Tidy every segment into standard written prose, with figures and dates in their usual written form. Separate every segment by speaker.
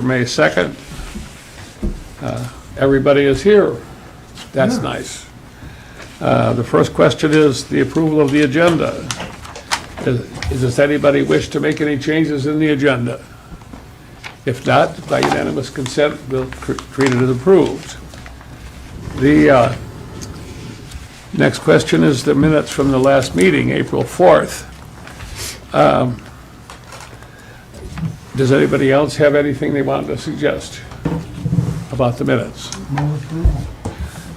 Speaker 1: May 2nd. Everybody is here. That's nice. The first question is the approval of the agenda. Does anybody wish to make any changes in the agenda? If not, by unanimous consent, we'll treat it as approved. The next question is the minutes from the last meeting, April 4th. Does anybody else have anything they want to suggest about the minutes?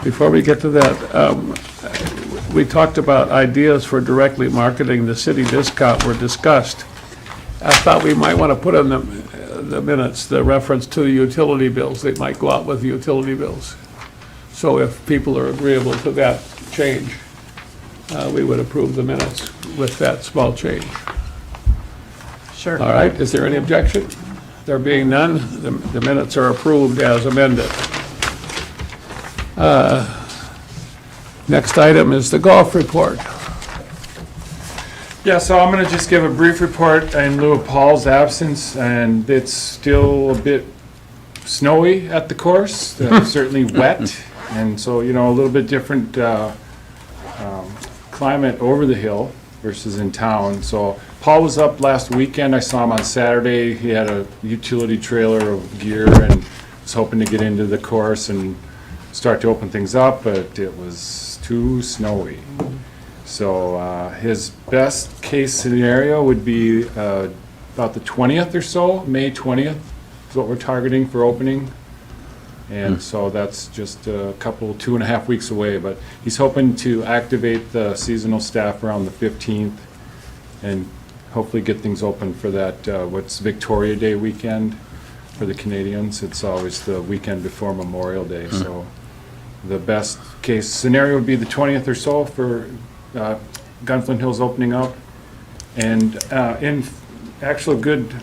Speaker 1: Before we get to that, we talked about ideas for directly marketing the city discount were discussed. I thought we might want to put in the minutes the reference to the utility bills. They might go out with the utility bills. So if people are agreeable to that change, we would approve the minutes with that small change.
Speaker 2: Sure.
Speaker 1: All right, is there any objection? There being none, the minutes are approved as amended. Next item is the golf report.
Speaker 3: Yeah, so I'm going to just give a brief report in lieu of Paul's absence, and it's still a bit snowy at the course, certainly wet, and so, you know, a little bit different climate over the hill versus in town. So Paul was up last weekend. I saw him on Saturday. He had a utility trailer of gear and was hoping to get into the course and start to open things up, but it was too snowy. So his best case scenario would be about the 20th or so, May 20th is what we're targeting for opening. And so that's just a couple, 2.5 weeks away, but he's hoping to activate the seasonal staff around the 15th and hopefully get things open for that, what's Victoria Day weekend for the Canadians. It's always the weekend before Memorial Day, so the best case scenario would be the 20th or so for Gunflint Hills opening up. And in actual good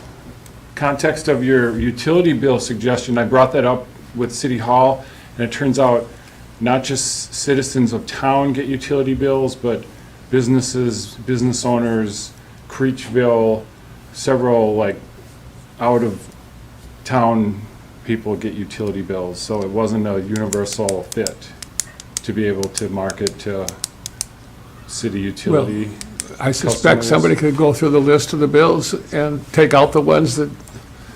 Speaker 3: context of your utility bill suggestion, I brought that up with City Hall, and it turns out not just citizens of town get utility bills, but businesses, business owners, Creechville, several like out of town people get utility bills. So it wasn't a universal fit to be able to market to city utility.
Speaker 1: I suspect somebody could go through the list of the bills and take out the ones that,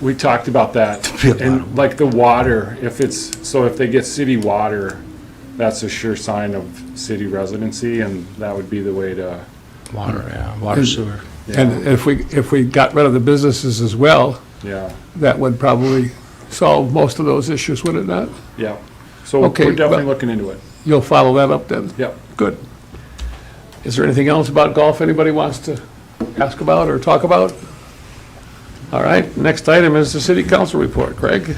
Speaker 3: We talked about that, and like the water, if they get city water, that's a sure sign of city residency, and that would be the way to.
Speaker 2: Water, yeah, water sewer.
Speaker 1: and if we got rid of the businesses as well,
Speaker 3: Yeah,
Speaker 1: that would probably solve most of those issues, would it not?
Speaker 3: yeah. So
Speaker 1: Okay,
Speaker 3: we're definitely
Speaker 1: well-
Speaker 3: looking into it.
Speaker 1: You'll follow that up then?
Speaker 3: Yep.
Speaker 1: Good. Is there anything else about golf anybody wants to ask about or talk about? All right, next item is the city council report. Craig,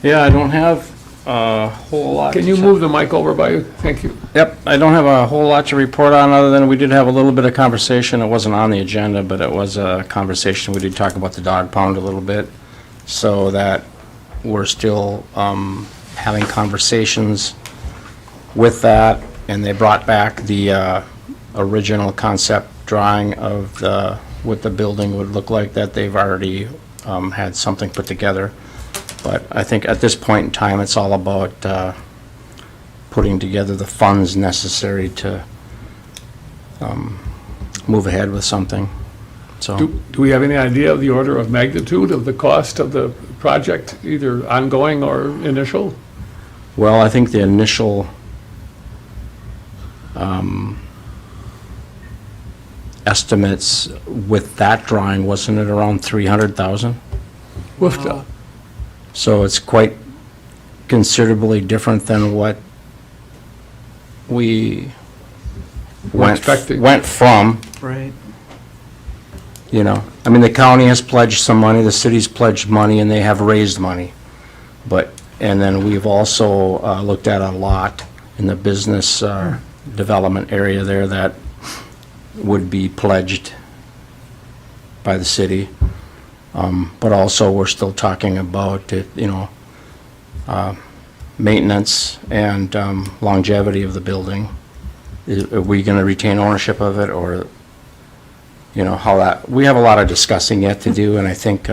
Speaker 2: Yeah, I don't have a whole lot.
Speaker 1: can you move the mic over by you? Thank you.
Speaker 2: Yep, I don't have a whole lot to report on, other than we did have a little bit of conversation. It wasn't on the agenda, but it was a conversation. We did talk about the dog pound a little bit, so that we're still having conversations with that, and they brought back the original concept drawing of what the building would look like, that they've already had something put together. But I think at this point in time, it's all about putting together the funds necessary to move ahead with something. So,
Speaker 1: Do we have any idea of the order of magnitude of the cost of the project, either ongoing or initial?
Speaker 2: well, I think the initial estimates with that drawing, wasn't it around 300,000?
Speaker 1: Woofda.
Speaker 2: So it's quite considerably different than what we
Speaker 1: We're expecting.
Speaker 2: went from.
Speaker 4: Right.
Speaker 2: You know, I mean, the county has pledged some money, the city's pledged money, and they have raised money. But, and then we've also looked at a lot in the business development area there that would be pledged by the city. But also, we're still talking about, maintenance and longevity of the building. Are we going to retain ownership of it, or, how that, we have a lot of discussing yet to do, and I think,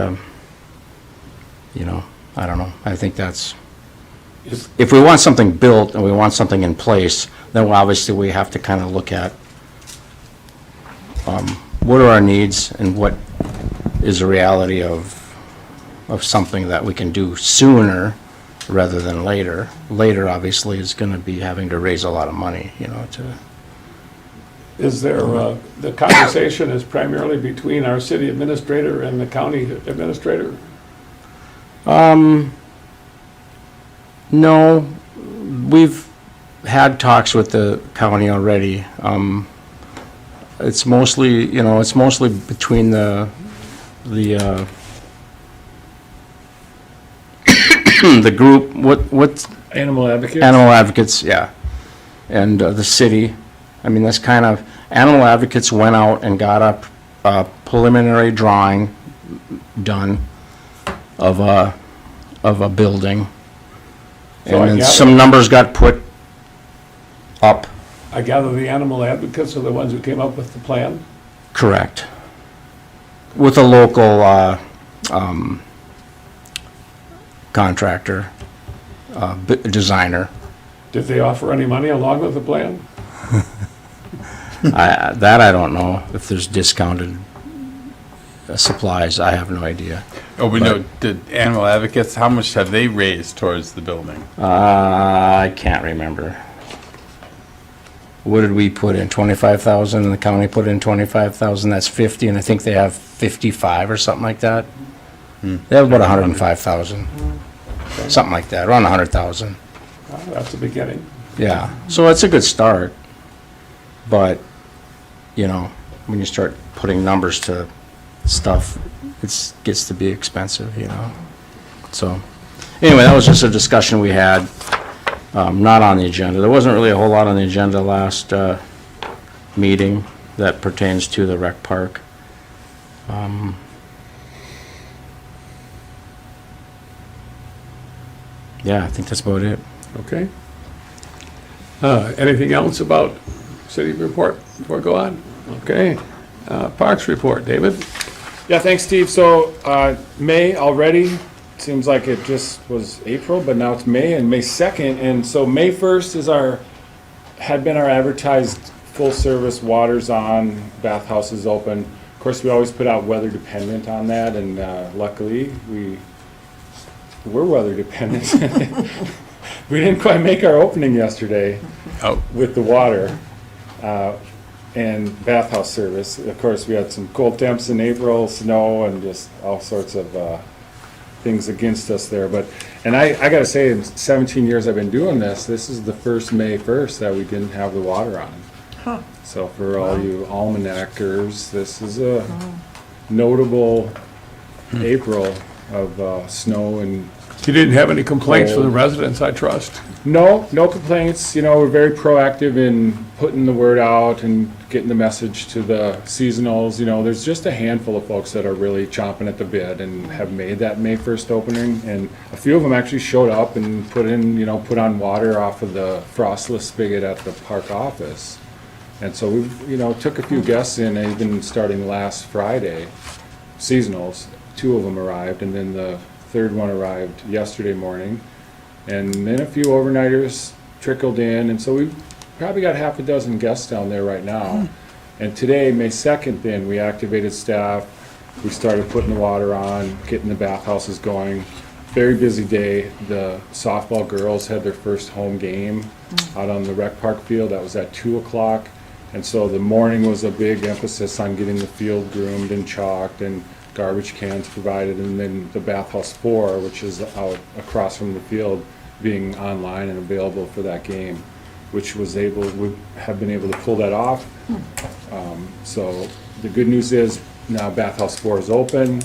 Speaker 2: I don't know. I think that's, if we want something built and we want something in place, then obviously we have to kind of look at what are our needs and what is the reality of something that we can do sooner rather than later. Later, obviously, is going to be having to raise a lot of money, to.
Speaker 1: Is there, the conversation is primarily between our city administrator and the county administrator?
Speaker 2: No, we've had talks with the county already. It's mostly, between the the group, what
Speaker 3: Animal advocates?
Speaker 2: animal advocates, yeah, and the city. I mean, that's kind of, animal advocates went out and got a preliminary drawing done of a building.
Speaker 1: So I
Speaker 2: And then
Speaker 1: gather-
Speaker 2: some numbers got put up.
Speaker 1: I gather the animal advocates are the ones who came up with the plan?
Speaker 2: Correct. With a local contractor, designer.
Speaker 1: Did they offer any money along with the plan?
Speaker 2: That I don't know, if there's discounted supplies, I have no idea.
Speaker 4: Oh, we know, the animal advocates, how much have they raised towards the building?
Speaker 2: I can't remember. What did we put in, 25,000, and the county put in 25,000, that's 50, and I think they have 55 or something like that. They have about 105,000, something like that, around 100,000.
Speaker 1: That's the beginning.
Speaker 2: Yeah, so it's a good start, but, when you start putting numbers to stuff, it gets to be expensive, So, anyway, that was just a discussion we had, not on the agenda. There wasn't really a whole lot on the agenda last meeting that pertains to the rec park. Yeah, I think that's about it.
Speaker 1: Okay. Anything else about city report before I go on? Okay. Parks report, David?
Speaker 3: Yeah, thanks, Steve. So, May already, seems like it just was April, but now it's May and May 2nd. And so May 1st had been our advertised full-service waters on, bathhouses open. Of course, we always put out weather dependent on that, and luckily, we're weather dependent. We didn't quite make our opening yesterday
Speaker 4: Oh,
Speaker 3: with the water and bathhouse service. Of course, we had some cold temps in April, snow, and just all sorts of things against us there. And I gotta say, in 17 years I've been doing this is the first May 1st that we didn't have the water on. So for all you almanackers, this is a notable April of snow and
Speaker 1: You didn't have any complaints from the residents, I trust?
Speaker 3: no complaints. We're very proactive in putting the word out and getting the message to the seasonals. There's just a handful of folks that are really chomping at the bit and have made that May 1st opening. And a few of them actually showed up and put on water off of the frostless spigot at the park office. And so we, took a few guests in, even starting last Friday, seasonals. 2 of them arrived, and then the third one arrived yesterday morning. And then a few overnighters trickled in, and so we've probably got half a dozen guests down there right now. And today, May 2nd, then, we activated staff, we started putting the water on, getting the bathhouses going. Very busy day. The softball girls had their first home game out on the rec park field. That was at 2 o'clock. And so the morning was a big emphasis on getting the field groomed and chalked and garbage cans provided, and then the bathhouse 4, which is out across from the field, being online and available for that game, which we have been able to pull that off. So the good news is now bathhouse 4 is open,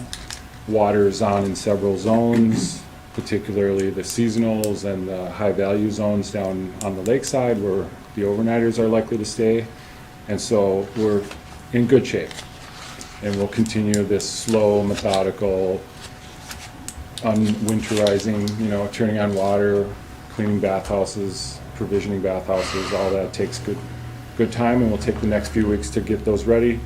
Speaker 3: water is on in several zones, particularly the seasonals and the high value zones down on the lakeside where the overnighters are likely to stay. And so we're in good shape. And we'll continue this slow, methodical, unwinterizing, turning on water, cleaning bathhouses, provisioning bathhouses, all that takes good time, and we'll take the next few weeks to get those ready.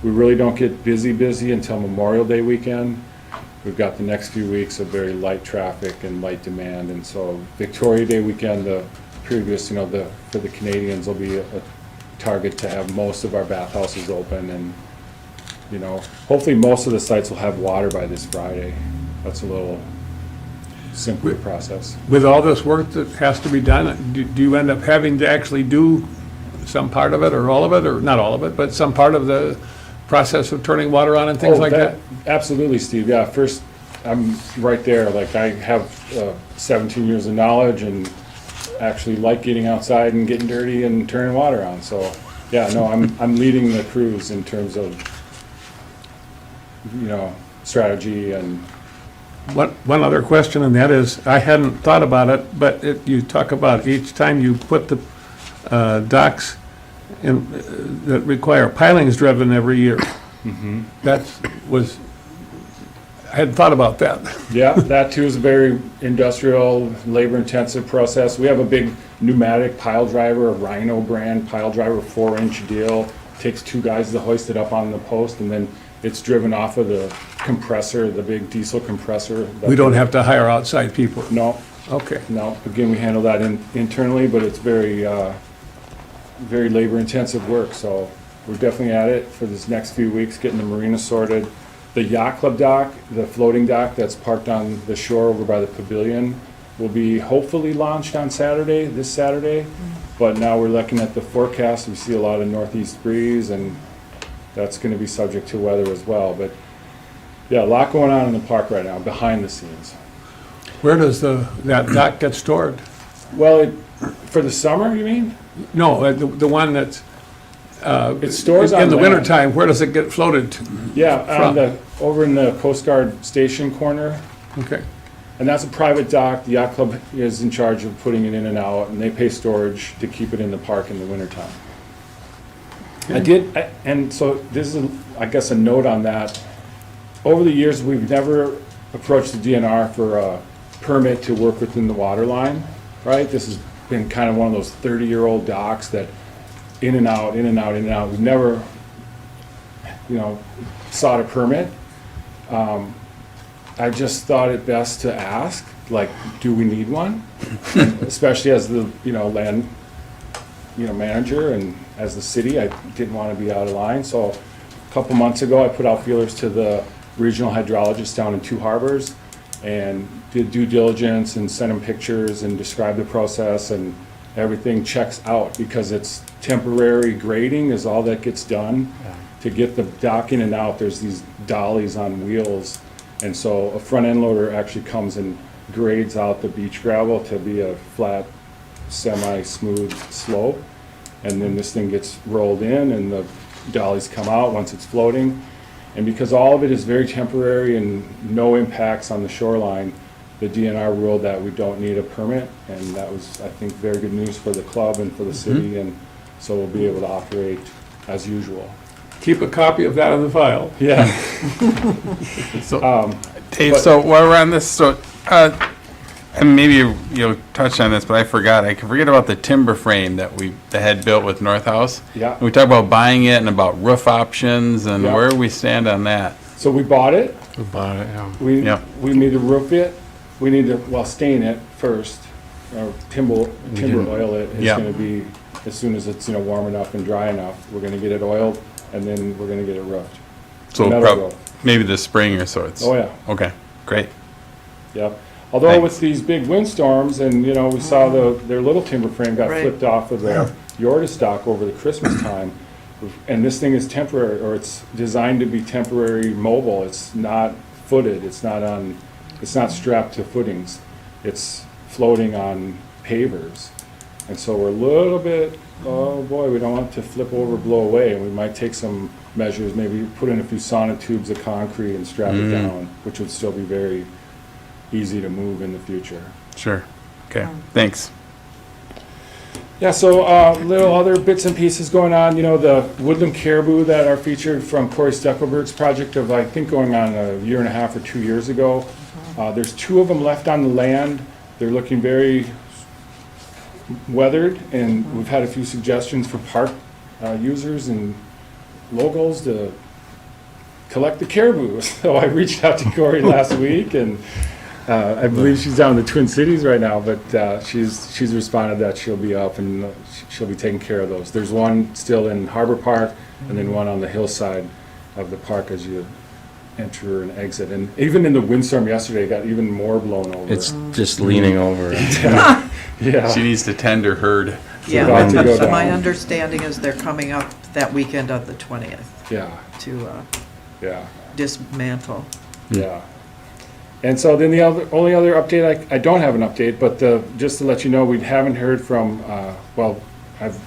Speaker 3: We really don't get busy until Memorial Day weekend, we've got the next few weeks of very light traffic and light demand. And so Victoria Day weekend, the previous, for the Canadians will be a target to have most of our bathhouses open. And, hopefully most of the sites will have water by this Friday. That's a little simpler process.
Speaker 1: With all this work that has to be done, do you end up having to actually do some part of it, or all of it, or not all of it, but some part of the process of turning water on and things
Speaker 3: Oh,
Speaker 1: like that?
Speaker 3: Absolutely, Steve. Yeah, first, I'm right there. Like, I have 17 years of knowledge and actually like getting outside and getting dirty and turning water on. So, yeah, no, I'm leading the crews in terms of, strategy and.
Speaker 1: One other question, and that is, I hadn't thought about it, but you talk about each time you put the docks in, that require pilings driven every year. I hadn't thought about that.
Speaker 3: Yeah, that too is a very industrial, labor-intensive process. We have a big pneumatic pile driver, a Rhino brand pile driver, 4-inch deal. Takes 2 guys to hoist it up on the post, and then it's driven off of the compressor, the big diesel compressor.
Speaker 1: We don't have to hire outside people.
Speaker 3: No,
Speaker 1: Okay.
Speaker 3: no. Again, we handle that internally, but it's very, very labor-intensive work. So we're definitely at it for this next few weeks, getting the marina sorted. The yacht club dock, the floating dock that's parked on the shore over by the pavilion, will be hopefully launched on Saturday, this Saturday. But now we're looking at the forecast. We see a lot of northeast breeze, and that's going to be subject to weather as well. But yeah, a lot going on in the park right now, behind the scenes.
Speaker 1: Where does that dock get stored?
Speaker 3: Well, for the summer, you mean?
Speaker 1: No, the one that's,
Speaker 3: It stores on
Speaker 1: in the
Speaker 3: land.
Speaker 1: wintertime, where does it get floated to?
Speaker 3: Yeah,
Speaker 1: From?
Speaker 3: over in the Coast Guard station corner.
Speaker 1: Okay.
Speaker 3: And that's a private dock. The yacht club is in charge of putting it in and out, and they pay storage to keep it in the park in the wintertime. And so this is, I guess, a note on that. Over the years, we've never approached the DNR for a permit to work within the water line, right? This has been kind of one of those 30-year-old docks that in and out, in and out, in and out. We've never, sought a permit. I just thought it best to ask, like, do we need one? Especially as the, land, manager, and as the city, I didn't want to be out of line. So a couple months ago, I put out feelers to the regional hydrologist down in Two Harbors and did due diligence and sent him pictures and described the process, and everything checks out because it's temporary grading is all that gets done. To get the dock in and out, there's these dollies on wheels. And so a front end loader actually comes and grades out the beach gravel to be a flat, semi-smooth slope. And then this thing gets rolled in and the dollies come out once it's floating. And because all of it is very temporary and no impacts on the shoreline, the DNR ruled that we don't need a permit. And that was, I think, very good news for the club and for the city. And so we'll be able to operate as usual.
Speaker 1: Keep a copy of that in the file.
Speaker 3: Yeah.
Speaker 4: So, Dave, so while we're on this, and maybe you'll touch on this, but I forgot. I forget about the timber frame that had built with North House.
Speaker 3: Yeah.
Speaker 4: We talked about buying it and about roof options, and
Speaker 3: Yeah.
Speaker 4: where we stand on that.
Speaker 3: So we bought it.
Speaker 2: We bought it, yeah.
Speaker 3: We need to roof it. We need to, stain it first, or timber oil it. It's
Speaker 4: Yeah.
Speaker 3: gonna be, as soon as it's, warm enough and dry enough, we're gonna get it oiled, and then we're gonna get it roofed.
Speaker 4: So
Speaker 3: Metal roof.
Speaker 4: maybe this spring or sorts.
Speaker 3: Oh, yeah,
Speaker 4: Okay, great.
Speaker 3: yep. Although
Speaker 4: Thanks.
Speaker 3: with these big windstorms, and, we saw their little timber frame got
Speaker 5: Right.
Speaker 3: flipped off of the Yorta stock over the Christmas time. And this thing is temporary, or it's designed to be temporary mobile. It's not footed, it's not strapped to footings. It's floating on pavers. And so we're a little bit, oh boy, we don't want it to flip over, blow away, and we might take some measures, maybe put in a few sonotubes of concrete and strap it down, which would still be very easy to move in the future.
Speaker 4: Sure. Okay, thanks.
Speaker 3: Yeah, so little other bits and pieces going on, the woodland caribou that are featured from Corey Steckelberg's project of, I think, going on a year and a half or 2 years ago. There's 2 of them left on the land. They're looking very weathered, and we've had a few suggestions for park users and locals to collect the caribou. So I reached out to Corey last week, and I believe she's down in the Twin Cities right now, but she's responded that she'll be up and she'll be taking care of those. There's one still in Harbor Park, and then one on the hillside of the park as you enter and exit. And even in the windstorm yesterday, it got even more blown over.
Speaker 2: It's just leaning over.
Speaker 3: Yeah.
Speaker 4: She needs to tend her herd.
Speaker 3: Yeah, about to go down.
Speaker 5: My understanding is they're coming up that weekend of the 20th
Speaker 3: Yeah,
Speaker 5: to
Speaker 3: yeah,
Speaker 5: dismantle.
Speaker 3: yeah. And so then the only other update, I don't have an update, but just to let you know, we haven't heard from, I've,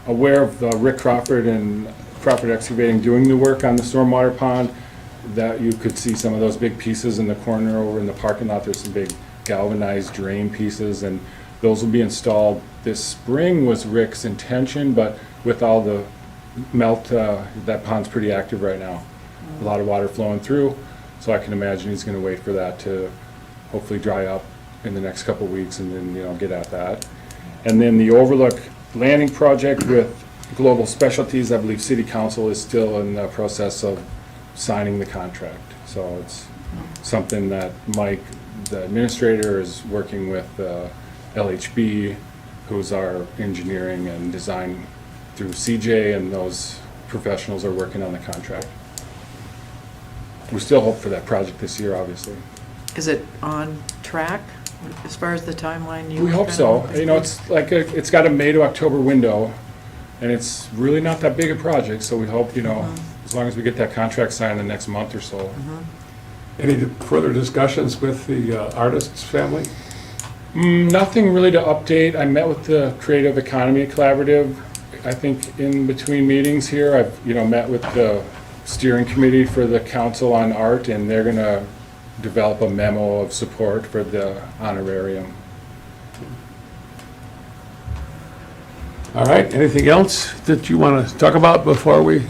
Speaker 3: aware of Rick Crawford and Crawford Excavating doing the work on the stormwater pond, that you could see some of those big pieces in the corner over in the parking lot. There's some big galvanized drain pieces, and those will be installed this spring was Rick's intention, but with all the melt, that pond's pretty active right now. A lot of water flowing through, so I can imagine he's gonna wait for that to hopefully dry up in the next couple of weeks and then, get at that. And then the Overlook Landing project with Global Specialties, I believe City Council is still in the process of signing the contract. So it's something that Mike, the administrator, is working with LHB, who's our engineering and design through CJ, and those professionals are working on the contract. We still hope for that project this year, obviously.
Speaker 5: Is it on track as far as the timeline?
Speaker 3: We hope so. It's like, it's got a May to October window, and it's really not that big a project, so we hope, as long as we get that contract signed in the next month or so.
Speaker 1: Any further discussions with the artist's family?
Speaker 3: Nothing really to update. I met with the Creative Economy Collaborative, I think in between meetings here. I've, met with the steering committee for the Council on Art, and they're gonna develop a memo of support for the honorarium.
Speaker 1: All right, anything else that you want to talk about before we?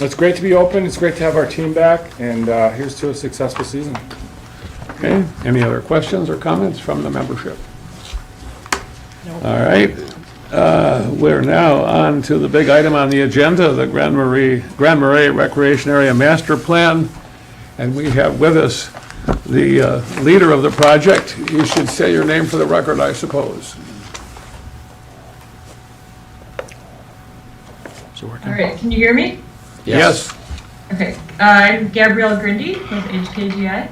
Speaker 3: It's great to be open. It's great to have our team back, and here's to a successful season.
Speaker 1: Okay, any other questions or comments from the membership? All right, we're now on to the big item on the agenda, the Grand Marais Recreation Area Master Plan. And we have with us the leader of the project. You should say your name for the record, I suppose.
Speaker 2: Is it working?
Speaker 6: All right, can you hear me?
Speaker 1: Yes.
Speaker 6: Okay, I'm Gabrielle Grindy with HKGI.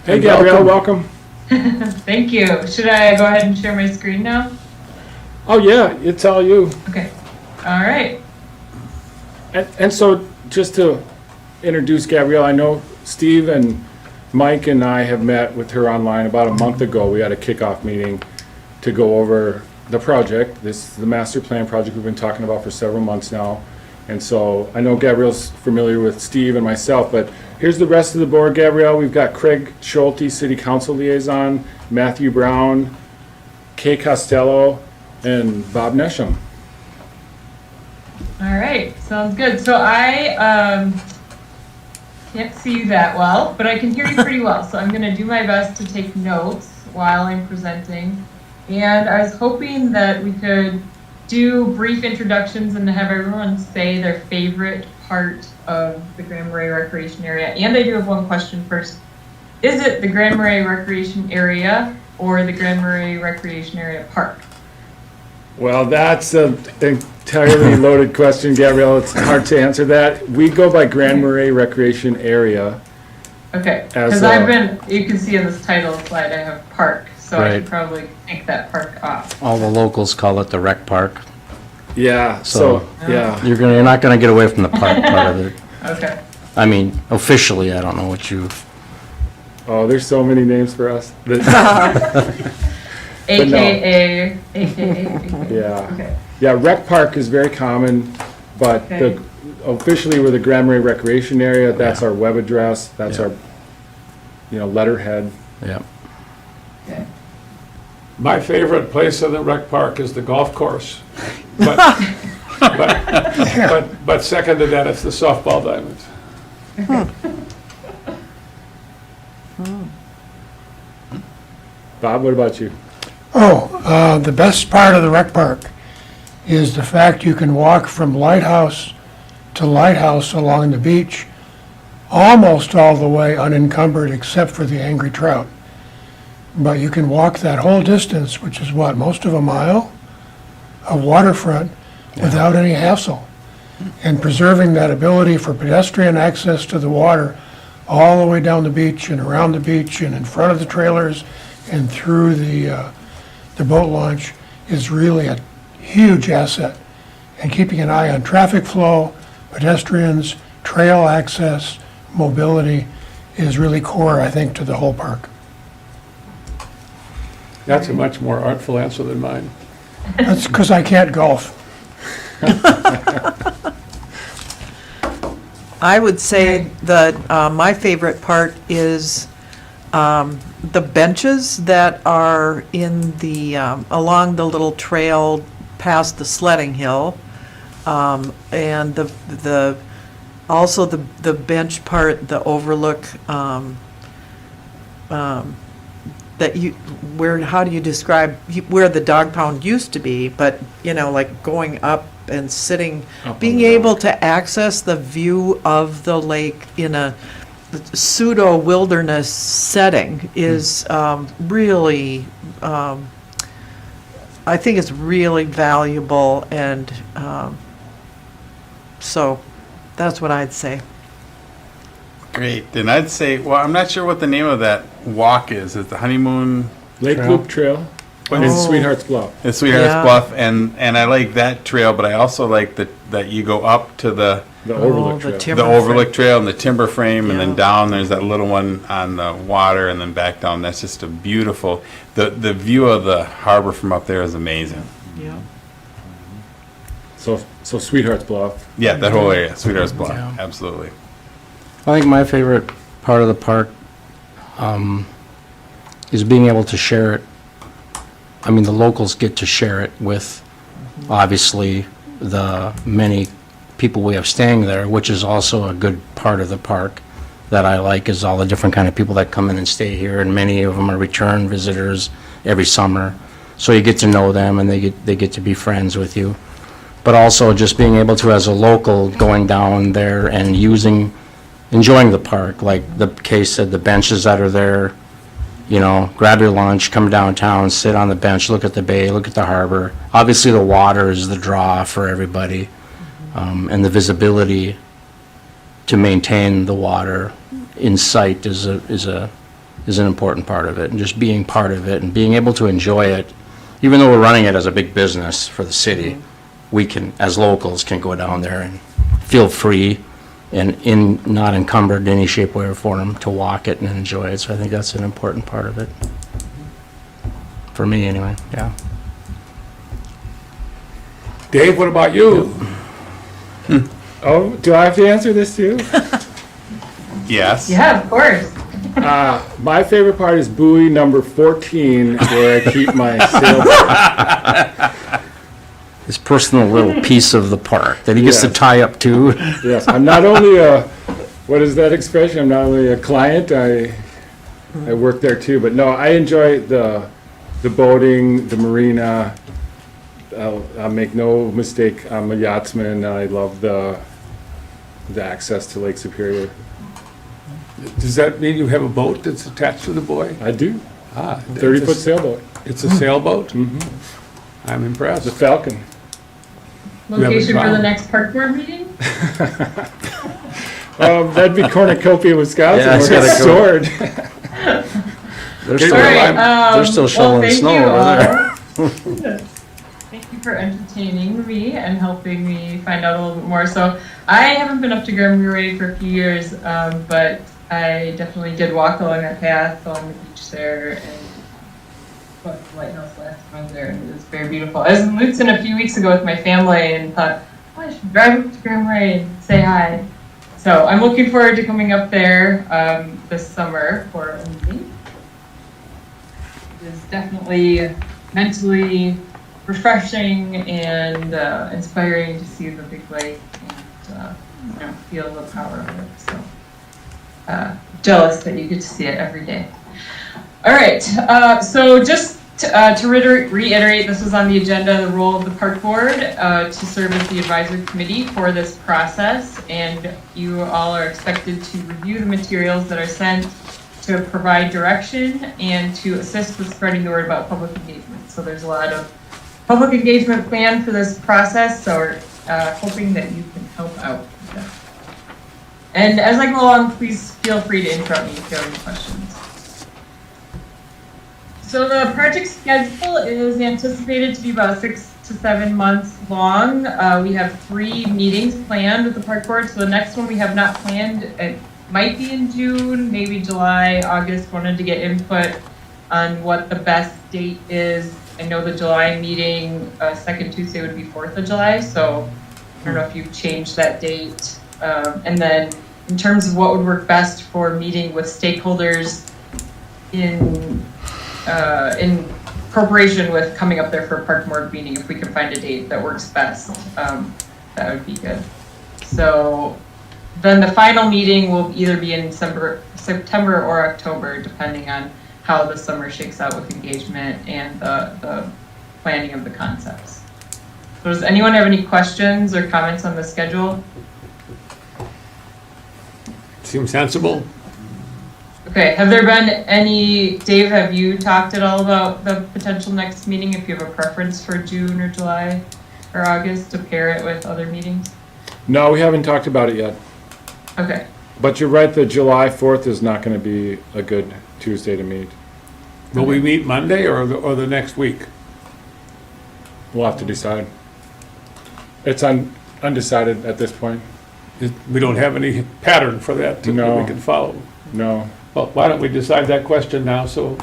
Speaker 3: Hey, Gabrielle, welcome.
Speaker 6: Thank you. Should I go ahead and share my screen now?
Speaker 3: Oh, yeah, it's all you.
Speaker 6: Okay, all right.
Speaker 3: And so, just to introduce Gabrielle, I know Steve and Mike and I have met with her online about a month ago. We had a kickoff meeting to go over the project. This is the master plan project we've been talking about for several months now. And so I know Gabrielle's familiar with Steve and myself, but here's the rest of the board, Gabrielle. We've got Craig Schulte, City Council Liaison, Matthew Brown, Kay Costello, and Bob Nesham.
Speaker 6: All right, sounds good. So I can't see you that well, but I can hear you pretty well. So I'm going to do my best to take notes while I'm presenting. And I was hoping that we could do brief introductions and have everyone say their favorite part of the Grand Marais Recreation Area. And I do have one question first. Is it the Grand Marais Recreation Area or the Grand Marais Recreation Area Park?
Speaker 3: Well, that's an entirely loaded question, Gabrielle. It's hard to answer that. We go by Grand Marais Recreation Area.
Speaker 6: Okay,
Speaker 3: As
Speaker 6: because
Speaker 3: a-
Speaker 6: you can see in this title slide, I have park, so I
Speaker 2: Right.
Speaker 6: should probably take that park off.
Speaker 2: All the locals call it the rec park.
Speaker 3: Yeah,
Speaker 2: So-
Speaker 3: yeah.
Speaker 2: You're not gonna get away from the park part of it.
Speaker 6: Okay,
Speaker 2: I mean, officially, I don't know what you,
Speaker 3: Oh, there's so many names for us.
Speaker 6: AKA.
Speaker 3: Yeah.
Speaker 6: Okay,
Speaker 3: Yeah, rec park is very common, but
Speaker 6: Okay.
Speaker 3: officially we're the Grand Marais Recreation Area. That's
Speaker 2: Yeah.
Speaker 3: our web address. That's
Speaker 2: Yeah.
Speaker 3: our, letterhead.
Speaker 2: yeah.
Speaker 6: okay.
Speaker 1: My favorite place in the rec park is the golf course. But, but second to that, it's the softball diamonds.
Speaker 3: Bob, what about you?
Speaker 7: The best part of the rec park is the fact you can walk from Lighthouse to Lighthouse along the beach, almost all the way unencumbered except for the angry trout. But you can walk that whole distance, which is what, most of a mile of waterfront without any hassle. And preserving that ability for pedestrian access to the water all the way down the beach and around the beach and in front of the trailers and through the boat launch is really a huge asset. And keeping an eye on traffic flow, pedestrians, trail access, mobility is really core, I think, to the whole park.
Speaker 1: That's a much more artful answer than mine.
Speaker 7: That's because I can't golf.
Speaker 5: I would say that my favorite part is the benches that are in the, along the little trail past the sledding hill. And also the bench part, the overlook, that how do you describe, where the dog pound used to be, but, like going up and sitting, being able to access the view of the lake in a pseudo wilderness setting is really, I think it's really valuable, and so that's what I'd say.
Speaker 4: Great. And I'd say, well, I'm not sure what the name of that walk is. It's the Honeymoon
Speaker 3: Lake Loop Trail and
Speaker 5: Oh.
Speaker 3: Sweetheart's Bluff.
Speaker 4: and Sweetheart's
Speaker 5: Yeah.
Speaker 4: Bluff, and I like that trail, but I also like that you go up to the
Speaker 3: The Overlook
Speaker 5: the
Speaker 3: Trail.
Speaker 5: timber
Speaker 4: the Overlook Trail and the timber frame, and
Speaker 5: Yeah.
Speaker 4: then down there's that little one on the water, and then back down. That's just a beautiful. The view of the harbor from up there is amazing.
Speaker 5: Yeah.
Speaker 3: So Sweetheart's Bluff.
Speaker 4: Yeah, that whole area, Sweetheart's Bluff,
Speaker 2: Yeah.
Speaker 4: absolutely.
Speaker 2: I think my favorite part of the park is being able to share it. I mean, the locals get to share it with, obviously, the many people we have staying there, which is also a good part of the park that I like, is all the different kind of people that come in and stay here, and many of them are return visitors every summer. So you get to know them, and they get to be friends with you. But also just being able to, as a local, going down there and enjoying the park, like the case said, the benches that are there, grab your lunch, come downtown, sit on the bench, look at the bay, look at the harbor. Obviously, the water is the draw for everybody, and the visibility to maintain the water in sight is an important part of it, and just being part of it and being able to enjoy it, even though we're running it as a big business for the city. We can, as locals, can go down there and feel free and not encumbered in any shape, way, or form to walk it and enjoy it. So I think that's an important part of it. For me, anyway, yeah.
Speaker 1: Dave, what about you?
Speaker 3: Oh, do I have to answer this too?
Speaker 4: Yes.
Speaker 6: Yeah, of course.
Speaker 3: My favorite part is buoy number 14, where I keep my sailboat.
Speaker 2: His personal little piece of the park that he gets to
Speaker 3: Yes.
Speaker 2: tie up to.
Speaker 3: Yes, I'm not only what is that expression? I'm not only a client, I work there too. But no, I enjoy the boating, the marina. I'll make no mistake, I'm a yachtsman. I love the access to Lake Superior.
Speaker 1: Does that mean you have a boat that's attached to the buoy?
Speaker 3: I do.
Speaker 1: 30-foot
Speaker 3: 30-foot sailboat.
Speaker 1: It's a sailboat?
Speaker 3: Mhm.
Speaker 1: I'm
Speaker 3: The
Speaker 1: impressed.
Speaker 3: Falcon.
Speaker 6: Location for
Speaker 1: trial?
Speaker 6: the next park board meeting?
Speaker 3: That'd be Cornucopia, Wisconsin,
Speaker 2: Yeah, it's
Speaker 3: where it's
Speaker 2: gotta
Speaker 3: stored.
Speaker 2: They're still,
Speaker 6: All right,
Speaker 2: they're still
Speaker 6: well,
Speaker 2: shoveling
Speaker 6: thank
Speaker 2: snow
Speaker 6: you
Speaker 2: over there.
Speaker 6: all. Thank you for entertaining me and helping me find out a little bit more. So I haven't been up to Grand Marais for a few years, but I definitely did walk along that path along the beach there and went to the lighthouse last time I was there, and it was very beautiful. I was in Lutzen a few weeks ago with my family and thought, oh, I should drive up to Grand Marais and say hi. So I'm looking forward to coming up there this summer for a meeting. It is definitely mentally refreshing and inspiring to see the big lake and feel the power of it. So jealous that you get to see it every day. All right, so just To reiterate, this was on the agenda, the role of the park board to serve as the advisory committee for this process, and you all are expected to review the materials that are sent, to provide direction, and to assist with spreading the word about public engagement. So there's a lot of public engagement planned for this process, so we're hoping that you can help out with that. And as I go along, please feel free to interrupt me if you have any questions. So the project schedule is anticipated to be about 6 to 7 months long. We have 3 meetings planned with the park board. So the next one we have not planned. It might be in June, maybe July, August. Wanted to get input on what the best date is. I know the July meeting, second Tuesday would be 4th of July. So I don't know if you've changed that date. And then in terms of what would work best for meeting with stakeholders in corporation with coming up there for a park board meeting, if we can find a date that works best, that would be good. So then the final meeting will either be in September or October, depending on how the summer shakes out with engagement and the planning of the concepts. So does anyone have any questions or comments on the schedule?
Speaker 1: Seems sensible.
Speaker 6: Okay, have there been any, Dave, have you talked at all about the potential next meeting, if you have a preference for June or July or August to pair it with other meetings?
Speaker 3: No, we haven't talked about it yet.
Speaker 6: Okay,
Speaker 3: But you're right, the July 4th is not going to be a good Tuesday to meet.
Speaker 1: Will we meet Monday or the next week?
Speaker 3: We'll have to decide. It's undecided at this point.
Speaker 1: We don't have any pattern for that that
Speaker 3: No.
Speaker 1: we can follow.
Speaker 3: No.
Speaker 1: Well, why don't we decide that question now, so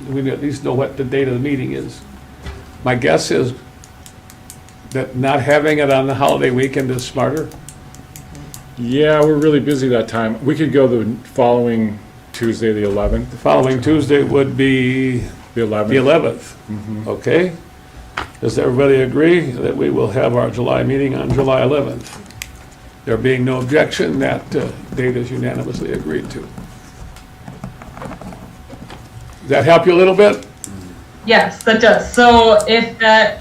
Speaker 1: we at least know what the date of the meeting is? My guess is that not having it on the holiday weekend is smarter.
Speaker 3: Yeah, we're really busy that time. We could go the following Tuesday, the 11th.
Speaker 1: The following Tuesday would be
Speaker 3: The 11th.
Speaker 1: the 11th. Okay? Does everybody agree that we will have our July meeting on July 11th? There being no objection, that date is unanimously agreed to. Does that help you a little bit?
Speaker 6: yes, that does. So if that,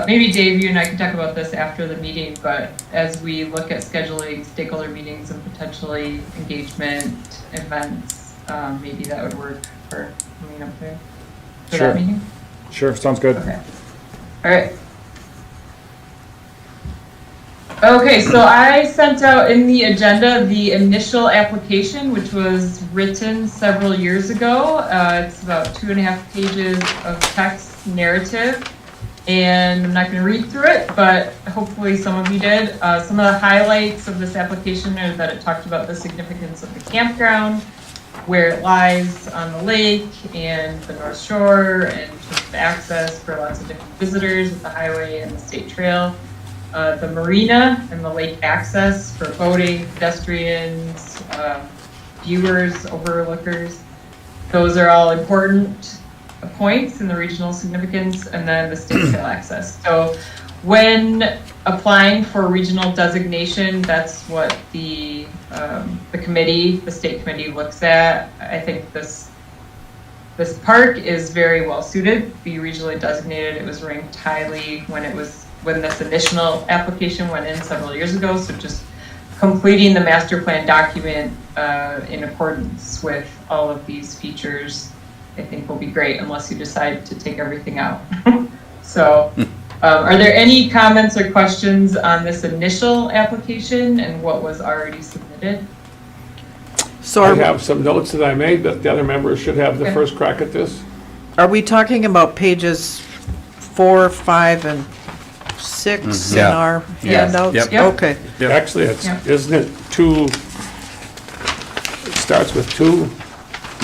Speaker 6: maybe Dave, you and I can talk about this after the meeting, but as we look at scheduling stakeholder meetings and potentially engagement events, maybe that would work for coming up there for
Speaker 3: Sure.
Speaker 6: that meeting?
Speaker 3: Sure, sounds good.
Speaker 6: Okay. All right. Okay, so I sent out in the agenda the initial application, which was written several years ago. It's about 2.5 pages of text narrative, and I'm not going to read through it, but hopefully some of you did. Some of the highlights of this application are that it talked about the significance of the campground, where it lies on the lake and the North Shore, and just the access for lots of different visitors with the highway and the state trail. The marina and the lake access for boating, pedestrians, viewers, overlookers. Those are all important points in the regional significance, and then the state trail access. So when applying for regional designation, that's what the committee, the state committee looks at. I think this park is very well suited to be regionally designated. It was ranked highly when this initial application went in several years ago. So just completing the master plan document in accordance with all of these features, I think will be great, unless you decide to take everything out. So are there any comments or questions on this initial application and what was already submitted?
Speaker 5: So
Speaker 1: I have some notes that I made, but the other members should have the
Speaker 6: Okay.
Speaker 1: first crack at this.
Speaker 5: are we talking about pages 4, 5, and 6 in
Speaker 4: Yeah.
Speaker 5: our
Speaker 4: Yeah.
Speaker 5: handouts?
Speaker 4: Yep.
Speaker 6: Yep.
Speaker 5: Okay.
Speaker 4: Yep.
Speaker 1: Actually, it's,
Speaker 6: Yeah.
Speaker 1: isn't it two, it starts with two?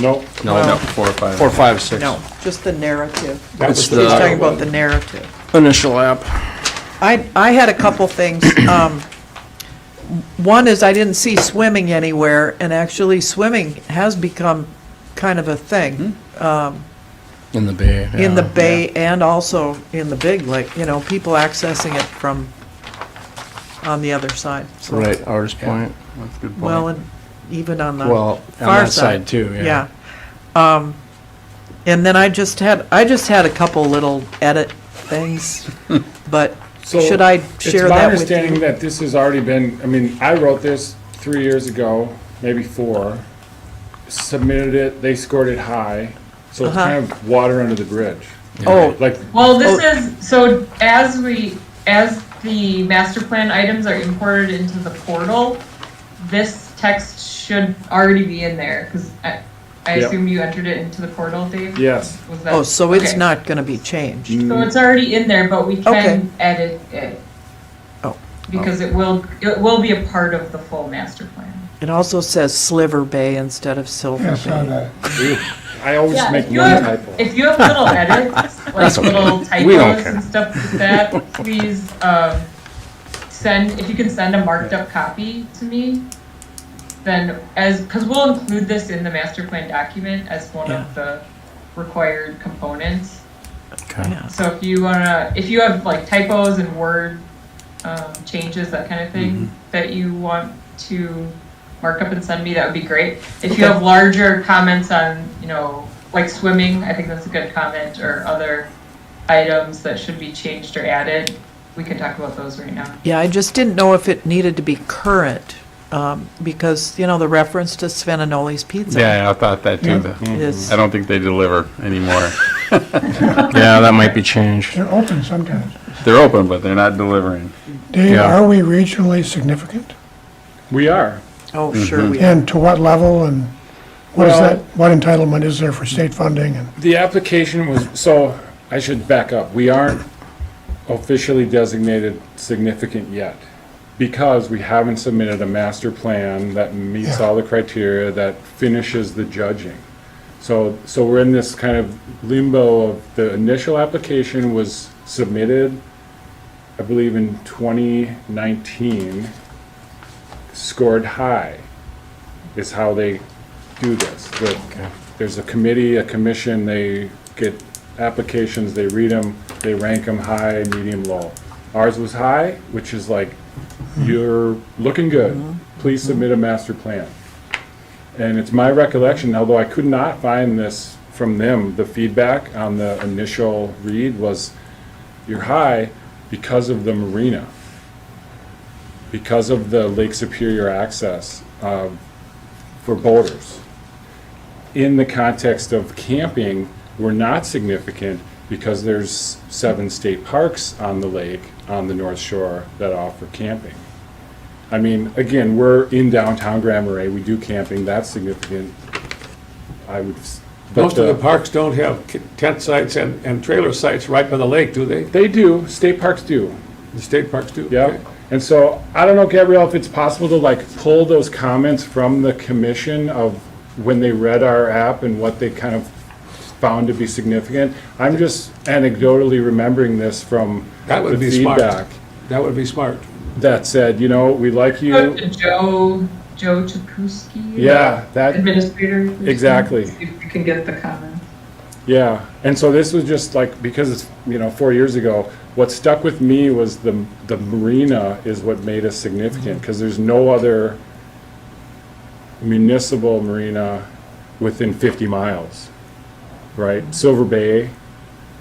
Speaker 3: Nope.
Speaker 2: No,
Speaker 5: Well-
Speaker 2: no,
Speaker 4: 4 or 5.
Speaker 2: 4, 5, 6.
Speaker 5: No, just the narrative.
Speaker 1: That
Speaker 2: It's
Speaker 1: was
Speaker 5: He's
Speaker 2: the-
Speaker 5: talking about the narrative.
Speaker 2: Initial app.
Speaker 5: I had a couple things. One is I didn't see swimming anywhere, and actually swimming has become kind of a thing
Speaker 2: In the bay.
Speaker 5: in the
Speaker 2: yeah.
Speaker 5: bay and also in the big lake, people accessing it from on the other side. So,
Speaker 2: Right, Artist Point.
Speaker 4: That's a good point.
Speaker 5: well, and even on the
Speaker 2: Well, on
Speaker 5: far
Speaker 2: that side too, yeah.
Speaker 5: Yeah. And then I just had a couple little edit things, but
Speaker 3: So
Speaker 5: should I share
Speaker 3: It's my
Speaker 5: that with
Speaker 3: understanding
Speaker 5: you?
Speaker 3: that this has already been, I mean, I wrote this 3 years ago, maybe 4, submitted it, they scored it high, so it's
Speaker 5: Uh-huh.
Speaker 3: kind of water under the bridge.
Speaker 5: Oh,
Speaker 3: Like,
Speaker 6: Well, this is, so as the master plan items are imported into the portal, this text should already be in there, because I
Speaker 3: Yep.
Speaker 6: assume you entered it into the portal, Dave?
Speaker 3: yes,
Speaker 6: Was that-
Speaker 5: oh, so it's
Speaker 6: okay.
Speaker 5: not gonna be changed.
Speaker 6: So it's already in there, but we
Speaker 5: Okay.
Speaker 6: can edit it.
Speaker 5: Oh.
Speaker 6: Because it will be a part of the full master plan.
Speaker 5: It also says Sliver Bay instead of Silver
Speaker 7: Yeah, I saw
Speaker 5: Bay.
Speaker 7: that.
Speaker 3: I always
Speaker 6: Yeah,
Speaker 3: make
Speaker 6: if you
Speaker 3: one
Speaker 6: have,
Speaker 3: typo.
Speaker 6: if you have little edits, like little
Speaker 2: We don't
Speaker 6: typos
Speaker 2: care.
Speaker 6: and stuff like that, please, if you can send a marked up copy to me, then because we'll include this in the master plan document as one
Speaker 5: Yeah.
Speaker 6: of the required components.
Speaker 2: Okay.
Speaker 5: Yeah.
Speaker 6: So if you have like typos and word changes, that kind of thing, that you want to mark up and send me, that would be great. If you
Speaker 5: Okay.
Speaker 6: have larger comments on, like swimming, I think that's a good comment, or other items that should be changed or added, we can talk about those right now.
Speaker 5: Yeah, I just didn't know if it needed to be current, because, the reference to Svenanoli's Pizza
Speaker 4: Yeah, I thought that too.
Speaker 5: is,
Speaker 4: I don't think they deliver anymore.
Speaker 2: Yeah, that might be changed.
Speaker 7: They're open sometimes.
Speaker 4: They're open, but they're not delivering.
Speaker 7: Dave,
Speaker 2: Yeah.
Speaker 7: are we regionally significant?
Speaker 3: We are.
Speaker 5: oh, sure we
Speaker 7: And to what level, and what is
Speaker 3: Well-
Speaker 7: that, what entitlement is there for state funding? And
Speaker 3: The application was, so I should back up. We aren't officially designated significant yet because we haven't submitted a master plan that meets
Speaker 7: Yeah.
Speaker 3: all the criteria that finishes the judging. So we're in this kind of limbo of the initial application was submitted, I believe in 2019, scored high is how they do this. There's a committee, a commission, they get applications, they read them, they rank them high, medium, low. Ours was high, which is like, you're looking good, please submit a master plan. And it's my recollection, although I could not find this from them, the feedback on the initial read was, you're high because of the marina, because of the Lake Superior access for boaters. In the context of camping, we're not significant because there's 7 state parks on the lake, on the North Shore, that offer camping. I mean, again, we're in downtown Grand Marais, we do camping, that's significant. But
Speaker 1: Most of the parks don't have tent sites and trailer sites right by the lake, do they?
Speaker 3: They do, state parks do.
Speaker 1: The state parks do?
Speaker 3: Yeah,
Speaker 1: Okay.
Speaker 3: and so, I don't know, Gabrielle, if it's possible to like pull those comments from the commission of when they read our app and what they kind of found to be significant. I'm just anecdotally remembering this from
Speaker 1: That would
Speaker 3: the
Speaker 1: be smart.
Speaker 3: feedback
Speaker 1: That would be smart.
Speaker 3: that said, we like
Speaker 6: Go
Speaker 3: you.
Speaker 6: to Joe Chapusky.
Speaker 3: Yeah, that,
Speaker 6: Administrator. person,
Speaker 3: Exactly.
Speaker 6: See if we can get the comments.
Speaker 3: yeah, and so this was just like, because it's, 4 years ago, what stuck with me was the marina is what made us significant, because there's no other municipal marina within 50 miles, right? Silver Bay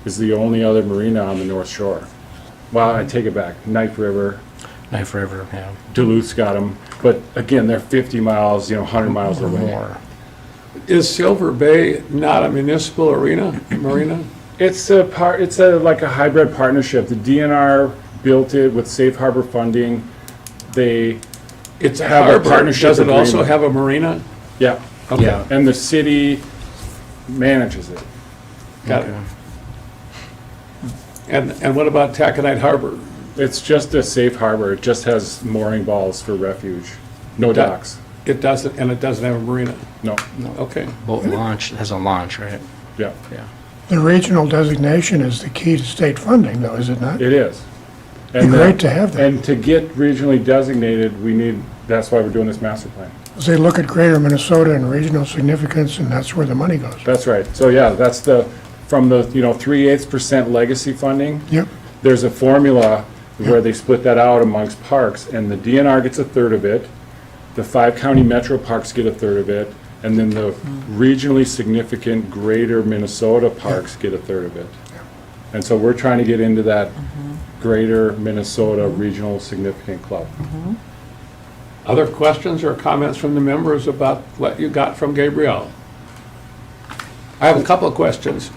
Speaker 3: is the only other marina on the North Shore. Well, I take it back, Knife River,
Speaker 2: Knife River, yeah.
Speaker 3: Duluth's got them, but again, they're 50 miles, 100 miles
Speaker 2: Or
Speaker 3: away.
Speaker 2: more.
Speaker 1: Is Silver Bay not a municipal marina?
Speaker 3: It's like a hybrid partnership. The DNR built it with safe harbor funding. They,
Speaker 1: It's a
Speaker 3: Have a
Speaker 1: harbor.
Speaker 3: partnership
Speaker 1: Does it also
Speaker 3: agreement.
Speaker 1: have a marina?
Speaker 3: yeah,
Speaker 1: Okay.
Speaker 2: Yeah.
Speaker 3: and the city manages it.
Speaker 1: Got it. And what about Taconite Harbor?
Speaker 3: It's just a safe harbor. It just has mooring balls for refuge. No
Speaker 1: That-
Speaker 3: docks.
Speaker 1: It doesn't, and it doesn't have a marina?
Speaker 3: No,
Speaker 1: Okay.
Speaker 2: Boat launch, has a launch, right?
Speaker 3: yeah,
Speaker 2: Yeah.
Speaker 7: the regional designation is the key to state funding, though, is it not?
Speaker 3: it is.
Speaker 7: Be
Speaker 3: And
Speaker 7: great to have that.
Speaker 3: And to get regionally designated, that's why we're doing this master plan.
Speaker 7: They look at greater Minnesota and regional significance, and that's where the money goes.
Speaker 3: That's right. So yeah, that's from the, 3/8% legacy funding.
Speaker 7: Yep.
Speaker 3: There's a formula where they split that out amongst parks, and the DNR gets a third of it, the 5 county metro parks get a third of it, And then the regionally significant greater Minnesota parks get a third of it. And so we're trying to get into that greater Minnesota regional significant club.
Speaker 1: Other questions or comments from the members about what you got from Gabrielle? I have a couple of questions.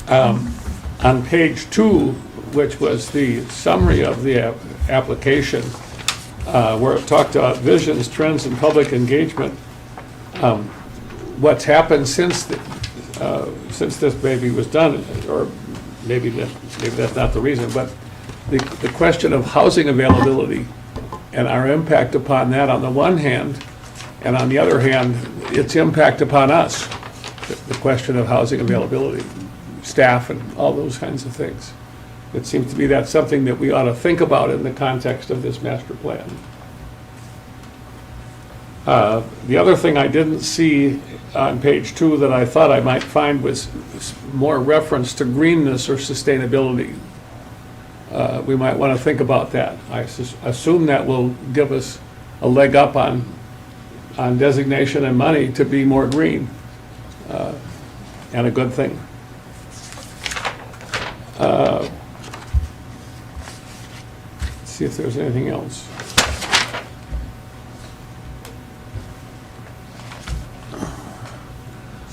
Speaker 1: On page 2, which was the summary of the application, where it talked about visions, trends, and public engagement, what's happened since this baby was done, or maybe that's not the reason, but the question of housing availability and our impact upon that on the one hand, and on the other hand, its impact upon us, the question of housing availability, staff, and all those kinds of things. It seems to me that's something that we ought to think about in the context of this master plan. The other thing I didn't see on page 2 that I thought I might find was more reference to greenness or sustainability. We might want to think about that. I assume that will give us a leg up on designation and money to be more green, and a good thing. Let's see if there's anything else.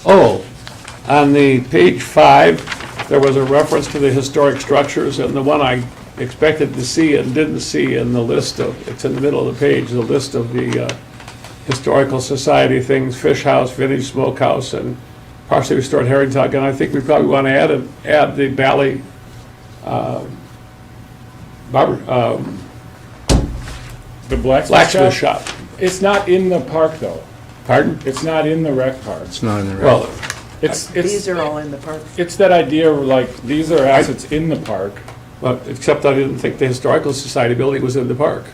Speaker 1: Oh, on the page 5, there was a reference to the historic structures, and the one I expected to see and didn't see in the list of, it's in the middle of the page, the list of the Historical Society things, Fish House, Vintage Smokehouse, and partially restored herring tug, and I think we probably want to add the Valley
Speaker 3: The
Speaker 1: blacksmith shop.
Speaker 3: It's not in the park though.
Speaker 1: Pardon?
Speaker 3: It's not in the rec park.
Speaker 2: It's not in the.
Speaker 1: Well,
Speaker 5: These are all in the park.
Speaker 3: It's that idea of like, these are assets in the park.
Speaker 1: well, except I didn't think the Historical Society building was in the park.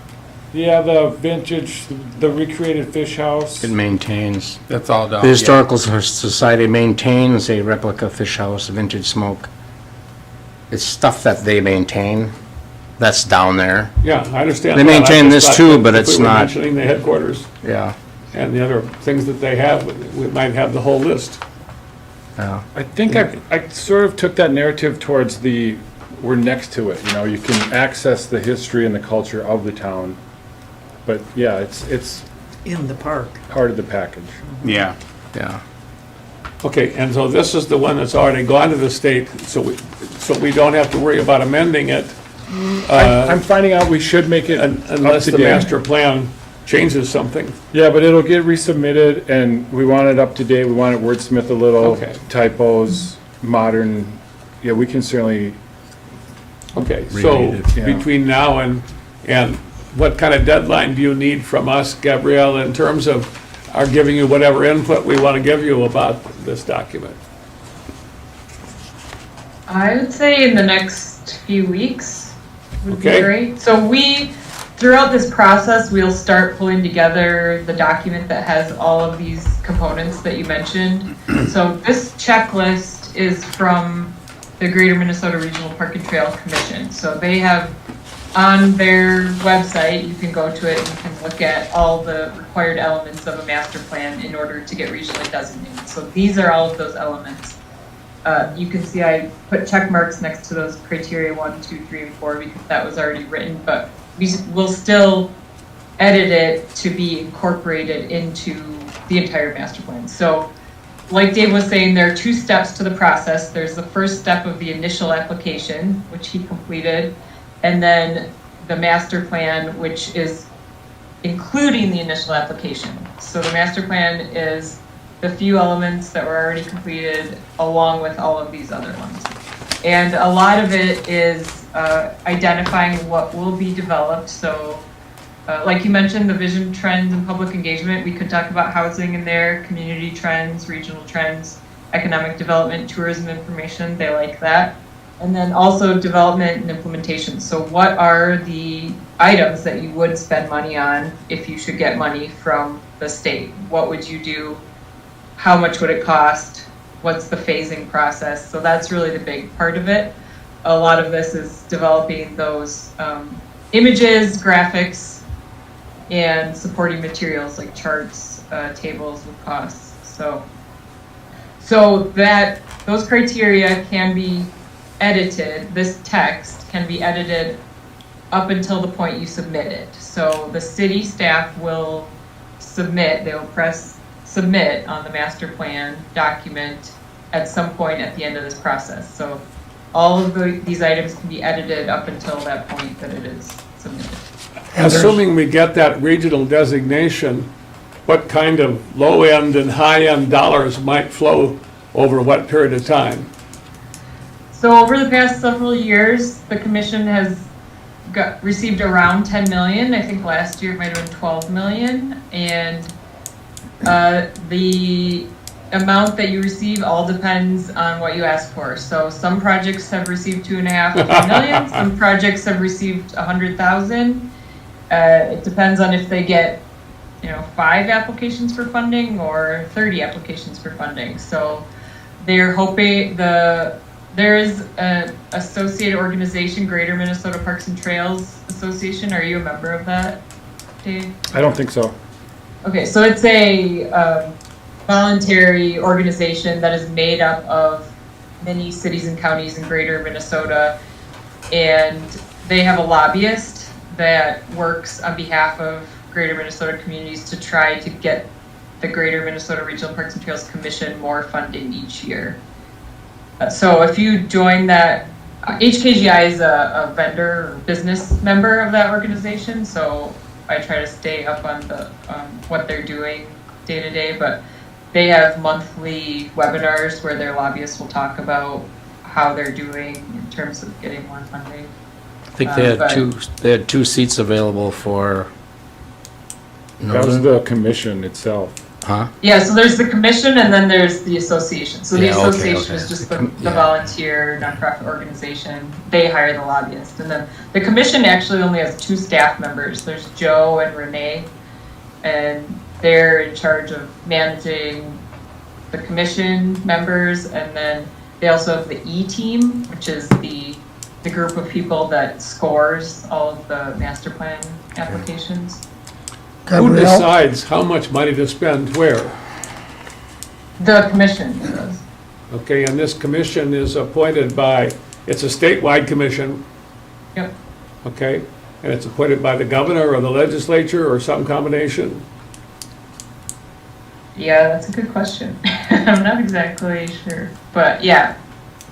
Speaker 3: Yeah, the vintage, the recreated fish house.
Speaker 2: It maintains.
Speaker 4: That's all done.
Speaker 2: The Historical Society maintains a replica fish house, vintage smoke. It's stuff that they maintain, that's down there.
Speaker 1: Yeah, I understand.
Speaker 2: They
Speaker 1: that. I
Speaker 2: maintain
Speaker 1: just
Speaker 2: this
Speaker 1: thought
Speaker 2: too,
Speaker 1: that
Speaker 2: but
Speaker 1: if
Speaker 2: it's
Speaker 1: we were
Speaker 2: not-
Speaker 1: mentioning the headquarters
Speaker 2: Yeah.
Speaker 1: and the other things that they have, we might have the whole list.
Speaker 2: Yeah.
Speaker 3: I think I sort of took that narrative towards we're next to it, you know, you can access the history and the culture of the town. But yeah, it's
Speaker 5: In the park.
Speaker 3: part of the package.
Speaker 4: Yeah.
Speaker 2: Yeah.
Speaker 1: Okay, and so this is the one that's already gone to the state, so we don't have to worry about amending it
Speaker 3: I'm finding out we should make it
Speaker 1: unless
Speaker 3: up to
Speaker 1: the
Speaker 3: date.
Speaker 1: master plan changes something.
Speaker 3: Yeah, but it'll get resubmitted and we want it up to date, we want it wordsmith a little,
Speaker 1: Okay.
Speaker 3: typos, modern, yeah, we can certainly,
Speaker 1: Okay, so
Speaker 4: Read it,
Speaker 3: yeah.
Speaker 1: between now and what kind of deadline do you need from us, Gabrielle, in terms of our giving you whatever input we want to give you about this document?
Speaker 6: I would say in the next few weeks would be
Speaker 1: Okay.
Speaker 6: great. So throughout this process, we'll start pulling together the document that has all of these components that you mentioned. So this checklist is from the Greater Minnesota Regional Park and Trail Commission. So they have on their website, you can go to it and you can look at all the required elements of a master plan in order to get regionally designated. So these are all of those elements. You can see I put check marks next to those criteria 1, 2, 3, and 4 because that was already written, but we'll still edit it to be incorporated into the entire master plan. So like Dave was saying, there are 2 steps to the process. There's the first step of the initial application, which he completed, and then the master plan, which is including the initial application. So the master plan is the few elements that were already completed along with all of these other ones. And a lot of it is identifying what will be developed. So like you mentioned, the vision, trends, and public engagement, we could talk about housing in there, community trends, regional trends, economic development, tourism information, they like that. And then also development and implementation. So what are the items that you would spend money on if you should get money from the state? What would you do? How much would it cost? What's the phasing process? So that's really the big part of it. A lot of this is developing those images, graphics, and supporting materials like charts, tables with costs. So that, those criteria can be edited, this text can be edited up until the point you submit it. So the city staff will submit, they will press submit on the master plan document at some point at the end of this process. So all of these items can be edited up until that point that it is submitted.
Speaker 7: And there's-
Speaker 1: Assuming we get that regional designation, what kind of low-end and high-end dollars might flow over what period of time?
Speaker 6: So over the past several years, the commission has received around 10 million. I think last year it might have been 12 million. And the amount that you receive all depends on what you ask for. So some projects have received 2.5 to 3 million. Some projects have received 100,000. It depends on if they get, 5 applications for funding or 30 applications for funding. So they're hoping there is an associated organization, Greater Minnesota Parks and Trails Association. Are you a member of that, Dave?
Speaker 3: I don't think so.
Speaker 6: Okay, so it's a voluntary organization that is made up of many cities and counties in Greater Minnesota, and they have a lobbyist that works on behalf of Greater Minnesota communities to try to get the Greater Minnesota Regional Parks and Trails Commission more funding each year. So if you join that, HKGI is a vendor or business member of that organization, so I try to stay up on what they're doing day to day, but they have monthly webinars where their lobbyists will talk about how they're doing in terms of getting more funding.
Speaker 2: I think they had two seats available for
Speaker 3: That was
Speaker 2: Northern,
Speaker 3: the commission itself.
Speaker 2: huh?
Speaker 6: Yeah, so there's the commission and then there's the association. So the
Speaker 2: Yeah, okay,
Speaker 6: association
Speaker 2: okay.
Speaker 6: is just
Speaker 2: The
Speaker 6: the
Speaker 2: yeah.
Speaker 6: volunteer nonprofit organization. They hire the lobbyist. And then the commission actually only has 2 staff members. There's Joe and Renee, and they're in charge of managing the commission members. And then they also have the E-team, which is the group of people that scores all of the master plan applications.
Speaker 1: Who
Speaker 7: Gabrielle,
Speaker 1: decides how much money to spend where?
Speaker 6: The commission does.
Speaker 1: Okay, and this commission is appointed by, it's a statewide commission,
Speaker 6: Yep.
Speaker 1: okay? And it's appointed by the governor or the legislature or some combination?
Speaker 6: Yeah, that's a good question. I'm not exactly sure, but yeah,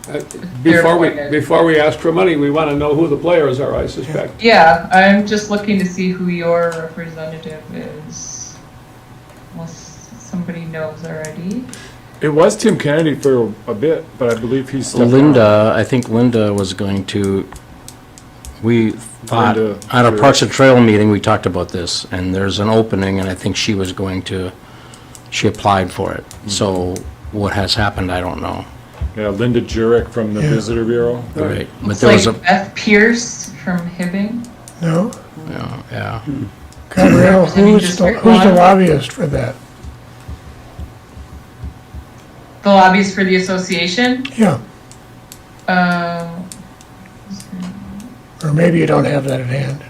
Speaker 6: appointed.
Speaker 1: Before we ask for money, we want to know who the players are, I suspect.
Speaker 6: yeah. I'm just looking to see who your representative is, unless somebody knows already.
Speaker 3: It was Tim Kennedy for a bit, but I believe he's stepped down.
Speaker 2: Linda, I think Linda was going to, we thought,
Speaker 3: Linda,
Speaker 2: at our
Speaker 3: sure.
Speaker 2: Parks and Trail meeting, we talked about this, and there's an opening, and I think she was going to, she applied for it. So what has happened, I don't know.
Speaker 3: Yeah, Linda Jurek from the
Speaker 7: Yeah.
Speaker 3: Visitor Bureau.
Speaker 2: Right, but
Speaker 6: It's
Speaker 2: there was a,
Speaker 6: like Beth Pierce from Hibbing.
Speaker 7: no?
Speaker 2: yeah.
Speaker 7: Gabrielle, who's
Speaker 6: District
Speaker 7: the
Speaker 6: one.
Speaker 7: lobbyist for that?
Speaker 6: The lobbies for the association.
Speaker 7: Yeah,
Speaker 6: Um,
Speaker 7: or maybe you don't have that at hand.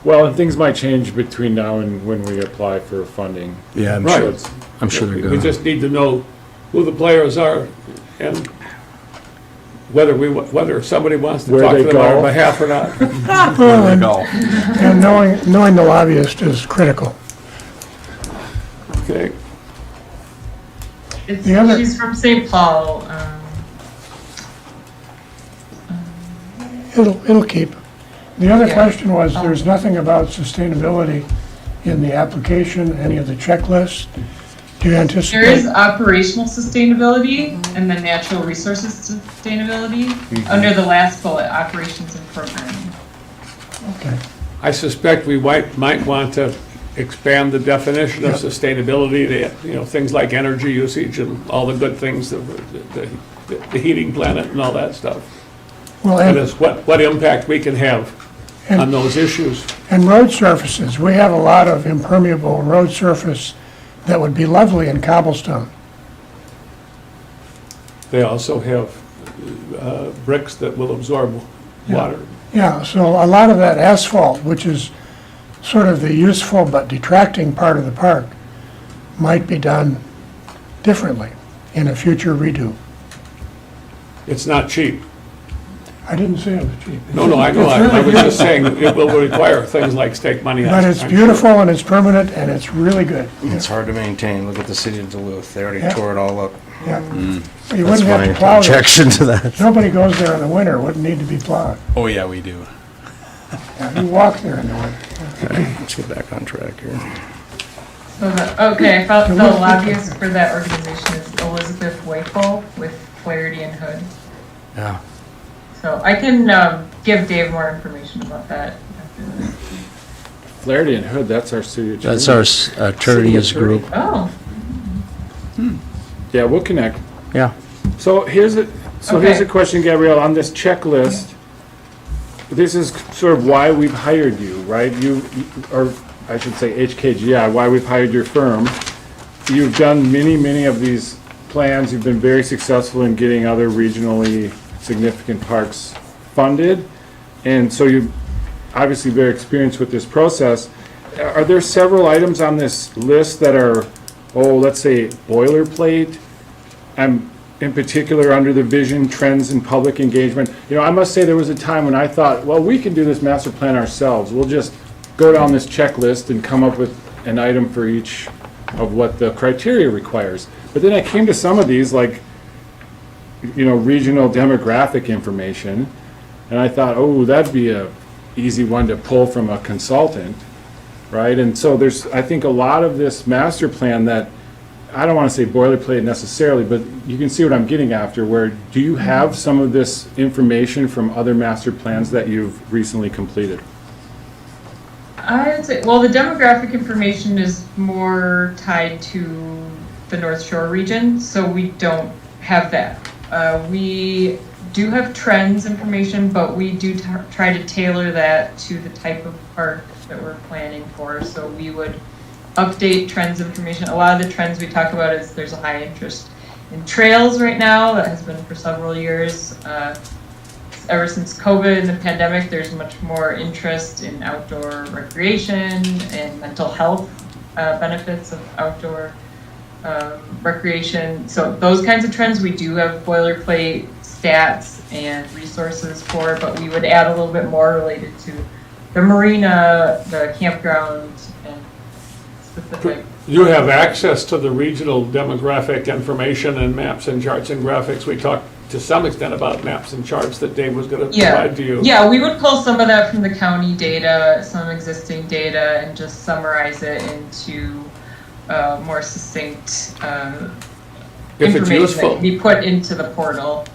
Speaker 3: Well, and things might change between now and when we apply for funding.
Speaker 2: Yeah, I'm
Speaker 1: Right.
Speaker 2: sure, I'm sure they're
Speaker 1: We
Speaker 2: gonna.
Speaker 1: just need to know who the players are and whether somebody wants to
Speaker 3: Where
Speaker 1: talk
Speaker 3: they
Speaker 1: to them on our
Speaker 3: go.
Speaker 1: behalf or not.
Speaker 7: Well, and knowing the lobbyist is critical.
Speaker 1: Okay,
Speaker 7: The other-
Speaker 6: she's from St. Paul.
Speaker 7: It'll keep. The other
Speaker 6: Yeah.
Speaker 7: question was, there's nothing about sustainability in the application, any of the checklists. Do you
Speaker 6: There
Speaker 7: anticipate?
Speaker 6: is operational sustainability and then natural resources sustainability under the last bullet, operations and programming.
Speaker 7: Okay.
Speaker 1: I suspect we might want to expand the definition of sustainability, things like energy usage and all the good things, the heating planet and all that stuff.
Speaker 7: Well,
Speaker 1: And it's what impact we can have on those issues.
Speaker 7: and road surfaces, we have a lot of impermeable road surface that would be lovely in cobblestone.
Speaker 1: They also have bricks that will absorb water.
Speaker 7: Yeah, so a lot of that asphalt, which is sort of the useful but detracting part of the park might be done differently in a future redo.
Speaker 1: It's not cheap.
Speaker 7: I didn't say it was cheap.
Speaker 1: No, I know,
Speaker 7: It's
Speaker 1: I
Speaker 7: really
Speaker 1: was just saying, it will require things like stake money.
Speaker 7: But it's beautiful and it's permanent and it's really good.
Speaker 2: It's hard to maintain. Look at the city of Duluth. They already
Speaker 7: Yeah.
Speaker 2: tore it all up.
Speaker 7: Yeah. You
Speaker 2: That's
Speaker 7: wouldn't have
Speaker 2: my
Speaker 7: to plow it.
Speaker 2: objection to that.
Speaker 7: Nobody goes there in the winter, wouldn't need to be plowed.
Speaker 4: Oh, yeah, we do.
Speaker 7: Yeah, you walk there in the winter.
Speaker 2: Let's get back on track here.
Speaker 6: So okay, I felt the lobbyist for that organization is Elizabeth Wakefull with Flaherty and Hood.
Speaker 2: Yeah.
Speaker 6: So I can give Dave more information about that. after this.
Speaker 3: Flaherty and Hood, that's our city attorney.
Speaker 2: That's our attorneys group.
Speaker 6: Oh,
Speaker 3: Yeah, we'll connect.
Speaker 2: Yeah.
Speaker 3: So here's a
Speaker 6: Okay.
Speaker 3: question, Gabrielle, on this checklist. This is sort of why we've hired you, right? Or I should say HKGI, why we've hired your firm. You've done many of these plans. You've been very successful in getting other regionally significant parks funded. And so you're obviously very experienced with this process. Are there several items on this list that are, let's say boilerplate? I'm in particular under the vision, trends, and public engagement. I must say there was a time when I thought, well, we can do this master plan ourselves. We'll just go down this checklist and come up with an item for each of what the criteria requires. But then I came to some of these, like, regional demographic information, and I thought, that'd be a easy one to pull from a consultant, right? And so there's, I think, a lot of this master plan that, I don't want to say boilerplate necessarily, but you can see what I'm getting after, where do you have some of this information from other master plans that you've recently completed?
Speaker 6: I would say, well, the demographic information is more tied to the North Shore region, so we don't have that. We do have trends information, but we do try to tailor that to the type of park that we're planning for. So we would update trends information. A lot of the trends we talk about is there's a high interest in trails right now. That has been for several years. Ever since COVID and the pandemic, there's much more interest in outdoor recreation and mental health benefits of outdoor recreation. So those kinds of trends we do have boilerplate stats and resources for, but we would add a little bit more related to the marina, the campground, and specific.
Speaker 1: You have access to the regional demographic information and maps and charts and graphics. We talked to some extent about maps and charts that Dave was going to provide to you.
Speaker 6: Yeah, we would pull some of that from the county data, some existing data, and just summarize it into more succinct
Speaker 1: If it's
Speaker 6: information that
Speaker 1: useful.
Speaker 6: can be put into the portal.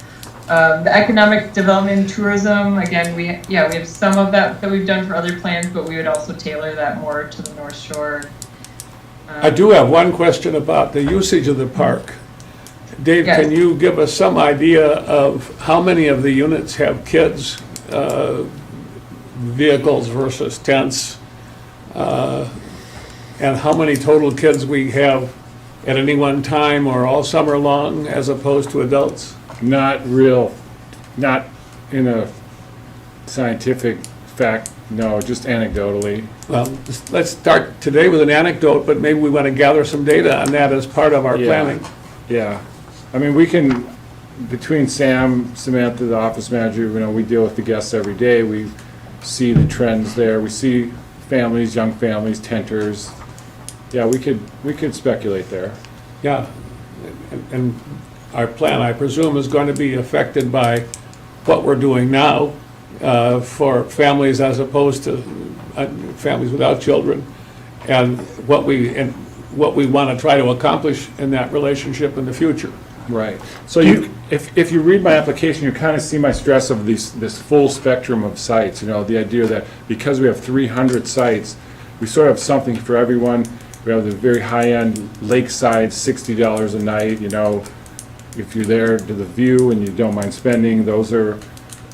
Speaker 6: The economic development and tourism, again, we have some of that we've done for other plans, but we would also tailor that more to the North Shore.
Speaker 1: I do have one question about the usage of the park. Dave,
Speaker 6: Yes.
Speaker 1: can you give us some idea of how many of the units have kids, vehicles versus tents? And how many total kids we have at any one time or all summer long as opposed to adults?
Speaker 3: Not in a scientific fact, no, just anecdotally.
Speaker 1: Well, let's start today with an anecdote, but maybe we want to gather some data on that as part of our
Speaker 3: Yeah.
Speaker 1: planning.
Speaker 3: Yeah, I mean, we can, between Sam, Samantha, the office manager, we deal with the guests every day. We see the trends there. We see families, young families, tenters. Yeah, we could speculate there.
Speaker 1: Yeah, and our plan, I presume, is going to be affected by what we're doing now for families as opposed to families without children, and what we want to try to accomplish in that relationship in the future.
Speaker 3: Right. So if you read my application, you kind of see my stress of this full spectrum of sites. The idea that because we have 300 sites, we sort of have something for everyone. We have the very high-end lakeside, $60 a night. If you're there to the view and you don't mind spending, those are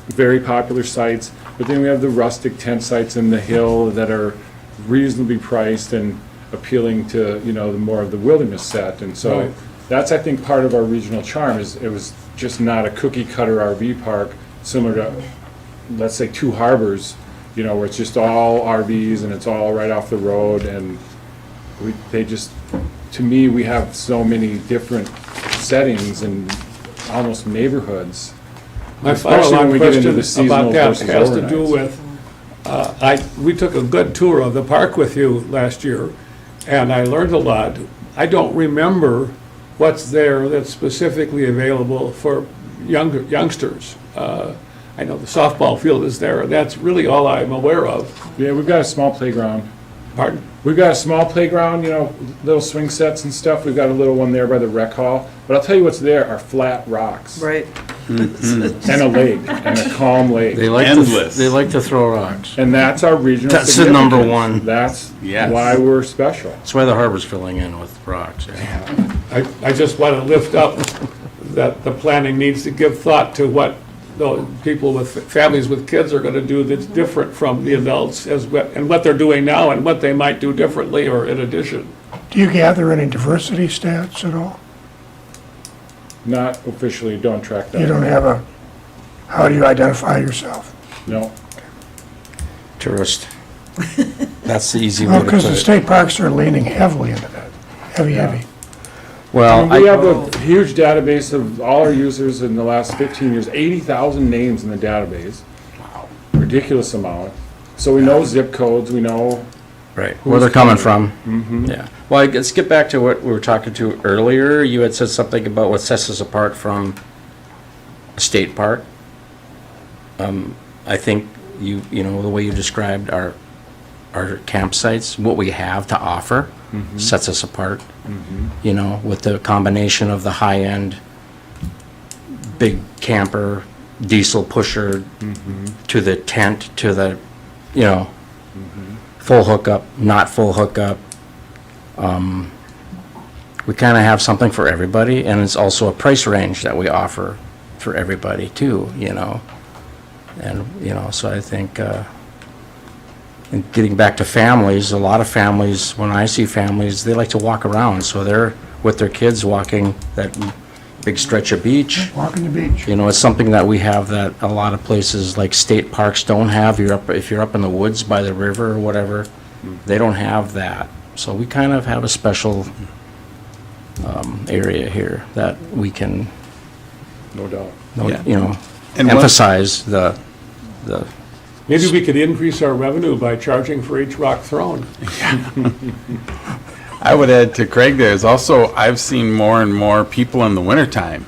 Speaker 3: very popular sites. But then we have the rustic tent sites in the hill that are reasonably priced and appealing to the more of the wilderness set. And so
Speaker 1: Right.
Speaker 3: that's, I think, part of our regional charm is it was just not a cookie cutter RV park similar to, let's say, Two Harbors. you know, where it's just all RVs and it's all right off the road, and to me, we have so many different settings and almost neighborhoods.
Speaker 1: My
Speaker 3: Especially when
Speaker 1: follow-on
Speaker 3: we get into
Speaker 1: question
Speaker 3: the
Speaker 1: about
Speaker 3: seasonal
Speaker 1: that
Speaker 3: versus
Speaker 1: has to do
Speaker 3: overnights.
Speaker 1: with, we took a good tour of the park with you last year, and I learned a lot. I don't remember what's there that's specifically available for youngsters. I know the softball field is there, and that's really all I'm aware of.
Speaker 3: Yeah, we've got a small playground.
Speaker 1: Pardon?
Speaker 3: We've got a small playground, you know, little swing sets and stuff. We've got a little one there by the rec hall. But I'll tell you what's there are flat rocks.
Speaker 5: Right.
Speaker 3: And a lake, and a calm lake.
Speaker 2: They like
Speaker 4: Endless.
Speaker 2: they like to throw rocks.
Speaker 3: And that's our regional
Speaker 2: That's the number
Speaker 3: significance.
Speaker 2: one.
Speaker 3: That's
Speaker 4: Yes.
Speaker 3: why we're special.
Speaker 2: That's why the harbor's filling in with rocks. Yeah.
Speaker 1: I just want to lift up that the planning needs to give thought to what the people with, families with kids are going to do that's different from the adults and what they're doing now and what they might do differently or in addition.
Speaker 7: Do you gather any diversity stats at all?
Speaker 3: Not officially, don't track that.
Speaker 7: You don't have how do you identify yourself?
Speaker 3: No.
Speaker 2: Tourist. That's the easy way
Speaker 7: Well,
Speaker 2: to
Speaker 7: because
Speaker 2: put
Speaker 7: the
Speaker 2: it.
Speaker 7: state parks are leaning heavily into that, heavy.
Speaker 2: Well,
Speaker 3: We have a huge database of all our users in the last 15 years, 80,000 names in the database. Wow. Ridiculous amount. So we know zip codes, we know,
Speaker 2: right, where they're coming from.
Speaker 3: Mm-hmm.
Speaker 2: Yeah. Well, let's get back to what we were talking to earlier. You had said something about what sets us apart from a state park. I think you know, the way you described our campsites, what we have to offer sets us apart. You know, with the combination of the high-end, big camper, diesel pusher, to the tent, to the, you know, full hookup, not full hookup. We kind of have something for everybody, and it's also a price range that we offer for everybody too, you know. And, you know, so I think, and getting back to families, a lot of families, when I see families, they like to walk around, so they're with their kids walking that big stretch of beach.
Speaker 7: Walking the beach.
Speaker 2: You know, it's something that we have that a lot of places like state parks don't have. If you're up in the woods by the river or whatever, they don't have that. So we kind of have a special area here that we can,
Speaker 3: no doubt.
Speaker 4: Yeah.
Speaker 2: you know,
Speaker 4: And
Speaker 2: emphasize the
Speaker 1: Maybe we could increase our revenue by charging for each rock thrown.
Speaker 4: I would add to Craig there is also, I've seen more and more people in the wintertime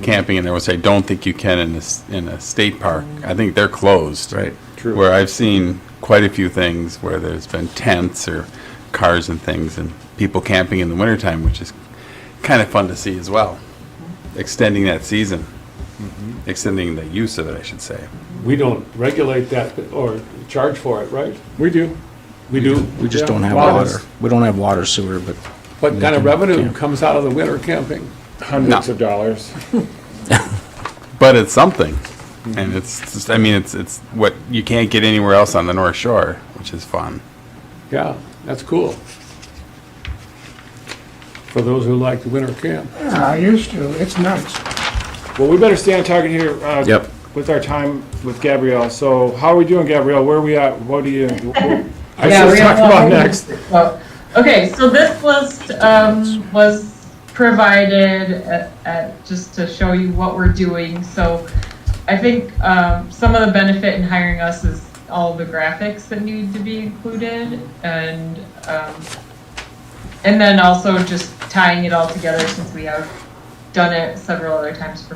Speaker 4: camping in there, which I don't think you can in a state park. I think they're closed.
Speaker 2: right.
Speaker 3: True.
Speaker 4: Where I've seen quite a few things where there's been tents or cars and things and people camping in the wintertime, which is kind of fun to see as well. Extending that season, extending the use of it, I should say.
Speaker 1: We don't regulate that or charge for it, right?
Speaker 3: We do.
Speaker 1: We do.
Speaker 2: We just
Speaker 3: Yeah,
Speaker 2: don't have
Speaker 3: well,
Speaker 2: water. We don't have water sewer, but
Speaker 1: What kind of revenue comes out of the winter camping?
Speaker 3: Hundreds of dollars.
Speaker 4: But it's something. And it's just, I mean, it's what you can't get anywhere else on the North Shore, which is fun.
Speaker 1: Yeah, that's cool. For those who like the winter camp.
Speaker 7: Yeah, I used to. It's nuts.
Speaker 3: Well, we better stay on target here.
Speaker 2: Yep.
Speaker 3: With our time with Gabrielle. So how are we doing, Gabrielle? Where are we at? What do you, I
Speaker 6: Yeah,
Speaker 3: should
Speaker 6: we
Speaker 3: talk
Speaker 6: have
Speaker 3: about
Speaker 6: one.
Speaker 3: next.
Speaker 6: Well, okay, so this list was provided just to show you what we're doing. So I think some of the benefit in hiring us is all the graphics that need to be included, and then also just tying it all together since we have done it several other times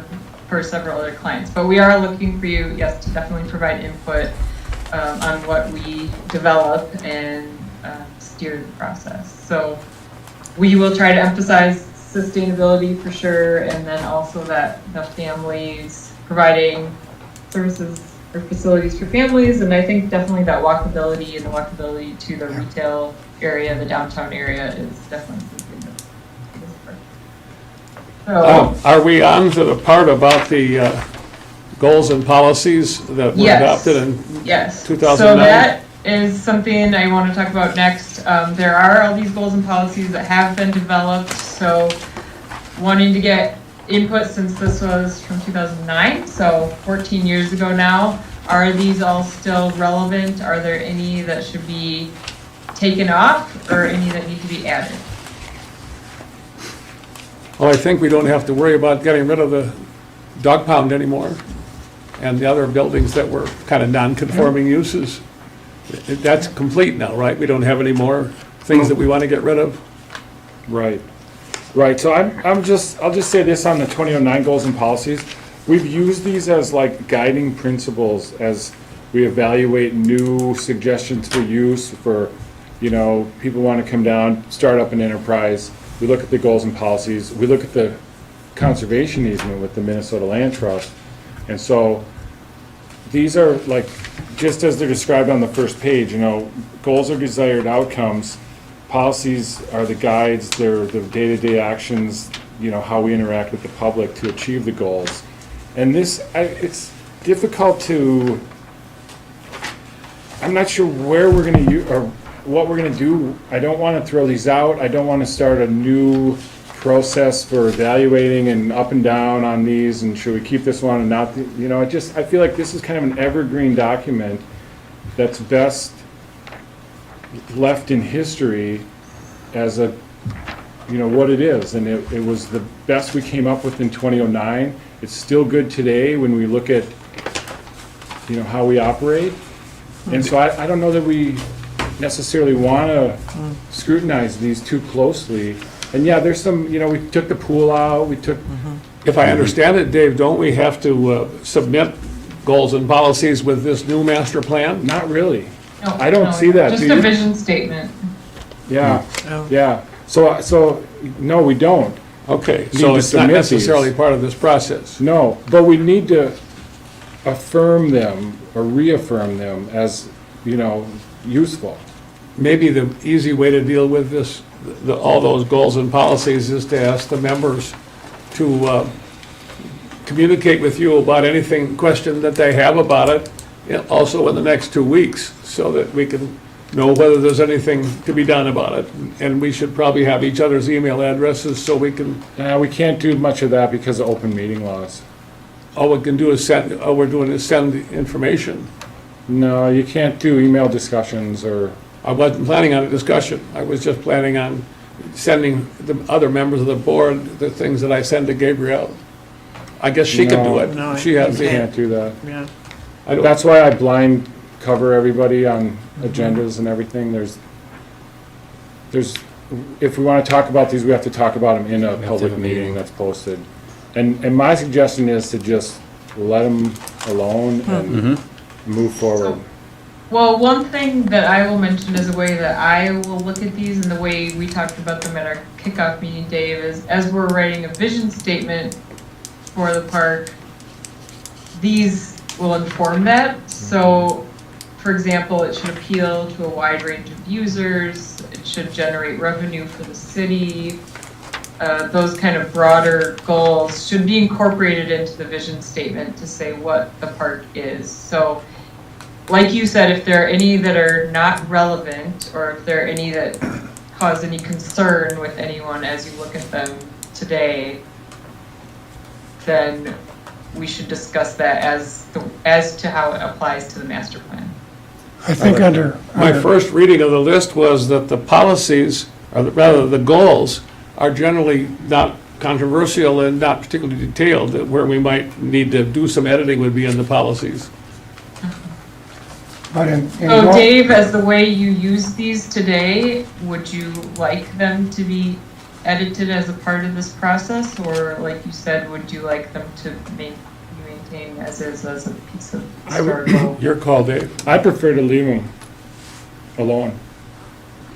Speaker 6: for several other clients. But we are looking for you, yes, to definitely provide input on what we develop and steer the process. So we will try to emphasize sustainability for sure, and then also that the families providing services or facilities for families, and I think definitely that walkability and the walkability to the retail area, the downtown area is definitely something that's so,
Speaker 1: Are we on to the part about the goals and policies that were
Speaker 6: Yes.
Speaker 1: adopted in
Speaker 6: yes.
Speaker 1: 2009?
Speaker 6: So that is something I want to talk about next. There are all these goals and policies that have been developed, so wanting to get input since this was from 2009, so 14 years ago now. Are these all still relevant? Are there any that should be taken off or any that need to be added?
Speaker 1: Well, I think we don't have to worry about getting rid of the dog pound anymore and the other buildings that were kind of non-conforming uses. That's complete now, right? We don't have any more things that we want to get rid of?
Speaker 3: Right, right, so I'll just say this on the 2009 goals and policies. We've used these as like guiding principles as we evaluate new suggestions for use for, people want to come down, start up an enterprise. We look at the goals and policies, we look at the conservation easement with the Minnesota Land Trust. And so these are like, just as they're described on the first page, goals are desired outcomes. Policies are the guides, they're the day-to-day actions, how we interact with the public to achieve the goals. And it's difficult to, I'm not sure where we're gonna use, or what we're gonna do. I don't wanna throw these out. I don't wanna start a new process for evaluating and up and down on these, and should we keep this one and not, I feel like this is kind of an evergreen document that's best left in history as a, what it is. And it was the best we came up with in 2009. It's still good today when we look at, how we operate. And so I don't know that we necessarily want to scrutinize these too closely. And yeah, there's some, we took the pool out, we took,
Speaker 1: If I understand it, Dave, don't we have to submit goals and policies with this new master plan?
Speaker 3: not really.
Speaker 6: No,
Speaker 3: I don't
Speaker 6: no,
Speaker 3: see that,
Speaker 6: Just
Speaker 3: do
Speaker 6: a
Speaker 3: you?
Speaker 6: vision statement.
Speaker 3: Yeah,
Speaker 5: Oh.
Speaker 3: yeah. So, no, we don't.
Speaker 1: Okay,
Speaker 3: Need
Speaker 1: so
Speaker 3: to
Speaker 1: it's not
Speaker 3: submit these.
Speaker 1: necessarily part of this process.
Speaker 3: No, but we need to affirm them or reaffirm them as, useful.
Speaker 1: Maybe the easy way to deal with this, all those goals and policies, is to ask the members to communicate with you about anything, question that they have about it, also in the next 2 weeks, so that we can know whether there's anything to be done about it. And we should probably have each other's email addresses so we can,
Speaker 3: We can't do much of that because of open meeting laws.
Speaker 1: all we can do is send, all we're doing is send the information.
Speaker 3: No, you can't do email discussions or,
Speaker 1: I wasn't planning on a discussion. I was just planning on sending the other members of the board the things that I send to Gabrielle. I guess she could do
Speaker 3: No.
Speaker 1: it.
Speaker 5: No,
Speaker 1: She has
Speaker 3: you
Speaker 1: the,
Speaker 3: can't do that.
Speaker 5: Yeah.
Speaker 1: I don't,
Speaker 3: That's why I blind cover everybody on agendas and everything. There's, if we want to talk about these, we have to talk about them in a public meeting that's posted. And my suggestion is to just let them alone and move forward.
Speaker 6: Well, one thing that I will mention as a way that I will look at these and the way we talked about them at our kickoff meeting, Dave, is as we're writing a vision statement for the park, these will inform that. So, for example, it should appeal to a wide range of users, it should generate revenue for the city. Those kind of broader goals should be incorporated into the vision statement to say what the park is. So, like you said, if there are any that are not relevant, or if there are any that cause any concern with anyone as you look at them today, then we should discuss that as to how it applies to the master plan.
Speaker 7: I think
Speaker 1: my first reading of the list was that the policies, or rather the goals, are generally not controversial and not particularly detailed. That where we might need to do some editing would be in the policies.
Speaker 7: But in
Speaker 6: So Dave, as the way you use these today, would you like them to be edited as a part of this process? Or like you said, would you like them to maintain as is as a piece of historical?
Speaker 1: Your call, Dave.
Speaker 3: I prefer to leave them alone.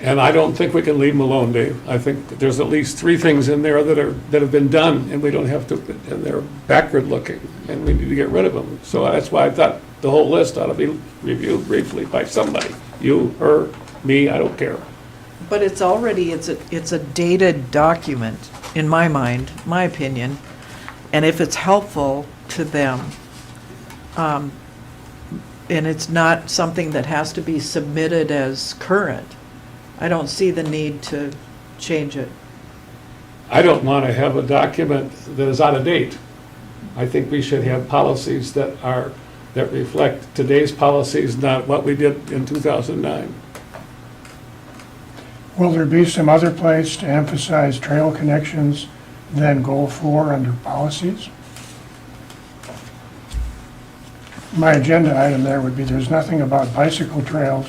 Speaker 1: And I don't think we can leave them alone, Dave. I think that there's at least 3 things in there that have been done, and we don't have to, and they're backward looking, and we need to get rid of them. So that's why I thought the whole list ought to be reviewed briefly by somebody. You, her, me, I don't care.
Speaker 5: But it's already, it's a dated document, in my mind, my opinion. And if it's helpful to them, and it's not something that has to be submitted as current, I don't see the need to change it.
Speaker 1: I don't want to have a document that is out of date. I think we should have policies that are that reflect today's policies, not what we did in 2009.
Speaker 7: Will there be some other place to emphasize trail connections than goal 4 under policies? My agenda item there would be, there's nothing about bicycle trails,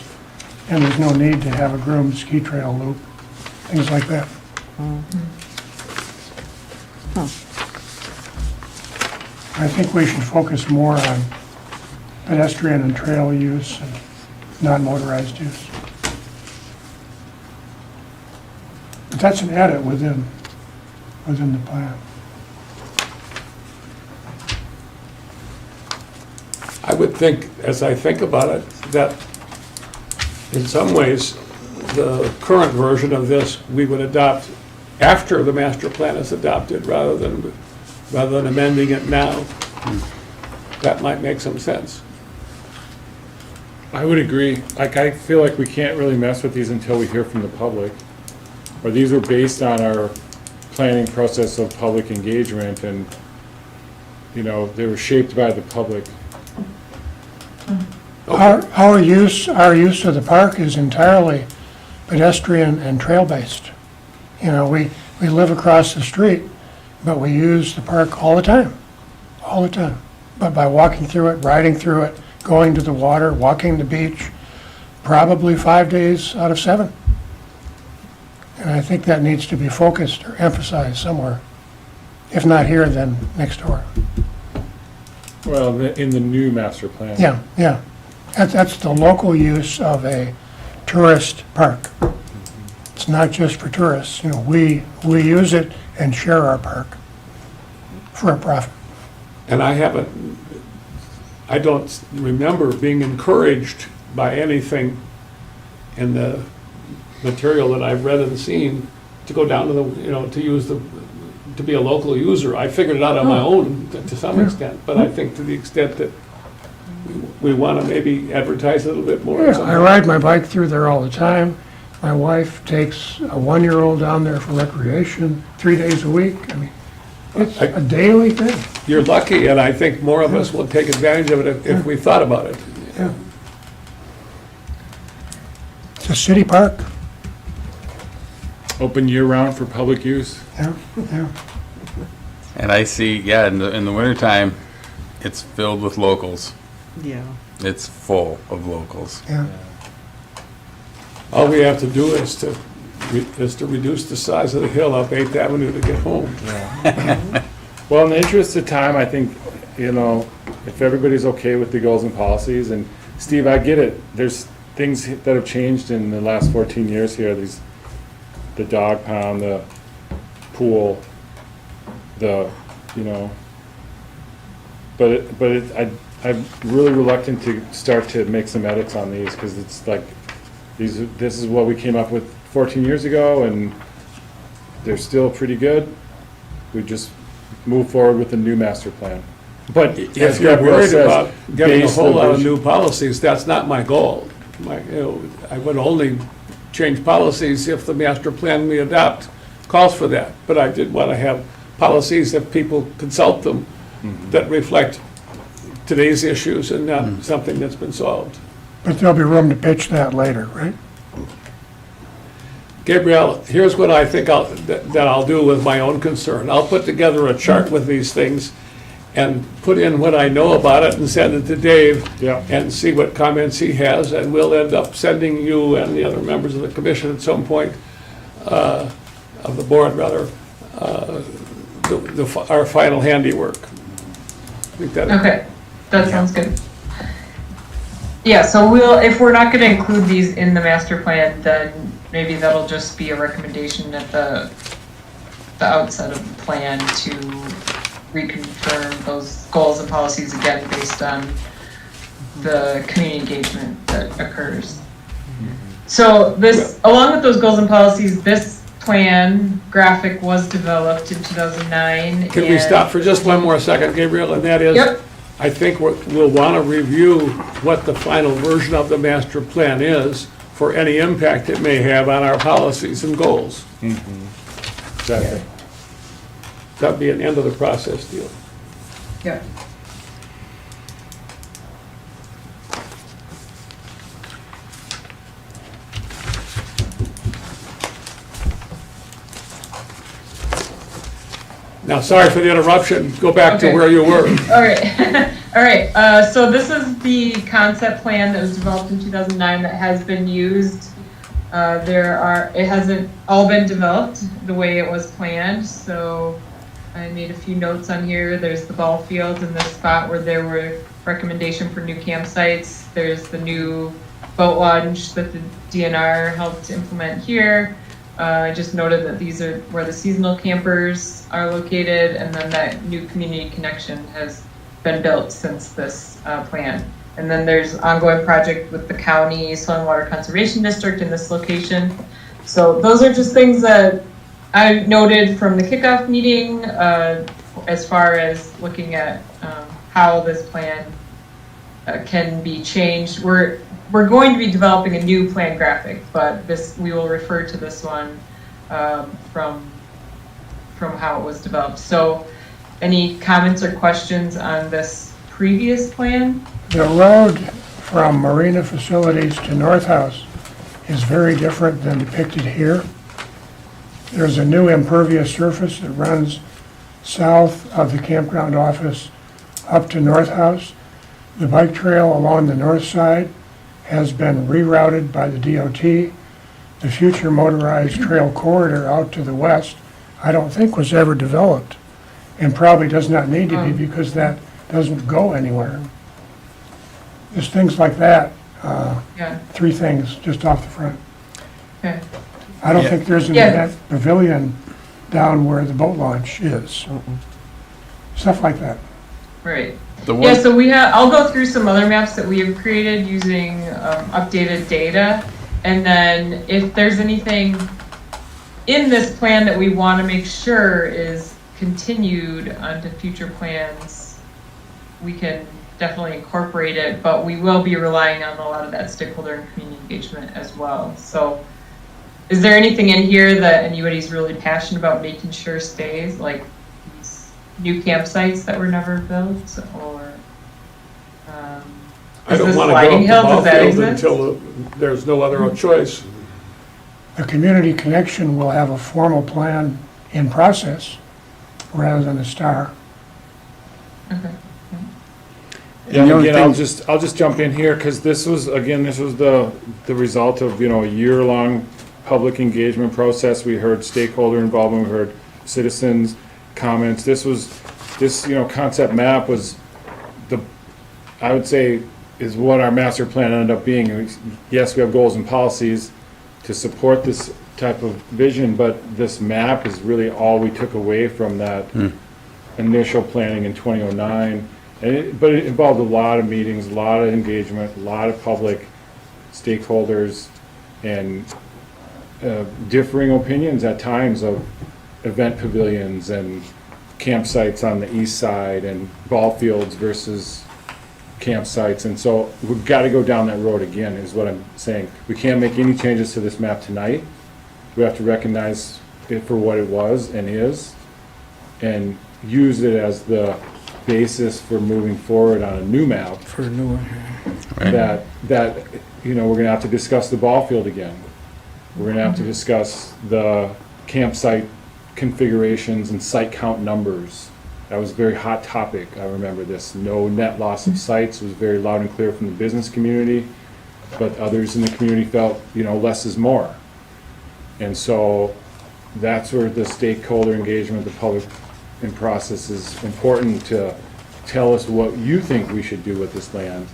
Speaker 7: and there's no need to have a groomed ski trail loop, things like that. I think we should focus more on pedestrian and trail use and non-motorized use. But that's an edit within the plan.
Speaker 1: I would think, as I think about it, that in some ways, the current version of this, we would adopt after the master plan is adopted, rather than amending it now. That might make some sense.
Speaker 3: I would agree. Like, I feel like we can't really mess with these until we hear from the public. Or these were based on our planning process of public engagement and, you know, they were shaped by the public.
Speaker 7: Our use of the park is entirely pedestrian and trail-based. You know, we live across the street, but we use the park all the time. But by walking through it, riding through it, going to the water, walking the beach, probably 5 days out of 7. And I think that needs to be focused or emphasized somewhere. If not here, then next door.
Speaker 3: Well, in the new master plan.
Speaker 7: Yeah. That's the local use of a tourist park. It's not just for tourists, you know, we use it and share our park for a profit.
Speaker 1: And I don't remember being encouraged by anything in the material that I've read and seen to go down to to be a local user. I figured it out on my own to some extent, but I think to the extent that we want to maybe advertise a little bit more.
Speaker 7: Yeah, I ride my bike through there all the time. My wife takes a 1-year-old down there for recreation 3 days a week. I mean, it's a daily thing.
Speaker 1: You're lucky, and I think more of us will take advantage of it if we thought about it.
Speaker 7: Yeah. It's a city park.
Speaker 3: Open year-round for public use.
Speaker 7: Yeah.
Speaker 4: And I see, in the wintertime, it's filled with locals.
Speaker 5: Yeah.
Speaker 4: It's full of locals.
Speaker 7: Yeah.
Speaker 1: All we have to do is to reduce the size of the hill up 8th Avenue to get home.
Speaker 3: Well, in the interest of time, I think, you know, if everybody's okay with the goals and policies, and Steve, I get it, there's things that have changed in the last 14 years here, the dog pound, the pool, I'm really reluctant to start to make some edits on these, because it's like, this is what we came up with 14 years ago, and they're still pretty good. We just move forward with the new master plan. But
Speaker 1: If
Speaker 3: as
Speaker 1: you're
Speaker 3: Gabrielle
Speaker 1: worried
Speaker 3: says,
Speaker 1: about getting a
Speaker 3: base
Speaker 1: whole lot of
Speaker 3: the-
Speaker 1: new policies, that's not my goal. I would only change policies if the master plan we adopt calls for that. But I did want to have policies, if people consult them, that reflect today's issues and not something that's been solved.
Speaker 7: But there'll be room to pitch that later, right?
Speaker 1: Gabrielle, here's what I think that I'll do with my own concern. I'll put together a chart with these things and put in what I know about it and send it to Dave
Speaker 3: Yeah.
Speaker 1: and see what comments he has, and we'll end up sending you and the other members of the commission at some point, of the board rather, our final handiwork. I think that.
Speaker 6: Okay, that sounds good. Yeah, so if we're not gonna include these in the master plan, then maybe that'll just be a recommendation at the outset of the plan to reconfirm those goals and policies again based on the community engagement that occurs. So along with those goals and policies, this plan graphic was developed in 2009.
Speaker 1: Can we stop for just one more second, Gabriel, and that is,
Speaker 6: Yep.
Speaker 1: I think we'll want to review what the final version of the master plan is for any impact it may have on our policies and goals.
Speaker 3: Exactly.
Speaker 1: That'd be an end of the process deal.
Speaker 6: Yeah.
Speaker 1: Now, sorry for the interruption, go back to
Speaker 6: Okay.
Speaker 1: where you were.
Speaker 6: All right, all right, so this is the concept plan that was developed in 2009 that has been used. It hasn't all been developed the way it was planned, so I made a few notes on here. There's the ball field in this spot where there were recommendation for new campsites. There's the new boat launch that the DNR helped implement here. I just noted that these are where the seasonal campers are located, and then that new community connection has been built since this plan. And then there's ongoing project with the county soil and water conservation district in this location. So those are just things that I noted from the kickoff meeting as far as looking at how this plan can be changed. We're going to be developing a new plan graphic, but we will refer to this one from how it was developed. So any comments or questions on this previous plan?
Speaker 7: The road from Marina Facilities to North House is very different than depicted here. There's a new impervious surface that runs south of the campground office up to North House. The bike trail along the north side has been rerouted by the DOT. The future motorized trail corridor out to the west, I don't think was ever developed, and probably does not need to be because that doesn't go anywhere. Just things like that,
Speaker 6: Yeah,
Speaker 7: three things just off the front.
Speaker 6: okay.
Speaker 7: I don't think there's an
Speaker 6: Yeah.
Speaker 7: event pavilion down where the boat launch is. Stuff like that.
Speaker 6: Right.
Speaker 4: The
Speaker 6: Yeah,
Speaker 4: one,
Speaker 6: so I'll go through some other maps that we have created using updated data. And then if there's anything in this plan that we want to make sure is continued onto future plans, we can definitely incorporate it, but we will be relying on a lot of that stakeholder and community engagement as well. So is there anything in here that anybody's really passionate about making sure stays, like these new campsites that were never built, or
Speaker 1: I don't
Speaker 6: is
Speaker 1: want
Speaker 6: the
Speaker 1: to go
Speaker 6: sliding
Speaker 1: up
Speaker 6: hill,
Speaker 1: the
Speaker 6: does
Speaker 1: ball
Speaker 6: that
Speaker 1: field
Speaker 6: exist?
Speaker 1: until there's no other choice.
Speaker 7: The community connection will have a formal plan in process rather than a star.
Speaker 6: Okay.
Speaker 3: Yeah,
Speaker 4: the only
Speaker 3: again,
Speaker 4: thing-
Speaker 3: I'll just jump in here, because this was the result of, a year-long public engagement process. We heard stakeholder involvement, we heard citizens' comments. This concept map was I would say, is what our master plan ended up being. Yes, we have goals and policies to support this type of vision, but this map is really all we took away from that initial planning in 2009. But it involved a lot of meetings, a lot of engagement, a lot of public stakeholders, and differing opinions at times of event pavilions and campsites on the east side and ball fields versus campsites. And so we've got to go down that road again, is what I'm saying. We can't make any changes to this map tonight. We have to recognize it for what it was and is, and use it as the basis for moving forward on a new map.
Speaker 2: For a new one.
Speaker 4: right?
Speaker 3: That we're gonna have to discuss the ball field again. We're gonna have to discuss the campsite configurations and site count numbers. That was a very hot topic, I remember this. No net loss of sites was very loud and clear from the business community, but others in the community felt, less is more. And so that's where the stakeholder engagement, the public in process is important to tell us what you think we should do with this land.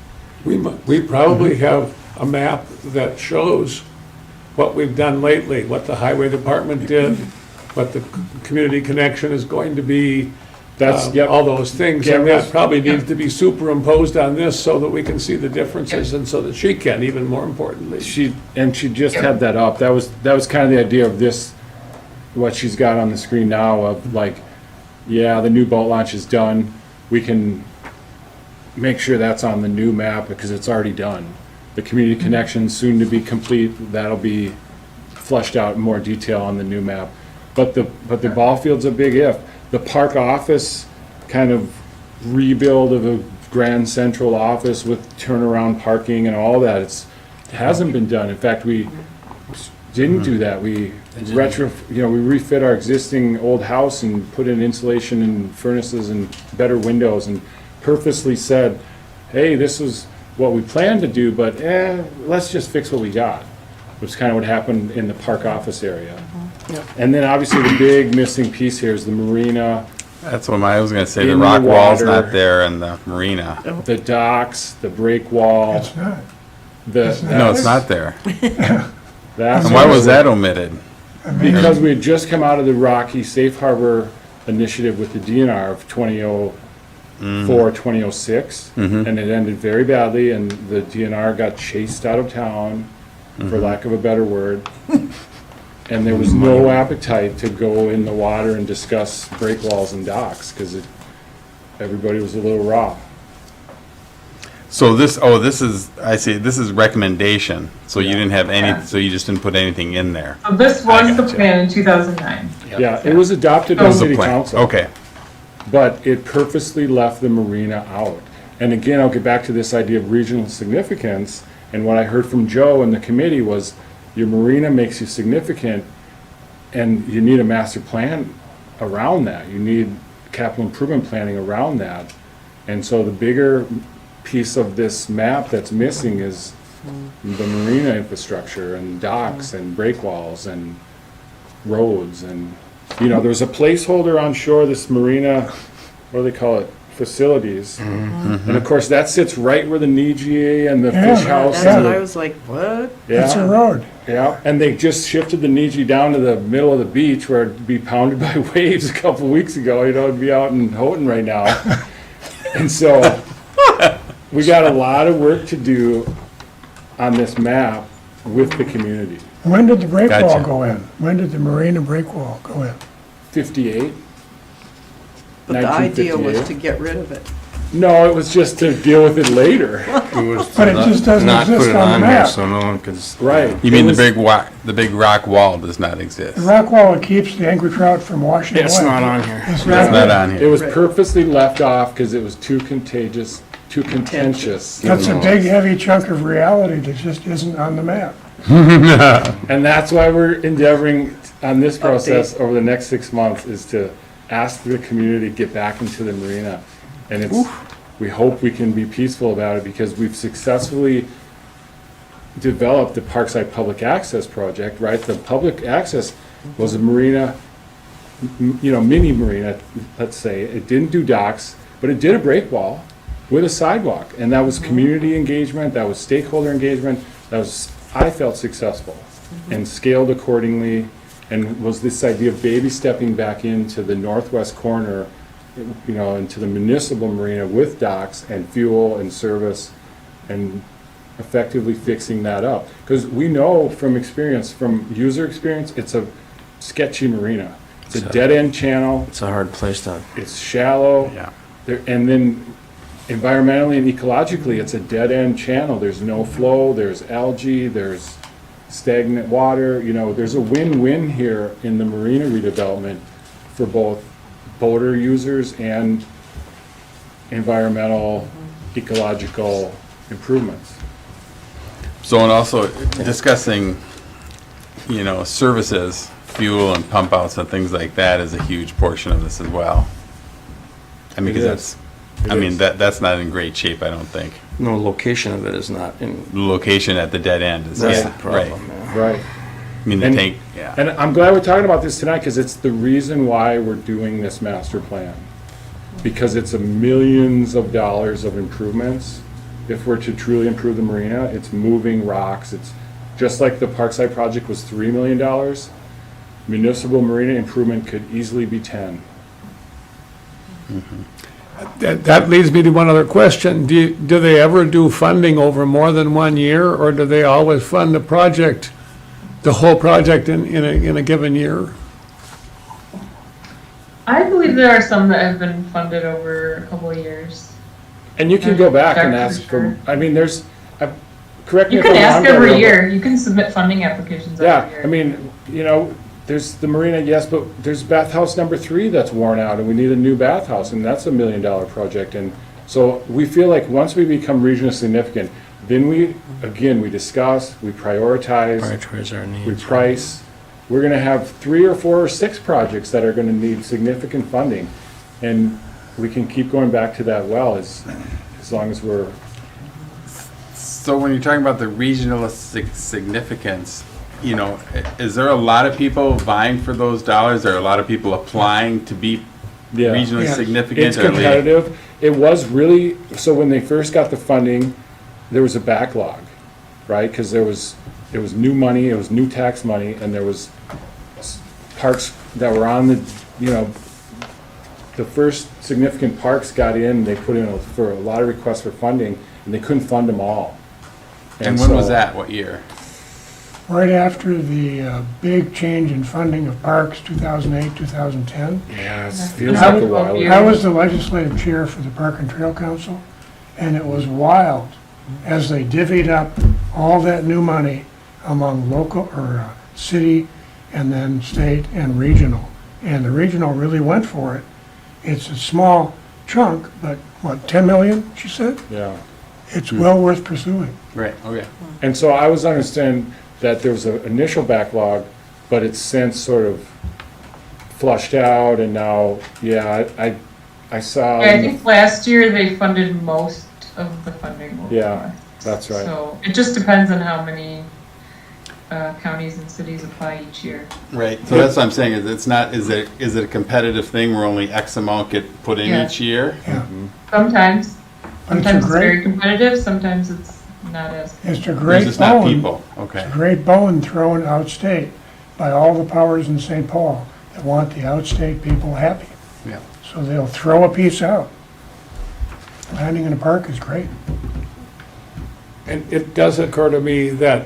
Speaker 1: We probably have a map that shows what we've done lately, what the highway department did, what the community connection is going to be,
Speaker 3: Yep.
Speaker 1: all those things.
Speaker 3: Yeah,
Speaker 1: And that
Speaker 3: yes.
Speaker 1: probably needs to be superimposed on this so that we can see the differences and so that she can, even more importantly.
Speaker 3: She just had that up. That was kind of the idea of this, what she's got on the screen now of the new boat launch is done. We can make sure that's on the new map because it's already done. The community connection soon to be complete. That'll be fleshed out in more detail on the new map. But the ball field's a big if. The park office kind of rebuild of a grand central office with turnaround parking and all that, it hasn't been done. In fact, we didn't do that. We we refit our existing old house and put in insulation and furnaces and better windows and purposely said, hey, this is what we planned to do, but let's just fix what we got. Which is kind of what happened in the park office area. And then obviously the big missing piece here is the marina,
Speaker 4: That's what I was gonna say,
Speaker 3: In
Speaker 4: the
Speaker 3: the
Speaker 4: rock wall's
Speaker 3: water.
Speaker 4: not there and the marina.
Speaker 3: the docks, the break wall,
Speaker 7: It's not.
Speaker 3: the.
Speaker 4: No, it's not there.
Speaker 3: That's
Speaker 4: And why was that omited?
Speaker 3: Because we had just come out of the Rocky Safe Harbor initiative with the DNR of 2004, 2006, and it ended very badly, and the DNR got chased out of town, for lack of a better word. And there was no appetite to go in the water and discuss break walls and docks, because everybody was a little raw.
Speaker 4: So this is recommendation, so you didn't have any, so you just didn't put anything in there.
Speaker 6: So this was the
Speaker 4: gotcha.
Speaker 6: plan in 2009.
Speaker 3: Yeah, it was adopted by
Speaker 4: That was the
Speaker 3: city
Speaker 4: plan.
Speaker 3: council.
Speaker 4: Okay,
Speaker 3: But it purposely left the marina out. And again, I'll get back to this idea of regional significance, and what I heard from Joe and the committee was, your marina makes you significant, and you need a master plan around that. You need capital improvement planning around that. And so the bigger piece of this map that's missing is the marina infrastructure and docks and break walls and roads and, there's a placeholder on shore, this marina, what do they call it, facilities. And of course, that sits right where the Niji and the
Speaker 7: Yeah,
Speaker 3: fish house.
Speaker 5: That's
Speaker 3: and
Speaker 5: what
Speaker 3: the-
Speaker 5: I was like, what?
Speaker 7: It's a
Speaker 3: Yeah,
Speaker 7: road.
Speaker 3: yeah, and they just shifted the Niji down to the middle of the beach where it'd be pounded by waves a couple weeks ago, it'd be out in Houghton right now. And so, we got a lot of work to do on this map with the community.
Speaker 7: When did the break wall
Speaker 4: Gotcha.
Speaker 7: go in? When did the marina break wall go in?
Speaker 3: 58?
Speaker 5: But the idea was
Speaker 3: 1958.
Speaker 5: to get rid of it.
Speaker 3: No, it was just to deal with it later.
Speaker 7: But it just doesn't
Speaker 2: Not
Speaker 7: exist
Speaker 2: put it
Speaker 7: on the
Speaker 2: on here,
Speaker 7: map.
Speaker 2: so no one could.
Speaker 3: Right.
Speaker 4: you mean
Speaker 3: It was-
Speaker 4: the big rock wall does not exist?
Speaker 7: The rock wall that keeps the angry trout from washing away.
Speaker 2: It's not on here.
Speaker 7: It's
Speaker 4: It's not on
Speaker 3: It
Speaker 4: here.
Speaker 3: was
Speaker 5: Right.
Speaker 3: purposely left off because it was too contagious, too contentious.
Speaker 7: That's a big, heavy chunk of reality that just isn't on the map.
Speaker 3: And that's why we're endeavoring on this process over the next 6 months is to ask the community to get back into the marina. And we hope we can be peaceful about it because we've successfully developed the Parkside Public Access Project, right? The public access was a marina, mini marina, let's say. It didn't do docks, but it did a break wall with a sidewalk. And that was community engagement, that was stakeholder engagement, that was, I felt, successful and scaled accordingly. And was this idea of baby stepping back into the northwest corner, into the municipal marina with docks and fuel and service and effectively fixing that up. Because we know from experience, from user experience, it's a sketchy marina. It's a dead-end channel,
Speaker 2: It's a hard place to.
Speaker 3: it's shallow.
Speaker 4: Yeah.
Speaker 3: And then environmentally and ecologically, it's a dead-end channel. There's no flow, there's algae, there's stagnant water. There's a win-win here in the marina redevelopment for both boater users and environmental, ecological improvements.
Speaker 4: So, and also discussing, services, fuel and pump outs and things like that is a huge portion of this as well. I mean,
Speaker 3: It
Speaker 4: because
Speaker 3: is.
Speaker 4: that's not in great shape, I don't think.
Speaker 2: No, location of it is not in.
Speaker 4: The location at the dead end is,
Speaker 2: That's
Speaker 4: yeah,
Speaker 2: the
Speaker 4: right.
Speaker 2: problem, yeah.
Speaker 3: Right.
Speaker 4: I mean, the
Speaker 3: And-
Speaker 4: tank, yeah.
Speaker 3: And I'm glad we're talking about this tonight, because it's the reason why we're doing this master plan. Because it's a millions of dollars of improvements. If we're to truly improve the marina, it's moving rocks, it's just like the Parkside project was $3 million. Municipal marina improvement could easily be 10.
Speaker 1: That leads me to one other question. Do they ever do funding over more than 1 year, or do they always fund the project, the whole project in a given year?
Speaker 6: I believe there are some that have been funded over a couple of years.
Speaker 3: And you can go back and
Speaker 6: Check for
Speaker 3: ask for,
Speaker 6: sure.
Speaker 3: correct me
Speaker 6: You
Speaker 3: if
Speaker 6: can
Speaker 3: I'm
Speaker 6: ask
Speaker 3: wrong,
Speaker 6: every
Speaker 3: Gabrielle,
Speaker 6: year. You can submit funding applications every
Speaker 3: Yeah,
Speaker 6: year.
Speaker 3: I mean, there's the marina, yes, but there's bathhouse number 3 that's worn out, and we need a new bathhouse, and that's $1 million project. And so we feel like once we become regionally significant, Then we discuss, we prioritize,
Speaker 2: Prioritize our
Speaker 3: we
Speaker 2: needs.
Speaker 3: price. We're gonna have 3 or 4 or 6 projects that are gonna need significant funding. And we can keep going back to that well as long as we're,
Speaker 4: So when you're talking about the regional significance, you know, is there a lot of people vying for those dollars? Are a lot of people applying to be
Speaker 3: yeah.
Speaker 4: regionally
Speaker 7: Yes.
Speaker 4: significant?
Speaker 3: It's
Speaker 4: Are they-
Speaker 3: competitive. It was really, so when they first got the funding, there was a backlog, right? Because there was new money, it was new tax money, and there was parks that were on the, you know, the first significant parks got in, they put in for a lot of requests for funding, and they couldn't fund them all.
Speaker 4: And when was
Speaker 3: so-
Speaker 4: that? What year?
Speaker 7: Right after the big change in funding of parks, 2008, 2010.
Speaker 3: Yeah, it feels like a while ago.
Speaker 7: I was the legislative chair for the Park and Trail Council, and it was wild as they divvied up all that new money among local, or city, and then state and regional. And the regional really went for it. It's a small chunk, but what, 10 million, she said?
Speaker 3: Yeah.
Speaker 7: It's well worth pursuing.
Speaker 4: Right, okay.
Speaker 3: And so I was understanding that there was an initial backlog, but it's since sort of flushed out, and now, yeah, I saw.
Speaker 6: Yeah, I think last year they funded most of the funding.
Speaker 3: Yeah, that's right.
Speaker 6: So it just depends on how many counties and cities apply each year.
Speaker 4: Right, so that's what I'm saying, is it's not, is it a competitive thing where only X amount get put in
Speaker 6: Yeah.
Speaker 4: each year?
Speaker 7: Yeah.
Speaker 6: Sometimes,
Speaker 7: But it's a
Speaker 6: sometimes it's
Speaker 7: great-
Speaker 6: very competitive, sometimes it's not as.
Speaker 7: It's a
Speaker 4: There's
Speaker 7: great
Speaker 4: just not
Speaker 7: bone.
Speaker 4: people, okay.
Speaker 7: It's a great bone thrown outstate by all the powers in St. Paul that want the outstate people happy.
Speaker 4: Yeah.
Speaker 7: So they'll throw a piece out. Landing in a park is great.
Speaker 1: And it does occur to me that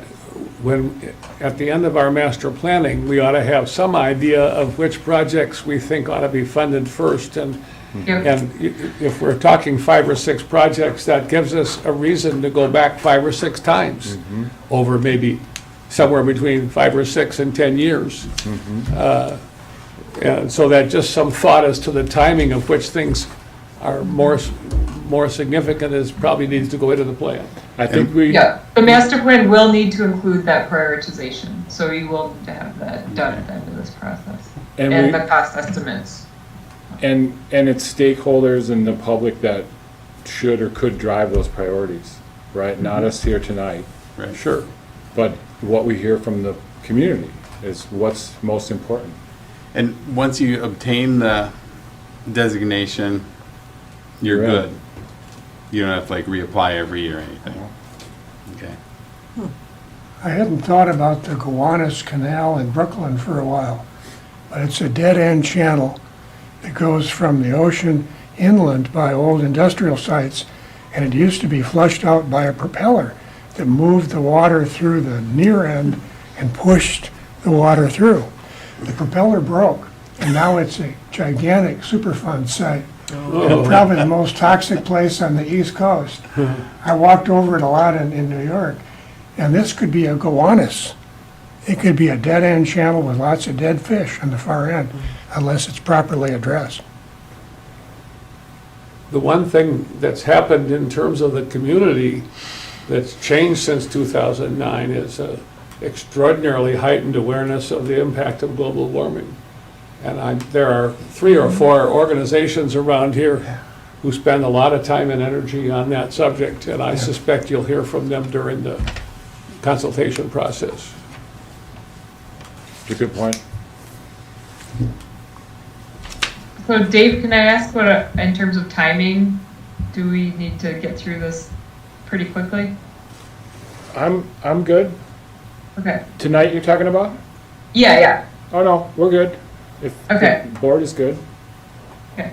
Speaker 1: when, at the end of our master planning, we ought to have some idea of which projects we think ought to be funded first. And if we're talking 5 or 6 projects, that gives us a reason to go back 5 or 6 times over maybe somewhere between 5 or 6 and 10 years. And so that just some thought as to the timing of which things are more significant is probably needs to go into the plan.
Speaker 3: I think we.
Speaker 6: Yeah, the master plan will need to include that prioritization, so you will need to have that done at the end of this process.
Speaker 3: And
Speaker 6: And
Speaker 3: we-
Speaker 6: the cost estimates.
Speaker 3: And it's stakeholders and the public that should or could drive those priorities, right? Not us here tonight,
Speaker 4: Right.
Speaker 1: Sure.
Speaker 3: but what we hear from the community is what's most important.
Speaker 4: And once you obtain the designation, you're
Speaker 3: Right.
Speaker 4: good. You don't have to like reapply every year or anything. Okay.
Speaker 7: I hadn't thought about the Gowanus Canal in Brooklyn for a while, but it's a dead-end channel that goes from the ocean inland by old industrial sites, and it used to be flushed out by a propeller that moved the water through the near end and pushed the water through. The propeller broke, and now it's a gigantic Superfund site, and probably the most toxic place on the East Coast. I walked over it a lot in New York, and this could be a Gowanus. It could be a dead-end channel with lots of dead fish on the far end, unless it's properly addressed.
Speaker 1: The one thing that's happened in terms of the community that's changed since 2009 is extraordinarily heightened awareness of the impact of global warming. And there are 3 or 4 organizations around here who spend a lot of time and energy on that subject, and I suspect you'll hear from them during the consultation process.
Speaker 3: It's a good point.
Speaker 6: So Dave, can I ask what, in terms of timing, do we need to get through this pretty quickly?
Speaker 3: I'm good.
Speaker 6: Okay,
Speaker 3: Tonight you're talking about?
Speaker 6: yeah,
Speaker 3: Oh, no, we're good. If
Speaker 6: Okay.
Speaker 3: the board is good.
Speaker 6: okay.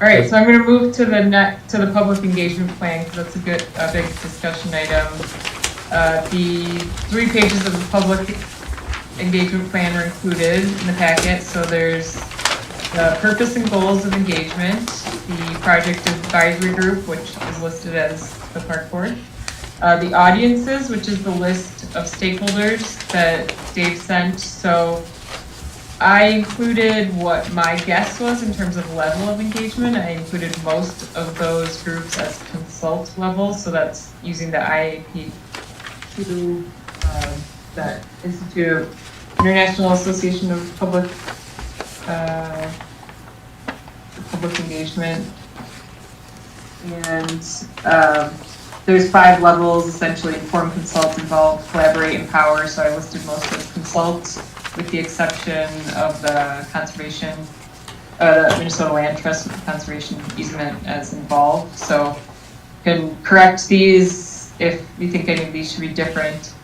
Speaker 6: All right, so I'm gonna move to the public engagement plan, because that's a big discussion item. The 3 pages of the public engagement plan are included in the packet, so there's the purpose and goals of engagement, the project advisory group, which is listed as the park board, the audiences, which is the list of stakeholders that Dave sent. So I included what my guess was in terms of level of engagement. I included most of those groups as consult level, so that's using the IAP to that Institute of International Association of Public Engagement. And there's 5 levels, essentially: inform, consult, involve, collaborate, empower. So I listed most as consult, with the exception of the conservation, Minnesota Land Trust conservation easement as involved. So you can correct these if you think any of these should be different.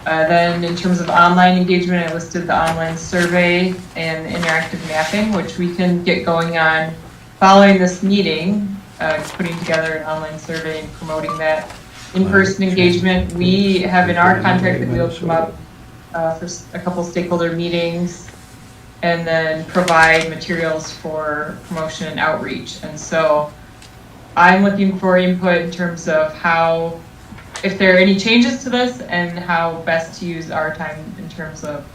Speaker 6: Then in terms of online engagement, I listed the online survey and interactive mapping, which we can get going on following this meeting, putting together an online survey and promoting that. In-person engagement, we have in our contract that we'll come up for a couple stakeholder meetings and then provide materials for promotion and outreach. And so I'm looking for input in terms of how, if there are any changes to this, and how best to use our time in terms of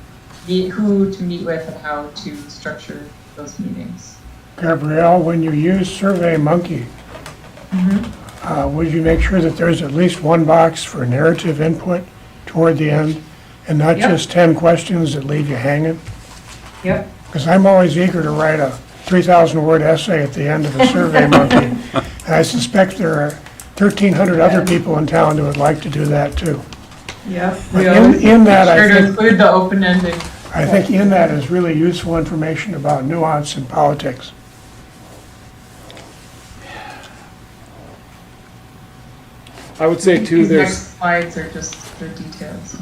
Speaker 6: who to meet with and how to structure those meetings.
Speaker 7: Gabrielle, when you use SurveyMonkey, would you make sure that there's at least one box for narrative input toward the end, and not
Speaker 6: Yep.
Speaker 7: just 10 questions that leave you hanging?
Speaker 6: Yep.
Speaker 7: Because I'm always eager to write a 3,000-word essay at the end of the SurveyMonkey, and I suspect there are 1,300 other people in town who would like to do that too.
Speaker 6: Yep.
Speaker 7: But in that,
Speaker 6: Sure to
Speaker 7: I
Speaker 6: include the open-ended.
Speaker 7: think in that is really useful information about nuance in politics.
Speaker 3: I would say too,
Speaker 6: These
Speaker 3: there's,
Speaker 6: next slides are just the details.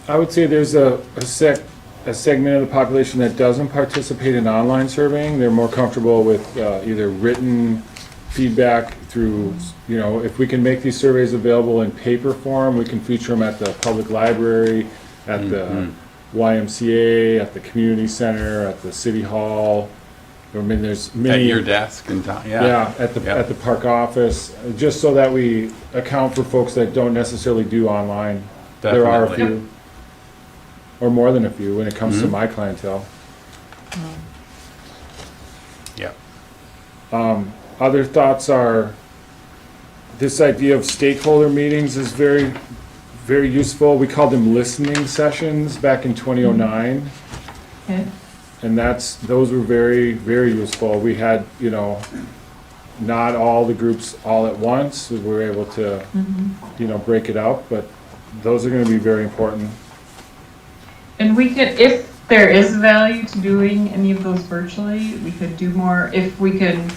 Speaker 3: I would say there's a segment of the population that doesn't participate in online surveying. They're more comfortable with either written feedback through, if we can make these surveys available in paper form, we can feature them at the public library, at the YMCA, at the community center, at the city hall. I mean, there's
Speaker 4: At
Speaker 3: many.
Speaker 4: your desk and time, yeah.
Speaker 3: Yeah, at the park office, just so that we account for folks that don't necessarily do online. There are a
Speaker 4: Definitely.
Speaker 3: few, or more than a few, when it comes to my clientele.
Speaker 4: Yeah.
Speaker 3: Other thoughts are, this idea of stakeholder meetings is very, very useful. We called them listening sessions back in 2009.
Speaker 6: Okay.
Speaker 3: And those were very, very useful. We had, not all the groups all at once. We were able to, break it out, but those are gonna be very important.
Speaker 6: And we could, if there is value to doing any of those virtually, we could do more, if we can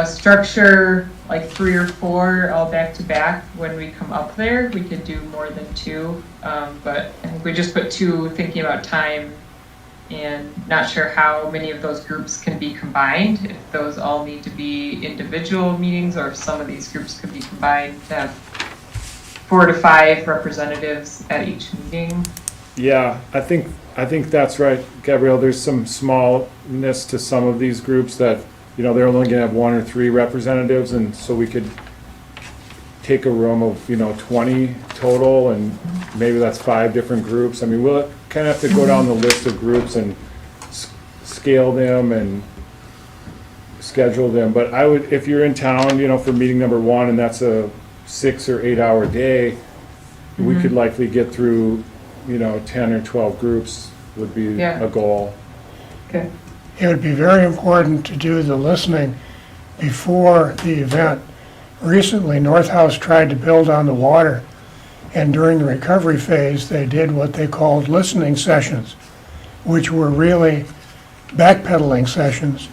Speaker 6: structure like 3 or 4 all back to back when we come up there, we could do more than 2. But I think we just put 2, thinking about time, and not sure how many of those groups can be combined, if those all need to be individual meetings, or if some of these groups could be combined to have 4 to 5 representatives at each meeting.
Speaker 3: Yeah, I think that's right, Gabrielle. There's some smallness to some of these groups that, they're only gonna have 1 or 3 representatives, and so we could take a room of, 20 total, and maybe that's 5 different groups. I mean, we'll kind of have to go down the list of groups and scale them and schedule them. But I would, if you're in town, for meeting number 1, and that's a 6 or 8 hour day, we could likely get through, 10 or 12 groups would be a goal.
Speaker 6: Okay.
Speaker 7: It would be very important to do the listening before the event. Recently, North House tried to build on the water, and during the recovery phase, they did what they called listening sessions, which were really backpedaling sessions.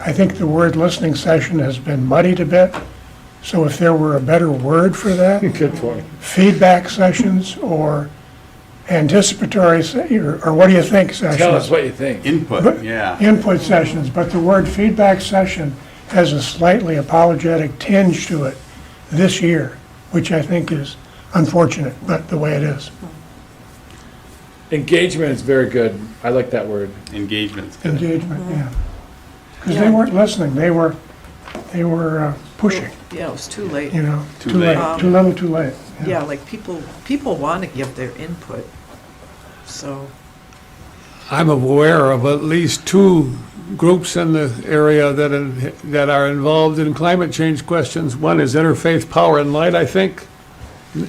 Speaker 7: I think the word listening session has been muddied a bit, so if there were a better word for that,
Speaker 3: Good point.
Speaker 7: feedback sessions or anticipatory, or what do you think sessions?
Speaker 3: Tell us what you think.
Speaker 4: Input, yeah.
Speaker 7: Input sessions, but the word feedback session has a slightly apologetic tinge to it this year, which I think is unfortunate, but the way it is.
Speaker 3: Engagement is very good. I like that word.
Speaker 4: Engagement's good.
Speaker 7: Engagement, yeah. Because they weren't listening, they were pushing,
Speaker 5: Yeah, it was too late.
Speaker 4: Too late.
Speaker 7: Too little, too late.
Speaker 5: Yeah, like people want to give their input, so.
Speaker 1: I'm aware of at least two groups in the area that are involved in climate change questions. One is Interfaith Power and Light, I think,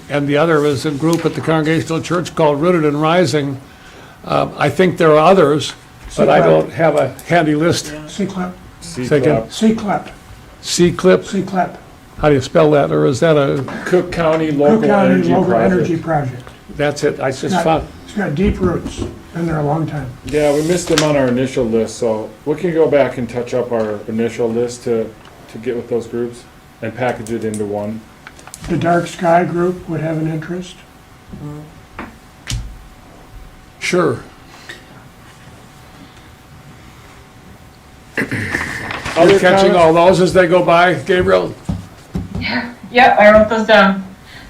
Speaker 1: and the other is a group at the Congregational Church called Rooted and Rising. I think there are others, but I don't have a handy list.
Speaker 7: C-CLEP,
Speaker 1: Say again.
Speaker 7: C-CLEP,
Speaker 1: C-CLIP,
Speaker 7: C-CLEP,
Speaker 1: how do you spell that, or is that a,
Speaker 3: Cook County
Speaker 7: Cook
Speaker 3: Local
Speaker 7: County
Speaker 3: Energy
Speaker 7: Local Energy
Speaker 3: Project.
Speaker 7: Project.
Speaker 1: that's it, I just
Speaker 7: It's got-
Speaker 1: found,
Speaker 7: It's got deep roots, been there a long time.
Speaker 3: Yeah, we missed them on our initial list, so we can go back and touch up our initial list to get with those groups and package it into one.
Speaker 7: The Dark Sky Group would have an interest.
Speaker 1: sure.
Speaker 3: Other
Speaker 1: You're catching
Speaker 3: comments?
Speaker 1: all those as they go by, Gabriel?
Speaker 6: Yep, I wrote those down.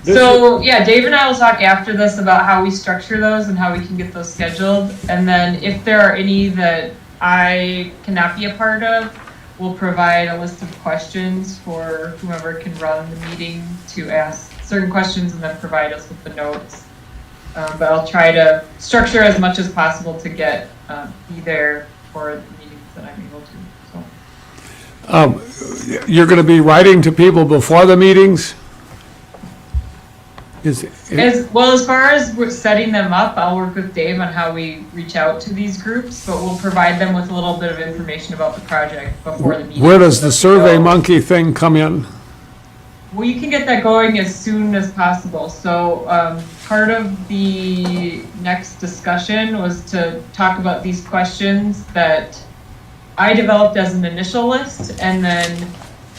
Speaker 6: So, yeah, Dave and I will talk after this about how we structure those and how we can get those scheduled. And then if there are any that I cannot be a part of, we'll provide a list of questions for whoever can run the meeting to ask certain questions and then provide us with the notes. But I'll try to structure as much as possible to be there for the meetings that I'm able to, so.
Speaker 1: You're going to be writing to people before the meetings?
Speaker 6: As well, as far as we're setting them up, I'll work with Dave on how we reach out to these groups, but we'll provide them with a little bit of information about the project before the meeting.
Speaker 1: Where does the Survey Monkey thing come in?
Speaker 6: Well, you can get that going as soon as possible. So part of the next discussion was to talk about these questions that I developed as an initial list, and then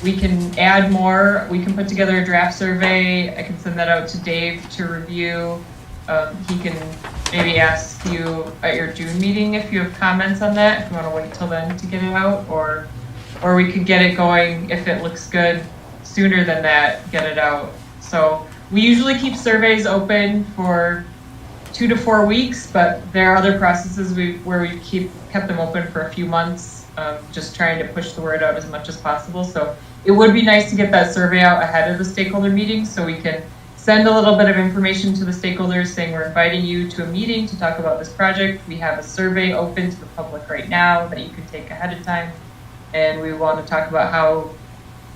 Speaker 6: we can add more. We can put together a draft survey. I can send that out to Dave to review. He can maybe ask you at your June meeting if you have comments on that, if you want to wait till then to get it out, or we could get it going if it looks good sooner than that, get it out. So we usually keep surveys open for 2 to 4 weeks, but there are other processes where we kept them open for a few months, just trying to push the word out as much as possible. So it would be nice to get that survey out ahead of the stakeholder meeting so we can send a little bit of information to the stakeholders saying we're inviting you to a meeting to talk about this project. We have a survey open to the public right now that you can take ahead of time. And we want to talk about how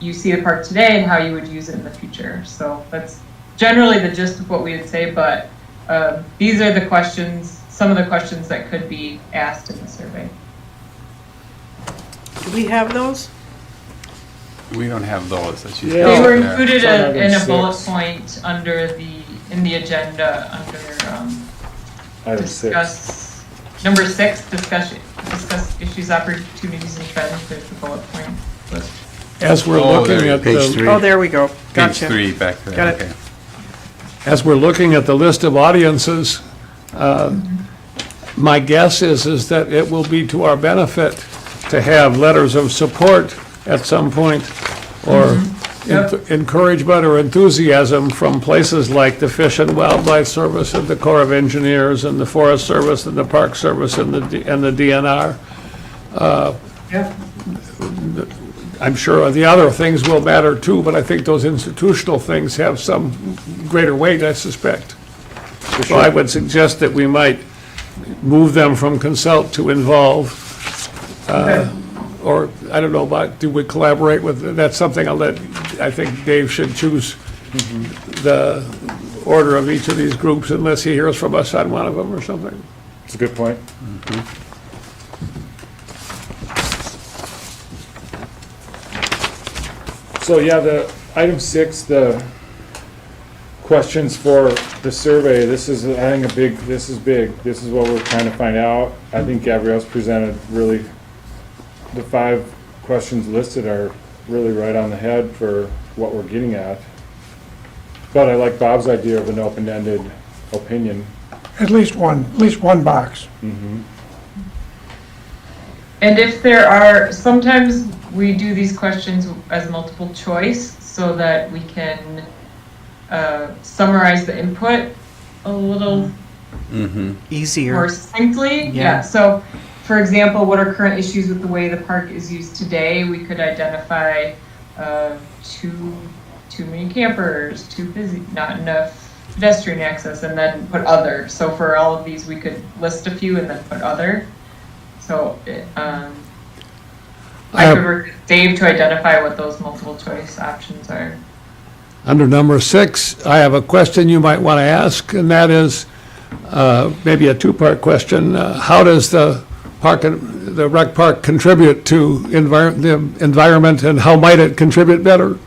Speaker 6: you see the park today and how you would use it in the future. So that's generally the gist of what we would say, but these are the questions, some of the questions that could be asked in the survey.
Speaker 5: Do we have those?
Speaker 4: We don't have those. That's
Speaker 3: Yeah.
Speaker 6: They were
Speaker 4: Yeah.
Speaker 6: included
Speaker 3: It's on item
Speaker 6: in a
Speaker 3: 6.
Speaker 6: bullet point in the agenda under
Speaker 3: Item 6.
Speaker 6: discuss, number 6, discuss issues, opportunities, and trends. There's the bullet point list.
Speaker 1: As we're
Speaker 4: Oh,
Speaker 1: looking
Speaker 4: there,
Speaker 1: at
Speaker 4: page
Speaker 1: the,
Speaker 4: 3.
Speaker 5: Oh, there we go.
Speaker 4: Page
Speaker 5: Gotcha.
Speaker 4: 3 back there.
Speaker 5: Got it.
Speaker 4: Okay.
Speaker 1: as we're looking at the list of audiences, my guess is that it will be to our benefit to have letters of support at some point, or
Speaker 6: Yep.
Speaker 1: encouragement or enthusiasm from places like the Fish and Wildlife Service and the Corps of Engineers and the Forest Service and the Park Service and the DNR.
Speaker 6: Yep.
Speaker 1: I'm sure the other things will matter too, but I think those institutional things have some greater weight, I suspect. So I would suggest that we might move them from consult to involve, or, I don't know, about, do we collaborate with, that's something I think Dave should choose the order of each of these groups unless he hears from us on one of them or something.
Speaker 3: It's a good point. So yeah, the item 6, the questions for the survey, this is, I think, this is big. This is what we're trying to find out. I think Gabrielle's presented really, the 5 questions listed are really right on the head for what we're getting at. But I like Bob's idea of an open-ended opinion.
Speaker 7: At least one box.
Speaker 6: And if there are, sometimes we do these questions as multiple choice so that we can summarize the input a little
Speaker 5: Easier.
Speaker 6: more succinctly.
Speaker 5: Yeah.
Speaker 6: Yeah, so for example, what are current issues with the way the park is used today? We could identify too many campers, too busy, not enough pedestrian access and then put other. So for all of these, we could list a few and then put other. So I could work with Dave to identify what those multiple choice options are.
Speaker 1: Under number 6, I have a question you might want to ask, and that is maybe a two-part question. How does the rec park contribute to the environment, and how might it contribute better?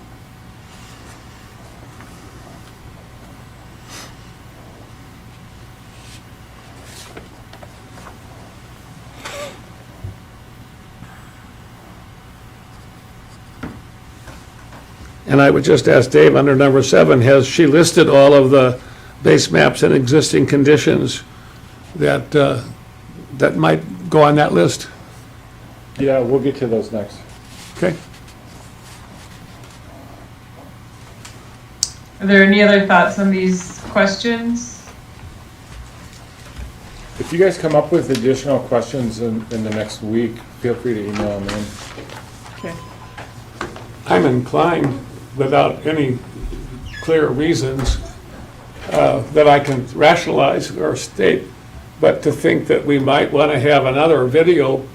Speaker 1: And I would just ask Dave, under number 7, has she listed all of the base maps and existing conditions that, that might go on that list?
Speaker 3: Yeah, we'll get to those next.
Speaker 1: Okay.
Speaker 6: Are there any other thoughts on these questions?
Speaker 3: If you guys come up with additional questions in the next week, feel free to email them in.
Speaker 5: Okay.
Speaker 1: I'm inclined, without any clear reasons that I can rationalize or state, but to think that we might want to have another video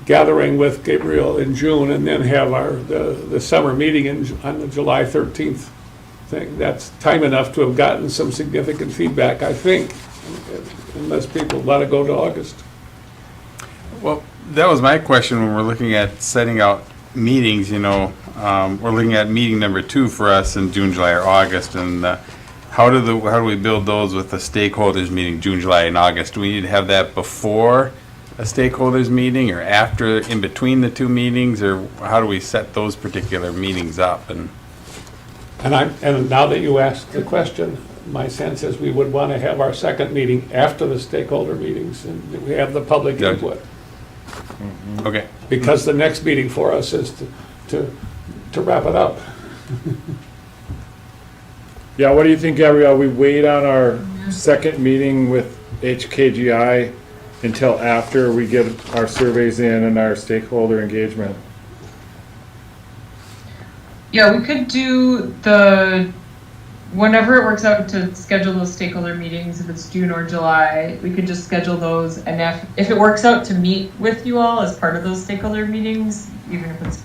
Speaker 1: gathering with Gabriel in June and then have the summer meeting on the July 13th thing. That's time enough to have gotten some significant feedback, I think, unless people want to go to August.
Speaker 4: Well, that was my question when we're looking at setting out meetings, you know. We're looking at meeting number 2 for us in June, July, or August, and how do we build those with the stakeholders meeting June, July, and August? Do we need to have that before a stakeholders meeting or after, in between the 2 meetings, or how do we set those particular meetings up? And
Speaker 1: now that you asked the question, my sense is we would want to have our second meeting after the stakeholder meetings, and we have the public
Speaker 4: Gotcha.
Speaker 1: input.
Speaker 4: okay,
Speaker 1: Because the next meeting for us is to wrap it up.
Speaker 3: Yeah, what do you think, Gabrielle? We wait on our second meeting with HKGI until after we get our surveys in and our stakeholder engagement?
Speaker 6: Yeah, we could do whenever it works out to schedule those stakeholder meetings, if it's June or July, we could just schedule those. And if it works out to meet with you all as part of those stakeholder meetings, even if it's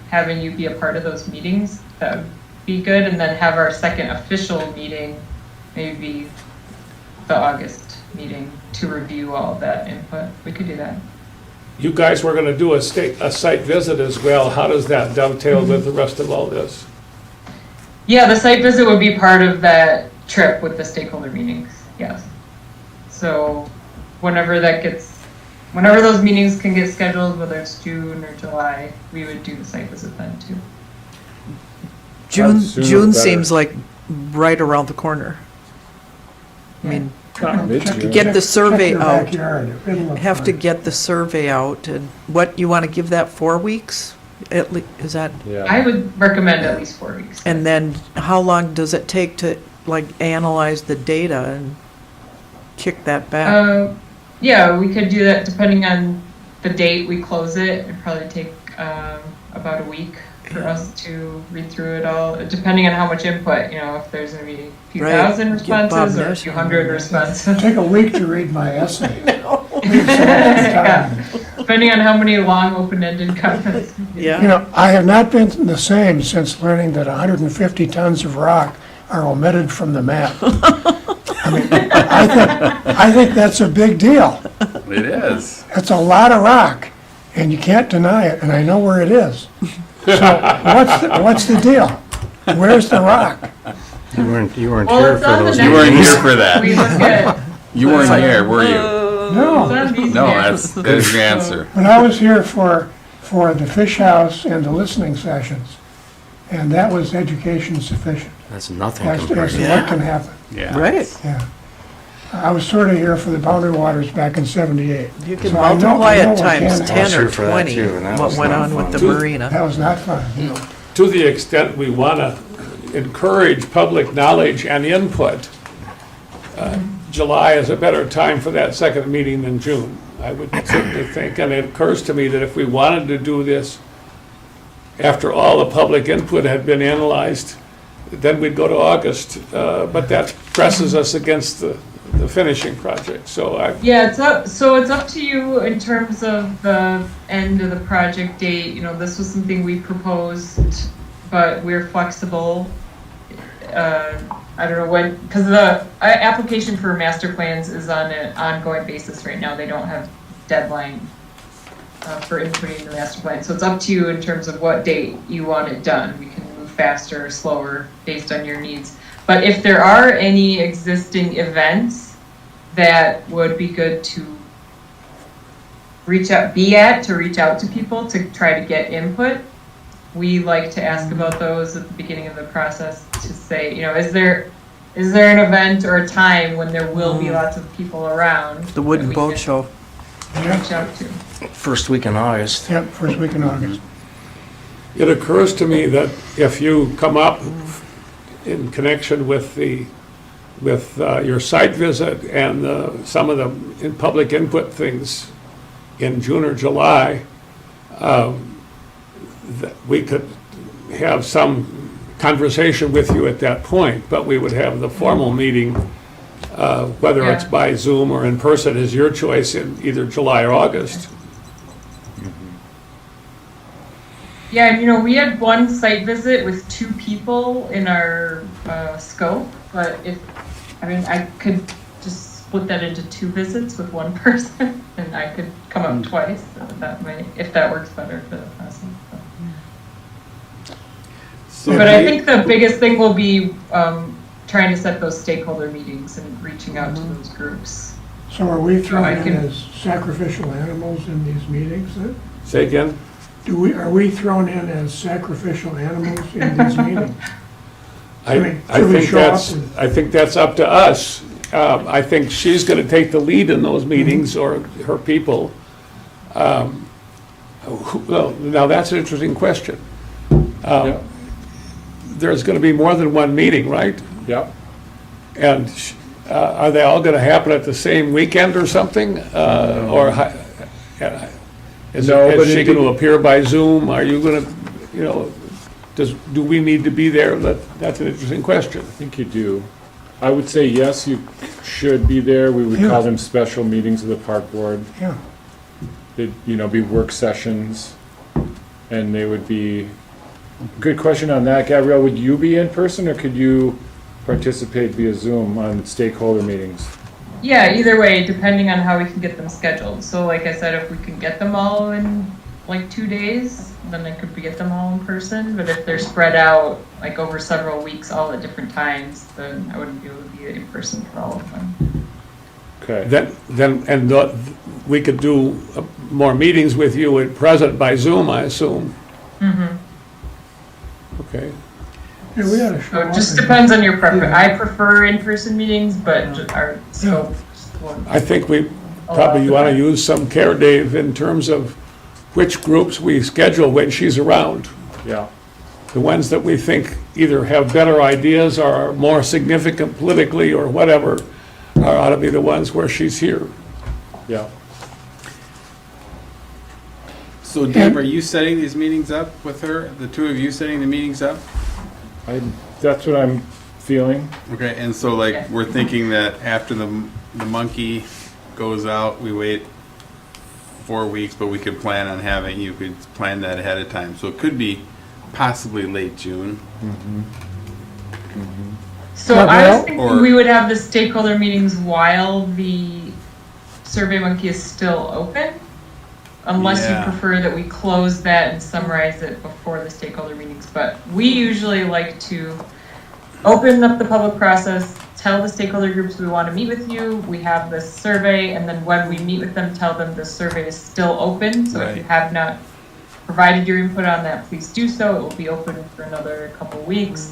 Speaker 6: having you be a part of those meetings, that would be good. And then have our second official meeting, maybe the August meeting, to review all of that input. We could do that.
Speaker 1: You guys were going to do a site visit as well. How does that dovetail with the rest of all this?
Speaker 6: Yeah, the site visit would be part of that trip with the stakeholder meetings, yes. So whenever those meetings can get scheduled, whether it's June or July, we would do the site visit then too.
Speaker 5: June
Speaker 3: Sooner the better.
Speaker 5: seems like right around the corner. I mean,
Speaker 3: Not mid-June.
Speaker 5: get the survey
Speaker 7: Check your
Speaker 5: out.
Speaker 7: backyard. It'll look
Speaker 5: Have to
Speaker 7: fine.
Speaker 5: get the survey out, and what, you want to give that 4 weeks? Is that,
Speaker 6: I
Speaker 3: Yeah,
Speaker 6: would recommend at least 4 weeks.
Speaker 5: and then how long does it take to, like, analyze the data and kick that back?
Speaker 6: Yeah, we could do that depending on the date we close it. It'd probably take about a week for us to read through it all, depending on how much input, if there's going to be a few
Speaker 5: Right.
Speaker 6: thousand
Speaker 5: Get Bob
Speaker 6: responses or a
Speaker 5: Nash
Speaker 6: few
Speaker 5: on
Speaker 6: hundred
Speaker 5: there.
Speaker 6: responses.
Speaker 7: Take a week to read my essay.
Speaker 6: Yeah. Depending on how many long open-ended comments.
Speaker 5: Yeah.
Speaker 7: You know, I have not been the same since learning that 150 tons of rock are omitted from the map. I mean, I think that's a big deal.
Speaker 4: it is.
Speaker 7: It's a lot of rock, and you can't deny it, and I know where it is. So what's the deal? Where's the rock?
Speaker 2: You weren't
Speaker 6: Well,
Speaker 2: here
Speaker 6: it's
Speaker 2: for
Speaker 6: on the
Speaker 2: those
Speaker 6: next
Speaker 4: You weren't
Speaker 2: meetings.
Speaker 4: here for that.
Speaker 6: We look at,
Speaker 4: You weren't here, were you?
Speaker 6: it's
Speaker 7: No,
Speaker 6: on these
Speaker 4: No,
Speaker 6: maps.
Speaker 4: that's your answer.
Speaker 7: but I was here for the fish house and the listening sessions, and that was education sufficient
Speaker 2: That's nothing
Speaker 7: as
Speaker 2: compared
Speaker 7: to
Speaker 2: to
Speaker 7: what can happen.
Speaker 4: Yeah.
Speaker 5: Right.
Speaker 7: Yeah. I was sort of here for the Boundary Waters back in '78.
Speaker 5: You can
Speaker 7: So I know-
Speaker 5: multiply
Speaker 7: I know
Speaker 5: it
Speaker 7: what
Speaker 5: times
Speaker 7: can
Speaker 5: 10
Speaker 2: happen.
Speaker 5: or
Speaker 2: Sure for that
Speaker 5: 20,
Speaker 2: too, and that
Speaker 5: what
Speaker 2: was
Speaker 5: went
Speaker 2: not
Speaker 5: on with the
Speaker 2: fun.
Speaker 5: marina.
Speaker 7: That was not fun.
Speaker 1: To the extent we want to encourage public knowledge and input, July is a better time for that second meeting than June, I would certainly think. And it occurs to me that if we wanted to do this after all the public input had been analyzed, then we'd go to August, but that presses us against the finishing project, so
Speaker 6: Yeah, it's up to you in terms of the end of the project date. You know, this was something we proposed, but we're flexible. I don't know when, because the application for master plans is on an ongoing basis right now. They don't have deadline for inputting the master plan. So it's up to you in terms of what date you want it done. We can move faster or slower based on your needs. But if there are any existing events that would be good to reach out to people to try to get input, we like to ask about those at the beginning of the process to say, you know, is there an event or a time when there will be lots of people around?
Speaker 5: The wooden
Speaker 6: that we
Speaker 5: boat
Speaker 6: can
Speaker 5: show.
Speaker 6: Reach out to.
Speaker 2: First week in August.
Speaker 7: Yep, first week in August.
Speaker 1: it occurs to me that if you come up in connection with your site visit and some of the public input things in June or July, that we could have some conversation with you at that point, but we would have the formal meeting, whether it's
Speaker 6: Yeah.
Speaker 1: by Zoom or in person, is your choice in either July or August.
Speaker 6: Yeah, and you know, we had one site visit with 2 people in our scope, but I could just split that into 2 visits with 1 person, and I could come up twice, so if that works better for the process. But I think the biggest thing will be trying to set those stakeholder meetings and reaching out to those groups.
Speaker 7: So are we thrown
Speaker 6: I
Speaker 7: in
Speaker 6: can-
Speaker 7: as sacrificial animals in these meetings then?
Speaker 1: Say again?
Speaker 7: Are we thrown in as sacrificial animals in these meetings?
Speaker 1: I
Speaker 7: mean, should we show up and-
Speaker 1: I think that's up to us. I think she's going to take the lead in those meetings, or her people. Well, now, that's an interesting question.
Speaker 3: Yeah.
Speaker 1: There's going to be more than one meeting, right?
Speaker 3: Yep.
Speaker 1: And are they all going to happen at the same weekend or something? Or is
Speaker 3: No, but
Speaker 1: she
Speaker 3: it-
Speaker 1: going to appear by Zoom? Are you going to, do we need to be there? That's an interesting question.
Speaker 3: I think you do. I would say yes, you should be there. We would call them special meetings of the park board.
Speaker 7: Yeah.
Speaker 3: They'd, be work sessions, and they would be, good question on that, Gabrielle, would you be in person, or could you participate via Zoom on stakeholder meetings?
Speaker 6: Yeah, either way, depending on how we can get them scheduled. So like I said, if we can get them all in like 2 days, then I could get them all in person. But if they're spread out like over several weeks, all at different times, then I wouldn't be able to be in person for all of them.
Speaker 3: Okay.
Speaker 1: We could do more meetings with you at present by Zoom, I assume.
Speaker 6: Mm-hmm.
Speaker 1: Okay.
Speaker 7: Yeah, we ought to show
Speaker 6: So it
Speaker 7: up.
Speaker 6: just
Speaker 7: and-
Speaker 6: depends on your preference.
Speaker 7: Yeah.
Speaker 6: I prefer in-person meetings, but our scope just won't
Speaker 1: I think we
Speaker 6: allow
Speaker 1: probably
Speaker 6: for
Speaker 1: want to
Speaker 6: that.
Speaker 1: use some care, Dave, in terms of which groups we schedule when she's around.
Speaker 3: Yeah,
Speaker 1: The ones that we think either have better ideas or are more significant politically or whatever, ought to be the ones where she's here.
Speaker 3: yeah.
Speaker 4: So Dave, are you setting these meetings up with her? The two of you setting the meetings up?
Speaker 3: That's what I'm feeling.
Speaker 4: Okay, and so
Speaker 6: Yeah.
Speaker 4: we're thinking that after the monkey goes out, we wait 4 weeks, but we could plan on having, you could plan that ahead of time. So it could be possibly late June.
Speaker 6: So
Speaker 7: Yeah,
Speaker 6: I was
Speaker 7: well,
Speaker 6: thinking
Speaker 4: or-
Speaker 6: we would have the stakeholder meetings while the Survey Monkey is still open, unless you
Speaker 4: Yeah.
Speaker 6: prefer that we close that and summarize it before the stakeholder meetings. But we usually like to open up the public process, tell the stakeholder groups we want to meet with you, we have this survey, and then when we meet with them, tell them the survey is still open. So if you
Speaker 4: Right.
Speaker 6: have not provided your input on that, please do so. It will be open for another couple weeks.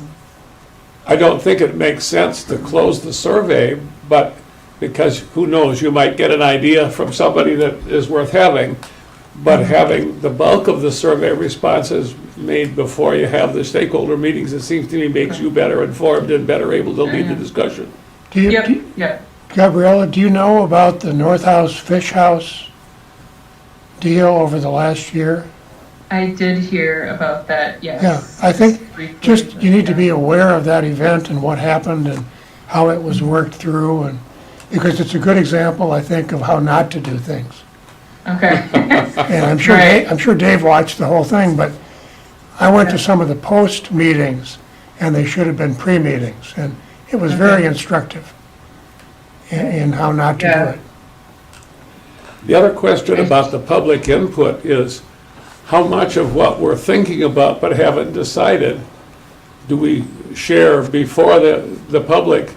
Speaker 1: I don't think it makes sense to close the survey, but because who knows, you might get an idea from somebody that is worth having. But having the bulk of the survey responses made before you have the stakeholder meetings, it seems to me makes you better informed and better able to lead the discussion.
Speaker 7: Do you-
Speaker 6: Yep,
Speaker 7: do-
Speaker 6: yep.
Speaker 7: Gabriella, do you know about the North House Fish House deal over the last year?
Speaker 6: I did hear about that, yes.
Speaker 7: Yeah, I think
Speaker 6: Briefly,
Speaker 7: just,
Speaker 6: but
Speaker 7: you need to be
Speaker 6: yeah.
Speaker 7: aware of that event and what happened and how it was worked through, and, because it's a good example, I think, of how not to do things.
Speaker 6: Okay.
Speaker 7: And I'm sure,
Speaker 6: Right.
Speaker 7: I'm sure Dave watched the whole thing, but I went to some of the post meetings, and they should have been pre-meetings, and it was very instructive in how not to do
Speaker 6: Yeah.
Speaker 7: it.
Speaker 1: The other question about the public input is, how much of what we're thinking about but haven't decided do we share before the public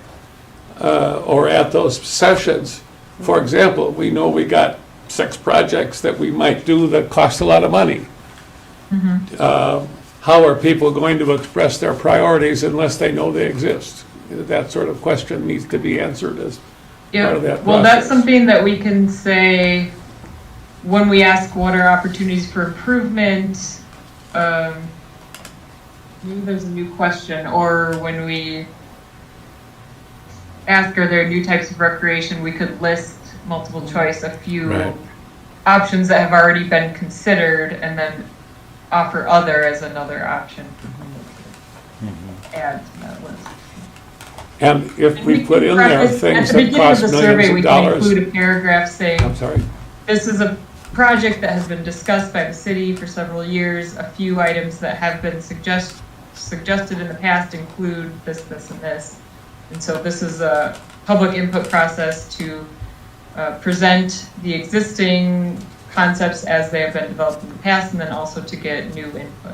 Speaker 1: or at those sessions? For example, we know we got 6 projects that we might do that cost a lot of money. How are people going to express their priorities unless they know they exist? That sort of question needs to be answered as part of that
Speaker 6: Well, that's
Speaker 1: process.
Speaker 6: something that we can say when we ask what are opportunities for improvement. Maybe there's a new question, or when we ask, are there new types of recreation, we could list multiple choice, a few
Speaker 1: Right.
Speaker 6: options that have already been considered, and then offer other as another option for whom we could add to that list.
Speaker 1: And if
Speaker 6: And
Speaker 1: we put
Speaker 6: can
Speaker 1: in there
Speaker 6: preface-
Speaker 1: things
Speaker 6: at the
Speaker 1: that
Speaker 6: beginning of
Speaker 1: cost
Speaker 6: the
Speaker 1: millions
Speaker 6: survey,
Speaker 1: of
Speaker 6: we can
Speaker 1: dollars.
Speaker 6: include a paragraph saying,
Speaker 1: I'm sorry.
Speaker 6: this is a project that has been discussed by the city for several years. A few items that have been suggested in the past include this, this, and this. And so this is a public input process to present the existing concepts as they have been developed in the past, and then also to get new input.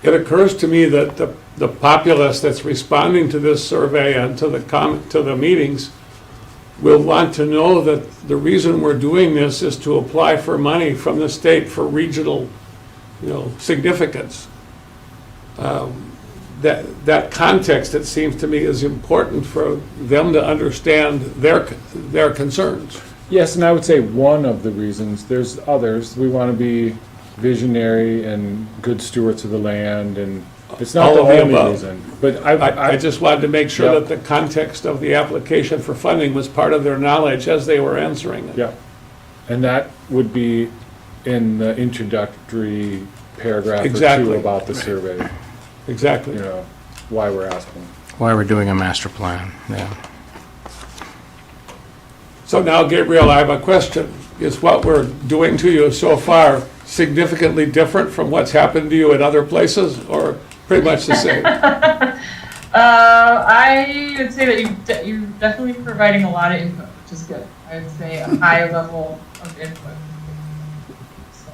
Speaker 1: It occurs to me that the populace that's responding to this survey and to the meetings will want to know that the reason we're doing this is to apply for money from the state for regional, significance. That context, it seems to me, is important for them to understand their concerns.
Speaker 3: Yes, and I would say one of the reasons, there's others, we want to be visionary and good stewards of the land, and it's not
Speaker 1: All
Speaker 3: the
Speaker 1: of the
Speaker 3: only
Speaker 1: above.
Speaker 3: reason. But
Speaker 1: I just wanted to make sure
Speaker 3: Yeah.
Speaker 1: that the context of the application for funding was part of their knowledge as they were answering it.
Speaker 3: Yeah, and that would be in the introductory paragraph or
Speaker 1: Exactly.
Speaker 3: two about the survey,
Speaker 1: Exactly.
Speaker 3: why we're asking.
Speaker 2: Why we're doing a master plan, yeah.
Speaker 1: So now, Gabriel, I have a question. Is what we're doing to you so far significantly different from what's happened to you in other places, or pretty much the same?
Speaker 6: I would say that you're definitely providing a lot of input, which is good. I would say a high level of input. So,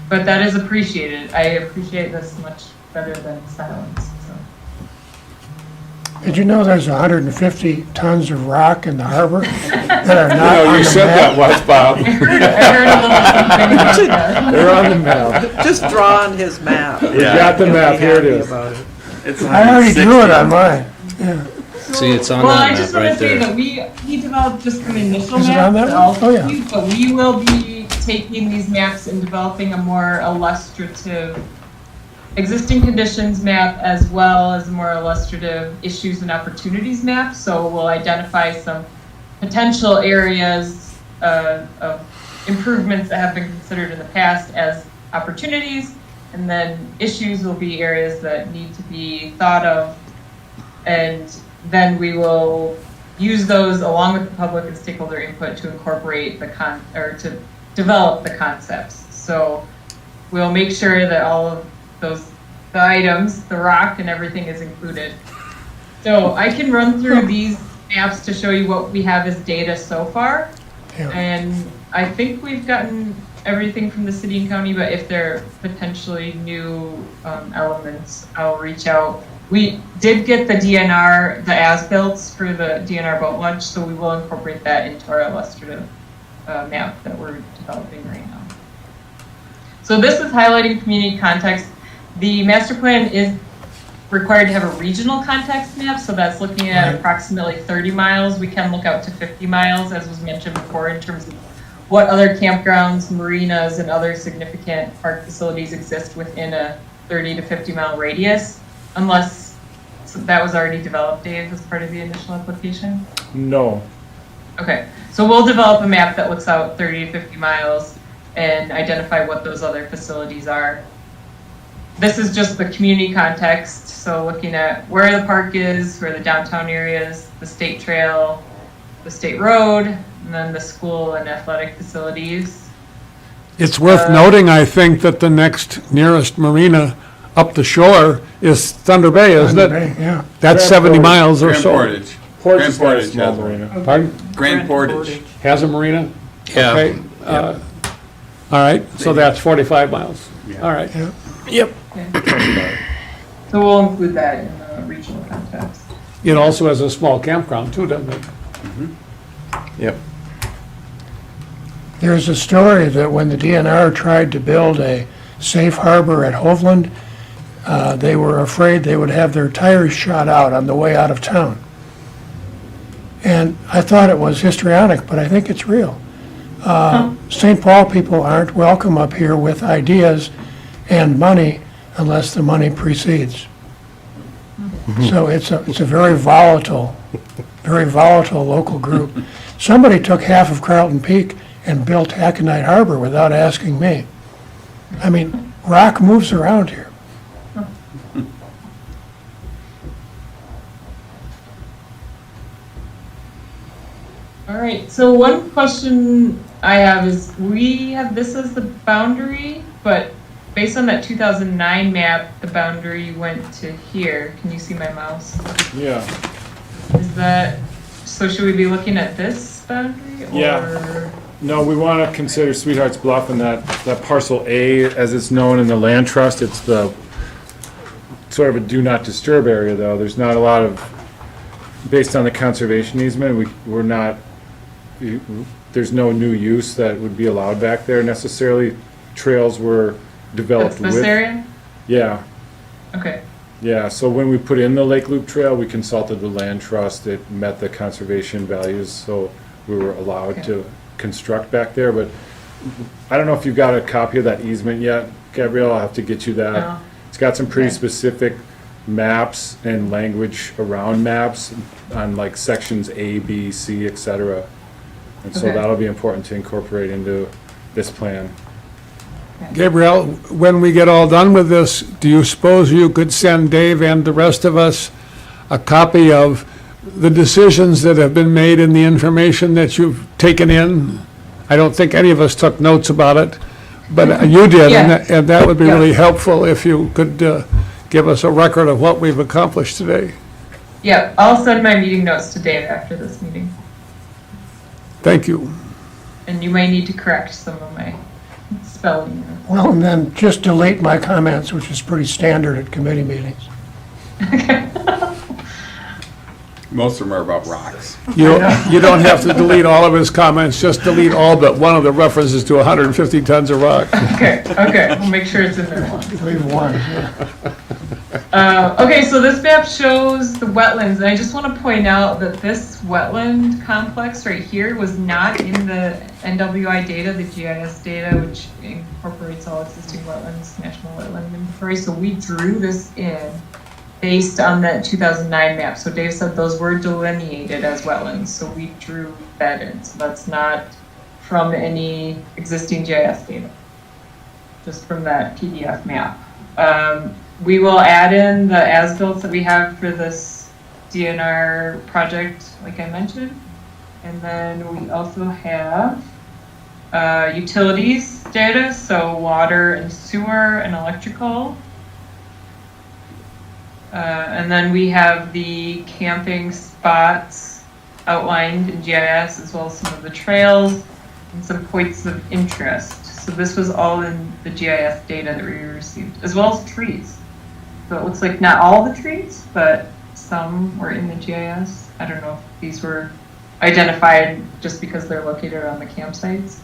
Speaker 6: but that is appreciated. I appreciate this much better than silence. So.
Speaker 7: Did you know there's 150 tons of rock in the harbor that are not on
Speaker 1: You
Speaker 7: the
Speaker 1: said that
Speaker 7: map?
Speaker 1: once, Bob.
Speaker 6: I heard a little something about that.
Speaker 3: They're on the map.
Speaker 5: Just draw on his map.
Speaker 3: We got the
Speaker 5: He'll be
Speaker 3: map, here it
Speaker 5: happy
Speaker 3: is.
Speaker 5: about it.
Speaker 7: I already drew it on mine.
Speaker 2: See, it's on
Speaker 6: Well,
Speaker 2: that
Speaker 6: I just
Speaker 2: map
Speaker 6: want
Speaker 2: right
Speaker 6: to say
Speaker 2: there.
Speaker 6: that we developed just some initial
Speaker 7: Is it
Speaker 6: maps.
Speaker 7: on that
Speaker 6: that
Speaker 7: one?
Speaker 6: I'll
Speaker 7: Oh, yeah.
Speaker 6: give you, but we will be taking these maps and developing a more illustrative existing conditions map as well as a more illustrative issues and opportunities map. So we'll identify some potential areas of improvements that have been considered in the past as opportunities, and then issues will be areas that need to be thought of, and then we will use those along with the public and stakeholder input to incorporate to develop the concepts. So we'll make sure that all of the items, the rock and everything is included. So I can run through these maps to show you what we have as data so far.
Speaker 7: Yeah.
Speaker 6: And I think we've gotten everything from the city and county, but if there are potentially new elements, I'll reach out. We did get the DNR, the as-built for the DNR boat launch, so we will incorporate that into our illustrative map that we're developing right now. So this is highlighting community context. The master plan is required to have a regional context map, so that's looking at approximately 30 miles. We can look out to 50 miles, as was mentioned before, in terms of what other campgrounds, marinas, and other significant park facilities exist within a 30 to 50 mile radius, unless that was already developed, Dave, as part of the initial application?
Speaker 3: No.
Speaker 6: Okay, so we'll develop a map that looks out 30 to 50 miles. and identify what those other facilities are. This is just the community context, so looking at where the park is, where the downtown area is, the state trail, the state road, and then the school and athletic facilities.
Speaker 1: It's worth noting, I think, that the next nearest marina up the shore is Thunder Bay, isn't it?
Speaker 7: Yeah.
Speaker 1: That's 70 miles or
Speaker 4: Grand
Speaker 1: so.
Speaker 4: Portage.
Speaker 3: Portage
Speaker 4: Grand
Speaker 3: is
Speaker 4: Portage
Speaker 3: not a
Speaker 4: has
Speaker 3: small
Speaker 4: one.
Speaker 3: marina.
Speaker 1: Pardon?
Speaker 4: Grand Portage.
Speaker 1: Has a marina?
Speaker 2: Yeah.
Speaker 1: Okay. All right, so that's 45 miles.
Speaker 4: Yeah.
Speaker 1: All right.
Speaker 2: Yep.
Speaker 6: So we'll include that in the regional context.
Speaker 1: It also has a small campground too, doesn't it?
Speaker 2: Yep.
Speaker 7: There's a story that when the DNR tried to build a safe harbor at Hovland, they were afraid they would have their tires shot out on the way out of town. And I thought it was histrionic, but I think it's real. St. Paul people aren't welcome up here with ideas and money unless the money precedes. So it's a very volatile local group. Somebody took half of Carlton Peak and built Aconite Harbor without asking me. I mean, rock moves around here.
Speaker 6: All right, so one question I have is, we have this as the boundary, but based on that 2009 map, the boundary went to here. Can you see my mouse?
Speaker 3: Yeah,
Speaker 6: Is that, so should we be looking at this boundary?
Speaker 3: Yeah.
Speaker 6: Or
Speaker 3: no, we want to consider Sweetheart's Bluff and that parcel A, as it's known in the land trust, it's the sort of a do not disturb area, though. There's not a lot of, based on the conservation easement, we're not, there's no new use that would be allowed back there necessarily. Trails were developed
Speaker 6: that's
Speaker 3: with.
Speaker 6: this area?
Speaker 3: Yeah,
Speaker 6: Okay,
Speaker 3: yeah, so when we put in the Lake Loop Trail, we consulted the land trust, it met the conservation values, so we were allowed
Speaker 6: Okay.
Speaker 3: to construct back there, but I don't know if you got a copy of that easement yet, Gabrielle, I'll have to get you that.
Speaker 6: No.
Speaker 3: It's got some pretty
Speaker 6: Okay.
Speaker 3: specific maps and language around maps on like sections A, B, C, et cetera. And so
Speaker 6: Okay.
Speaker 3: that'll be important to incorporate into this plan.
Speaker 1: Gabrielle, when we get all done with this, do you suppose you could send Dave and the rest of us a copy of the decisions that have been made and the information that you've taken in? I don't think any of us took notes about it, but you did,
Speaker 6: Yeah.
Speaker 1: and that would be really
Speaker 6: Yeah.
Speaker 1: helpful if you could give us a record of what we've accomplished today.
Speaker 6: yeah, I'll send my meeting notes to Dave after this meeting.
Speaker 1: Thank you.
Speaker 6: And you may need to correct some of my spelling.
Speaker 7: Well, and then just delete my comments, which is pretty standard at committee meetings.
Speaker 4: Most of them are about rocks.
Speaker 1: You don't have to delete all of his comments, just delete all but one of the references to 150 tons of rock.
Speaker 6: Okay, we'll make sure it's in there once.
Speaker 7: Leave one.
Speaker 6: Okay, so this map shows the wetlands, and I just want to point out that this wetland complex right here was not in the NWI data, the GIS data, which incorporates all existing wetlands, national wetland inventory. So we drew this in based on that 2009 map. So Dave said those were delineated as wetlands, so we drew that in. So that's not from any existing GIS data, just from that PDF map. We will add in the as-built that we have for this DNR project, like I mentioned. And then we also have utilities data, so water and sewer and electrical. And then we have the camping spots outlined in GIS, as well as some of the trails and some points of interest. So this was all in the GIS data that we received, as well as trees. So it looks like not all the trees, but some were in the GIS. I don't know if these were identified just because they're located on the campsites.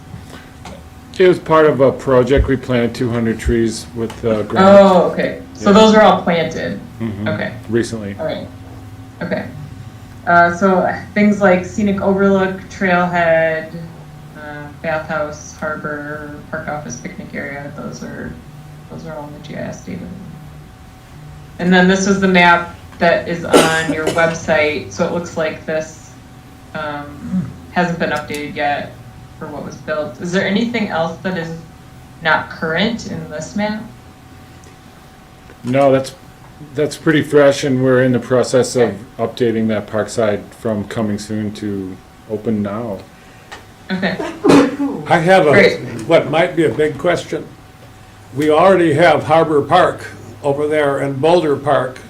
Speaker 3: It was part of a project, we planted 200 trees with grant
Speaker 6: Oh, okay. So
Speaker 3: Yeah.
Speaker 6: those are all planted.
Speaker 3: Mhm.
Speaker 6: Okay.
Speaker 3: recently.
Speaker 6: All right. Okay. So things like scenic overlook, trailhead, bathhouse, harbor, park office, picnic area, those are all in the GIS data. And then this is the map that is on your website. So it looks like this hasn't been updated yet. for what was built. Is there anything else that is not current in this map?
Speaker 3: No, that's pretty fresh, and we're in the process of updating that Parkside from coming soon to open now.
Speaker 6: Okay,
Speaker 1: I have
Speaker 6: Great.
Speaker 1: what might be a big question. We already have Harbor Park over there and Boulder Park.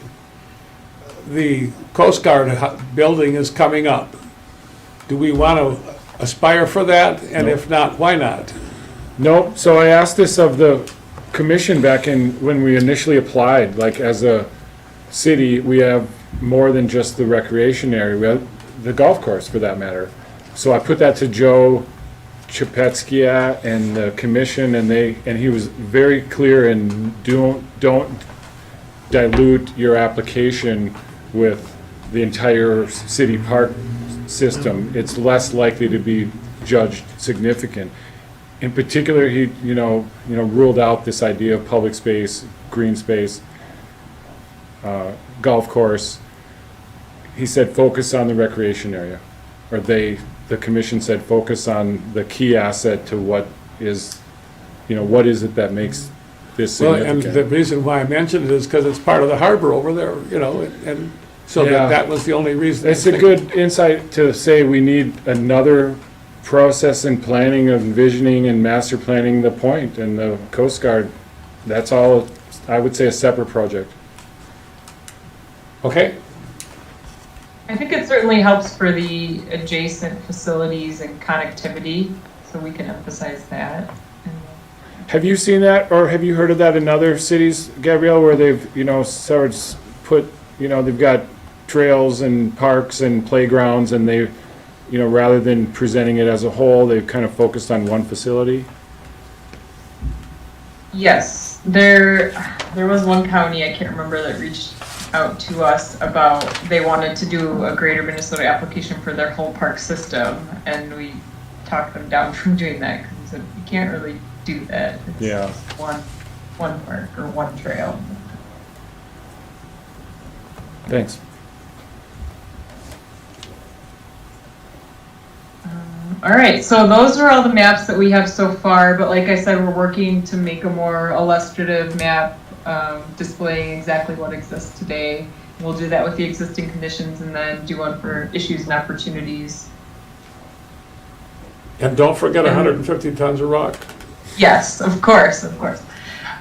Speaker 1: The Coast Guard building is coming up. Do we want to aspire for that? And if not, why not?
Speaker 3: Nope, so I asked this of the commission back in, when we initially applied, like as a city, we have more than just the recreation area, we have the golf course for that matter. So I put that to Joe Chapetskia and the commission, and he was very clear in don't dilute your application with the entire city park system. It's less likely to be judged significant. In particular, he, ruled out this idea of public space, green space, golf course. He said, focus on the recreation area, or the commission said, focus on the key asset to what is it that makes this
Speaker 1: Well, and the
Speaker 3: significant.
Speaker 1: reason why I mentioned it is because it's part of the harbor over there, and so
Speaker 3: Yeah.
Speaker 1: that was the only reason.
Speaker 3: It's a good insight to say we need another process in planning, of envisioning and master planning the point, and the Coast Guard, that's all, I would say, a separate project.
Speaker 1: Okay,
Speaker 6: I think it certainly helps for the adjacent facilities and connectivity, so we can emphasize that.
Speaker 3: Have you seen that, or have you heard of that in other cities, Gabrielle, where they've, sort of put, they've got trails and parks and playgrounds, and they, rather than presenting it as a whole, they've kind of focused on one facility?
Speaker 6: Yes, there was one county, I can't remember, that reached out to us about, they wanted to do a Greater Minnesota application for their whole park system, and we talked them down from doing that, because we said, you can't really do that. It's
Speaker 3: Yeah.
Speaker 6: just one park or one trail.
Speaker 3: Thanks.
Speaker 6: All right, so those are all the maps that we have so far, but like I said, we're working to make a more illustrative map displaying exactly what exists today. We'll do that with the existing conditions and then do one for issues and opportunities.
Speaker 1: and don't forget 150 tons of rock.
Speaker 6: Yes, of course, of course.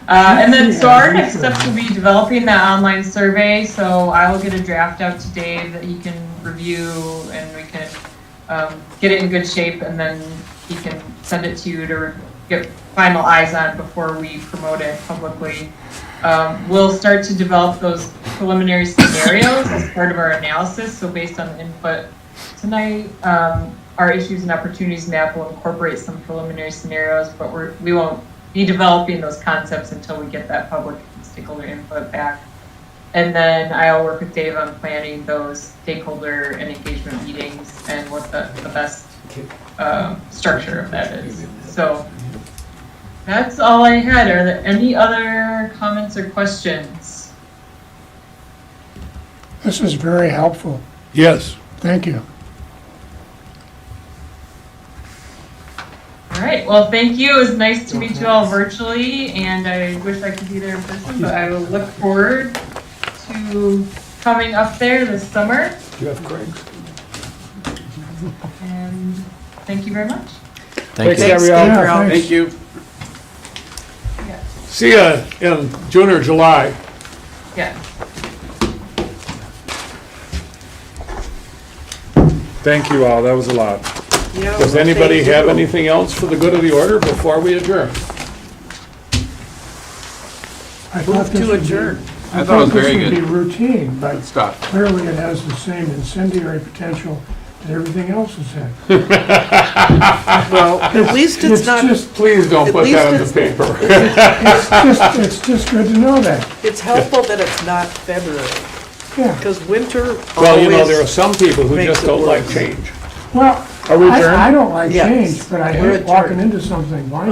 Speaker 6: And then, so our next steps will be developing that online survey. So I will get a draft out to Dave that he can review, and we can get it in good shape, and then he can send it to you to get final eyes on before we promote it publicly. We'll start to develop those preliminary scenarios as part of our analysis. So based on the input tonight, our issues and opportunities map will incorporate some preliminary scenarios, but we won't be developing those concepts until we get that public stakeholder input back. And then I'll work with Dave on planning those stakeholder and engagement meetings and what the best structure of that is. So that's all I had. Are there any other comments or questions?
Speaker 7: This is very helpful.
Speaker 1: Yes.
Speaker 7: Thank you.
Speaker 6: All right, well, thank you. It was nice to meet you all virtually, and I wish I could be there in person, but I will look forward to coming up there this summer.
Speaker 1: You have Craig's.
Speaker 6: And thank you very much.
Speaker 2: Thank
Speaker 3: Thanks,
Speaker 2: you.
Speaker 3: Gabrielle.
Speaker 7: Yeah, thanks.
Speaker 4: Thank you.
Speaker 1: See ya in June or July.
Speaker 6: Yeah.
Speaker 3: Thank you all, that was a lot.
Speaker 1: Does anybody have anything else for the good of the order before we adjourn?
Speaker 7: I thought this
Speaker 5: to
Speaker 7: would be-
Speaker 5: adjourn.
Speaker 4: I thought it was very
Speaker 7: this would
Speaker 4: good.
Speaker 7: be routine, but
Speaker 4: Stuff.
Speaker 7: clearly it has the same incendiary potential that everything else has had.
Speaker 5: Well, at least it's not,
Speaker 7: just,
Speaker 1: Please don't
Speaker 5: At
Speaker 1: put that on
Speaker 5: least
Speaker 1: the paper.
Speaker 7: it's just good to know that.
Speaker 5: it's helpful that it's not February,
Speaker 7: Yeah.
Speaker 5: because winter
Speaker 1: Well, there are
Speaker 5: always,
Speaker 1: some people who
Speaker 5: makes
Speaker 1: just
Speaker 5: it
Speaker 1: don't like
Speaker 5: worse.
Speaker 1: change.
Speaker 7: Well,
Speaker 3: Are we adjourned?
Speaker 7: I don't like
Speaker 5: Yes.
Speaker 7: change, but I
Speaker 5: We're
Speaker 7: hate walking
Speaker 5: adjourned.
Speaker 7: into something blind.